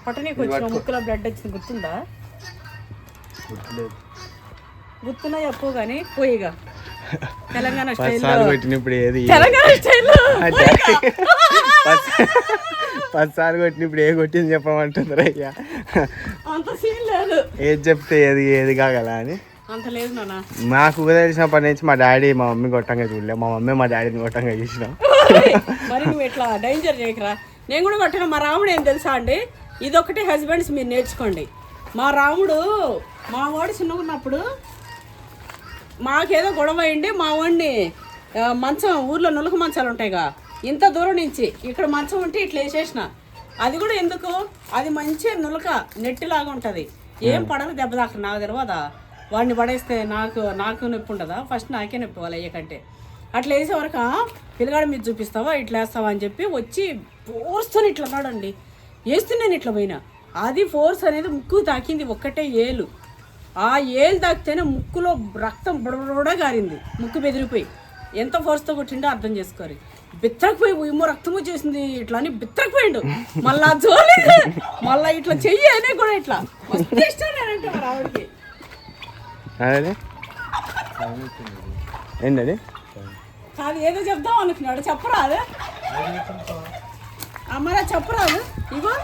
Speaker 2: పట్టనీకి వచ్చిన ముక్కులో బ్లడ్ వచ్చింది గుర్తుందా? గుర్తున్నా చెప్పు కానీ పోయిగా. తెలంగాణ స్టైల్లో
Speaker 1: కొట్టినప్పుడు ఏది
Speaker 2: తెలంగాణ స్టైల్లో
Speaker 1: 10 సార్లు కొట్టినప్పుడు ఏ కొట్టింది చెప్పమంటుందిరా అయ్యా.
Speaker 2: అంత సీన్ లేదు,
Speaker 1: ఏది చెప్తే ఏది కాగల అని.
Speaker 2: అంత లేదు నాన్న.
Speaker 1: నాకు తెలిసినప్పటి నుంచి మా డాడీ మా మమ్మీ కొట్టంగా చూడలే, మా మమ్మీ మా డాడీని కొట్టంగా చూసినాం.
Speaker 2: మరి నువ్వు ఇట్లా డేంజర్ చేయకరా. నేను కూడా కొట్టిన. మా రాముడు ఏం తెలుసా అండి, ఇదొకటి హస్బెండ్స్ మీరు నేర్చుకోండి. మా రాముడు మా వాడు చిన్నగా ఉన్నప్పుడు మాకేదో గొడవ అయింది. మా వాడిని మంచం, ఊర్లో నులక మంచాలు ఉంటాయిగా, ఇంత దూరం నుంచి ఇక్కడ మంచం ఉంటే ఇట్లా వేసేసిన. అది కూడా ఎందుకు, అది మంచి నులక నెట్టిలాగా ఉంటుంది, ఏం పడదు దెబ్బ దాకా. నాకు తెలియదా వాడిని పడేస్తే నాకు నొప్పి ఉంటుందా? ఫస్ట్ నాకే నొప్పి వాళ్ళు అయ్యకంటే. అట్లా వేసే వరకు పిల్లగాడ మీద చూపిస్తావా ఇట్లా వేస్తావా అని చెప్పి వచ్చి ఫోర్స్తో ఇట్లా అన్నాడండి. వేస్తున్నాను ఇట్లా పోయినా. అది ఫోర్స్ అనేది ముక్కు తాకింది, ఒక్కటే ఏలు. ఆ ఏలు తాకితేనే ముక్కులో రక్తం బుడబుడ గారింది, ముక్కు బెదిరిపోయి. ఎంత ఫోర్స్తో కొట్టిండో అర్థం చేసుకోరు. బిత్తరకపోయి ఏమో రక్తం వచ్చేసింది ఇట్లా అని బిత్తరకపోయిండు. మళ్ళా జోలి మళ్ళీ ఇట్లా చెయ్యి అనే కూడా ఇట్లా మస్తు ఇష్టం నేనంటే మా రావుడికి.
Speaker 1: ఏంటది
Speaker 2: కాదు ఏదో చెప్దాం అనుకున్నాడు, చెప్పరాదు. అమ్మరా చెప్పరాదు. ఇగో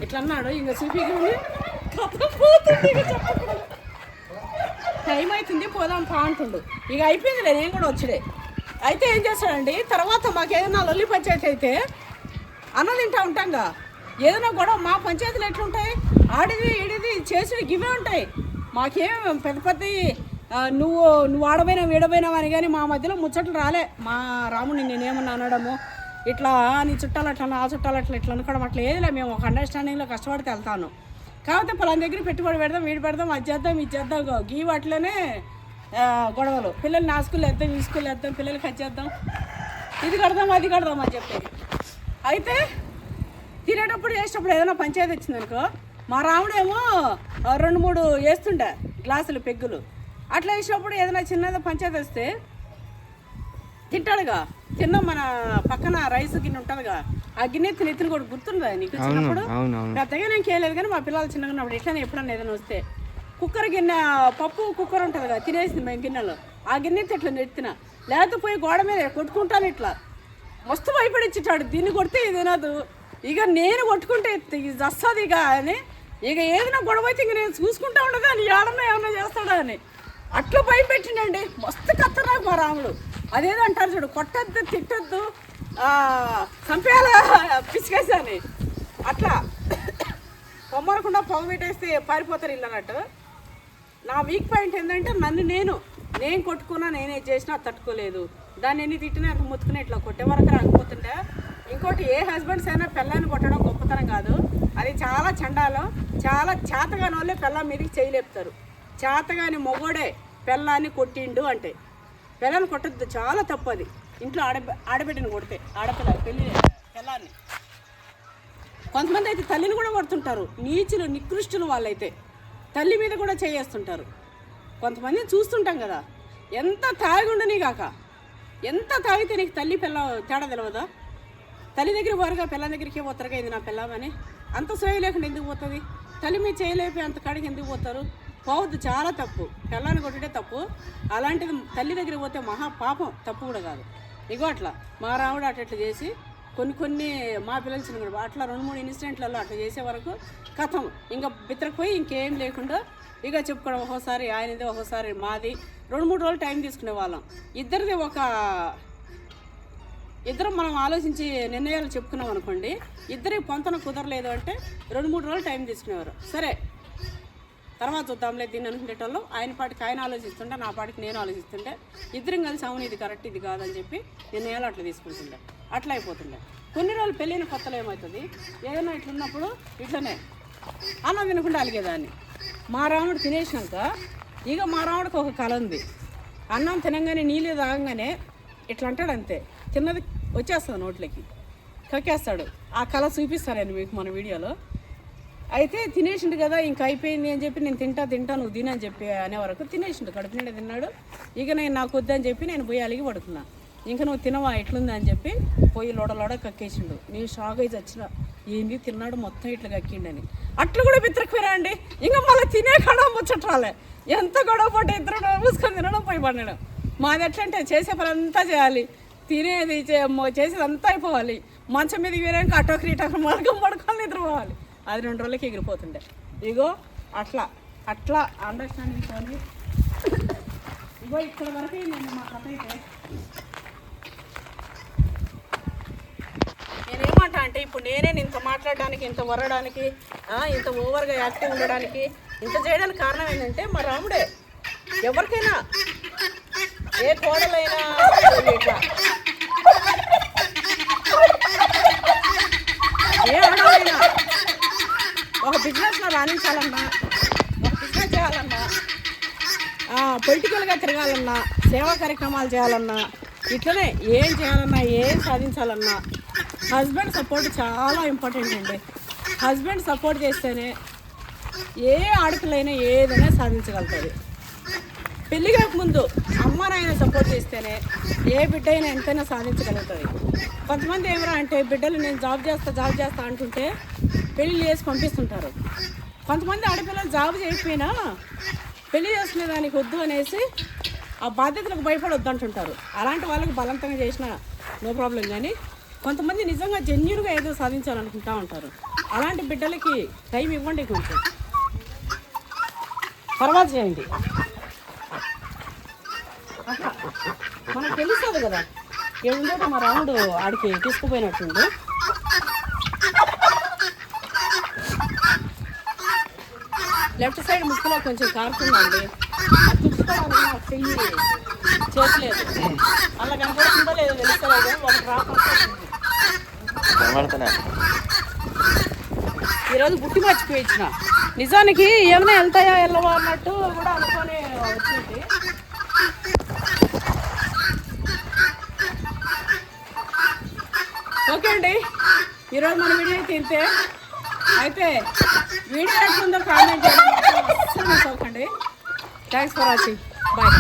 Speaker 2: ఇట్లా అన్నాడు, ఇంకా చూపించండి. టైం అవుతుంది పోదాం పా అంటుండు. ఇక అయిపోయిందిలే, నేను కూడా వచ్చాడే. అయితే ఏం చేస్తాడండి, తర్వాత మాకు ఏదైనా లొల్లి పంచాయతీ అయితే అన్నం తింటా ఉంటాంగా, ఏదైనా గొడవ మా పంచాయతీలు ఎట్లుంటాయి, ఆడిది ఈడిది చేసి గివే ఉంటాయి. మాకేం పెద్ద పెద్ద నువ్వు ఆడపోయినా వీడపోయినావు అని కానీ మా మధ్యలో ముచ్చట్లు రాలే. మా రాముడిని నేనేమన్నా అనడము ఇట్లా నీ చుట్టాలు అట్లా ఆ చుట్టాలు అట్లా ఇట్లా అనుకోవడం అట్లా ఏదిలే. మేము ఒక అండర్స్టాండింగ్లో కష్టపడితే వెళ్తాను. కాకపోతే పలాన దగ్గర పెట్టుబడి పెడదాం, వీడి పెడదాం, అది చేద్దాం, ఇది చేద్దాం, గీ వాటిలోనే గొడవలు. పిల్లల్ని నా స్కూల్లో వేద్దాం, ఈ స్కూల్లో వేద్దాం, పిల్లలకి అది చేద్దాం, ఇది కడదాం, అది కడదాం అని చెప్పేది. అయితే తినేటప్పుడు చేసేటప్పుడు ఏదైనా పంచాయతీ వచ్చిందనుకో, మా రాముడేమో 2-3 వేస్తుండే గ్లాసులు పెగ్గులు. అట్లా వేసినప్పుడు ఏదైనా చిన్నది పంచాయతీ వస్తే తింటాడుగా. తిన్నాం మన పక్కన రైస్ గిన్నె ఉంటుందిగా, ఆ గిన్నె తిని కూడా గుర్తుందా నీకు? చిన్నప్పుడు పెద్దగా నేను కేయలేదు కానీ మా పిల్లలు చిన్నగా ఉన్నప్పుడు ఇట్లానే ఎప్పుడన్నా ఏదైనా వస్తే కుక్కర్ గిన్నె, పప్పు కుక్కర్ ఉంటుందిగా, తినేసింది మేము గిన్నెలో. ఆ గిన్నె ఇట్లా నెత్తిన లేకపోతే పోయి గోడ మీద కొట్టుకుంటాను. ఇట్లా మస్తు భయపడిచ్చాడు, దీన్ని కొడితే ఇది తినదు. ఇక నేను కొట్టుకుంటే ఇది వస్తుంది ఇక అని. ఇక ఏదైనా గొడవ అయితే ఇంక నేను చూసుకుంటా ఉండదు అని, ఏడన్నా ఏమన్నా చేస్తాడా అని అట్లా భయపెట్టిండండి. మస్తు కత్తరాకు మా రాముడు. అదేదో అంటారు చూడు, కొట్టద్దు తిట్టద్దు చంపేయాల పిసికేసి అని. అట్లా పొమ్మనకుండా పొగ పెట్టేస్తే పారిపోతారు ఇల్లు అన్నట్టు. నా వీక్ పాయింట్ ఏంటంటే నన్ను నేను కొట్టుకున్నా, నేనే చేసినా తట్టుకోలేదు. దాన్ని ఎన్ని తిట్టినా అంత ముత్తుకుని ఇట్లా కొట్టే వరకు రాకపోతుంటే. ఇంకోటి, ఏ హస్బెండ్స్ అయినా పిల్లాన్ని కొట్టడం గొప్పతనం కాదు, అది చాలా చండాలం. చాలా చేతగాని వాళ్ళే పిల్ల మీదకి చేయలేపుతారు. చేతగాని మొగోడే పిల్లాన్ని కొట్టిండు అంటే పిల్లని కొట్టద్దు, చాలా తప్పు అది. ఇంట్లో ఆడబిడ్డని కొడితే, పిల్లాన్ని. కొంతమంది అయితే తల్లిని కూడా కొడుతుంటారు, నీచులు నికృష్టులు వాళ్ళైతే తల్లి మీద కూడా చేయేస్తుంటారు. కొంతమంది చూస్తుంటాం కదా, ఎంత తాగి ఉండని కాక, ఎంత తాగితే నీకు తల్లి పిల్ల తేడా తెలియదా? తల్లి దగ్గర పోరుగా పిల్ల దగ్గరికి పోతారుగా, ఇది నా పిల్లమని. అంత సోయ లేకుండా ఎందుకు పోతుంది? తల్లి మీద చేయలేపి అంత కాడికి ఎందుకు పోతారు? పోవద్దు, చాలా తప్పు. పిల్లని కొట్టడే తప్పు. అలాంటిది తల్లి దగ్గరికి పోతే మహా పాపం, తప్పు కూడా కాదు. ఇగో అట్లా మా రాముడు అట్లా చేసి కొన్ని మా పిల్లలు చిన్న అట్లా 2-3 ఇన్సిడెంట్లలో అట్లా చేసే వరకు కథం ఇంకా బిత్తరపోయి ఇంకేం లేకుండా ఇక చెప్పుకోవడం. ఒక్కోసారి ఆయనది, ఒక్కోసారి మాది. 2-3 రోజులు టైం తీసుకునే వాళ్ళం. ఇద్దరం మనం ఆలోచించి నిర్ణయాలు చెప్పుకున్నాం అనుకోండి, ఇద్దరి పొంతన కుదరలేదు అంటే 2-3 రోజులు టైం తీసుకునేవారు. సరే తర్వాత చూద్దాంలే దీన్ని అనుకునేటోళ్ళు. ఆయన పాటికి ఆయన ఆలోచిస్తుంటే, నా పాటికి నేను ఆలోచిస్తుంటే, ఇద్దరం కలిసి అవును ఇది కరెక్ట్ ఇది కాదని చెప్పి నిర్ణయాలు అట్లా తీసుకుంటుండే. అట్లా అయిపోతుండే. కొన్ని రోజులు పెళ్ళైన కొత్తలో ఏమవుతుంది, ఏదైనా ఇట్లున్నప్పుడు ఇట్లనే అన్నం తినకుండా అలిగేదాన్ని. మా రాముడు తినేసినాక ఇక మా రాముడికి ఒక కళ ఉంది. అన్నం తినగానే నీళ్ళు తాగంగానే ఇట్లా అంటాడు, అంతే తిన్నది వచ్చేస్తుంది నోట్లోకి, కక్కేస్తాడు. ఆ కళ చూపిస్తాను మీకు మన వీడియోలో. అయితే తినేసిండు కదా, ఇంక అయిపోయింది అని చెప్పి నేను తింటా నువ్వు తినని చెప్పి అనే వరకు తినేసిండు, కడుపు నిండా తిన్నాడు. ఇక నేను నాకు వద్దని చెప్పి నేను పోయి అలిగి పడుకున్నా. ఇంకా నువ్వు తినవా ఎట్లుంది అని చెప్పి పోయి లోడలోడ కక్కేసిండు. నేను షాక్ అయి వచ్చిన, ఏంది తిన్నాడు మొత్తం ఇట్లా కక్కిండని. అట్లా కూడా బిత్రకపోయినా అండి. ఇంకా మళ్ళీ తినే కాడ ముచ్చట్రాలే, ఎంత గొడవ పట్టు ఇద్దరు మూసుకొని తినడం పోయి పడినాడు. మాది ఎట్లా అంటే చేసే పని అంతా చేయాలి, తినేది చేసేది అంతా అయిపోవాలి, మంచం మీదకి వేరేక అటోకరి ఇటోకరి పడుకొని నిద్రపోవాలి. అది 2 రోజులకి ఎగిరిపోతుండే. ఇగో అట్లా అండర్స్టాండింగ్ తోని ఇగో ఇక్కడ వరకు నేను మా కథ అయితే నేనేమంటా అంటే, ఇప్పుడు నేనే ఇంత మాట్లాడడానికి, ఇంత వరడానికి, ఇంత ఓవర్గా యాక్టివ్ ఉండడానికి, ఇంత చేయడానికి కారణం ఏంటంటే మా రాముడే. ఎవరికైనా ఏ కోడలైనా ఇట్లా ఏ ఆడైనా ఒక బిజినెస్లో రాణించాలన్నా, ఒక బిజినెస్ చేయాలన్నా, పొలిటికల్గా తిరగాలన్నా, సేవా కార్యక్రమాలు చేయాలన్నా, ఇట్లనే ఏం చేయాలన్నా, ఏం సాధించాలన్నా హస్బెండ్ సపోర్ట్ చాలా ఇంపార్టెంట్ అండి. హస్బెండ్ సపోర్ట్ చేస్తేనే ఏ ఆడపిల్లైనా ఏదైనా సాధించగలుగుతుంది. పెళ్ళి కాకముందు అమ్మ నాయన సపోర్ట్ చేస్తేనే ఏ బిడ్డ అయినా ఎంతైనా సాధించగలుగుతుంది. కొంతమంది ఏమరా అంటే బిడ్డలు నేను జాబ్ చేస్తా అంటుంటే పెళ్ళి చేసి పంపిస్తుంటారు. కొంతమంది ఆడపిల్లలు జాబ్ చేయకపోయినా పెళ్లి చేసుకునే దానికి వద్దు అనేసి ఆ బాధ్యతలకు భయపడొద్దు అంటుంటారు. అలాంటి వాళ్ళకి బలవంతంగా చేసినా నో ప్రాబ్లం. కానీ కొంతమంది నిజంగా జెన్యూన్గా ఏదో సాధించాలనుకుంటా ఉంటారు. అలాంటి బిడ్డలకి టైం ఇవ్వండి, కొంచెం తర్వాత చేయండి. అట్లా మనకు తెలుస్తుంది కదా ఏముందో. మా రాముడు ఆడికి తీసుకుపోయినట్టుండు. లెఫ్ట్ సైడ్ ముక్కులో కొంచెం కారుతుందండి, అది తుడుచుకోవడానికి నాకు చెయ్యి చేసలేదు. అలా కనపడుతుందో లేదో తెలుస్తలేదు, ఒక డ్రాప్ ఈరోజు బుట్టి మర్చిపోయి ఇచ్చిన. నిజానికి ఏమైనా వెళ్తాయా వెళ్ళవా అన్నట్టు కూడా అనుకొని వచ్చింది. ఓకే అండి, ఈరోజు మన వీడియో తింటే అయితే వీడియో ఎట్లుందో కామెంట్ చేయడం అస్సలు మిస్ అవ్వకండి. Thanks for watching, bye.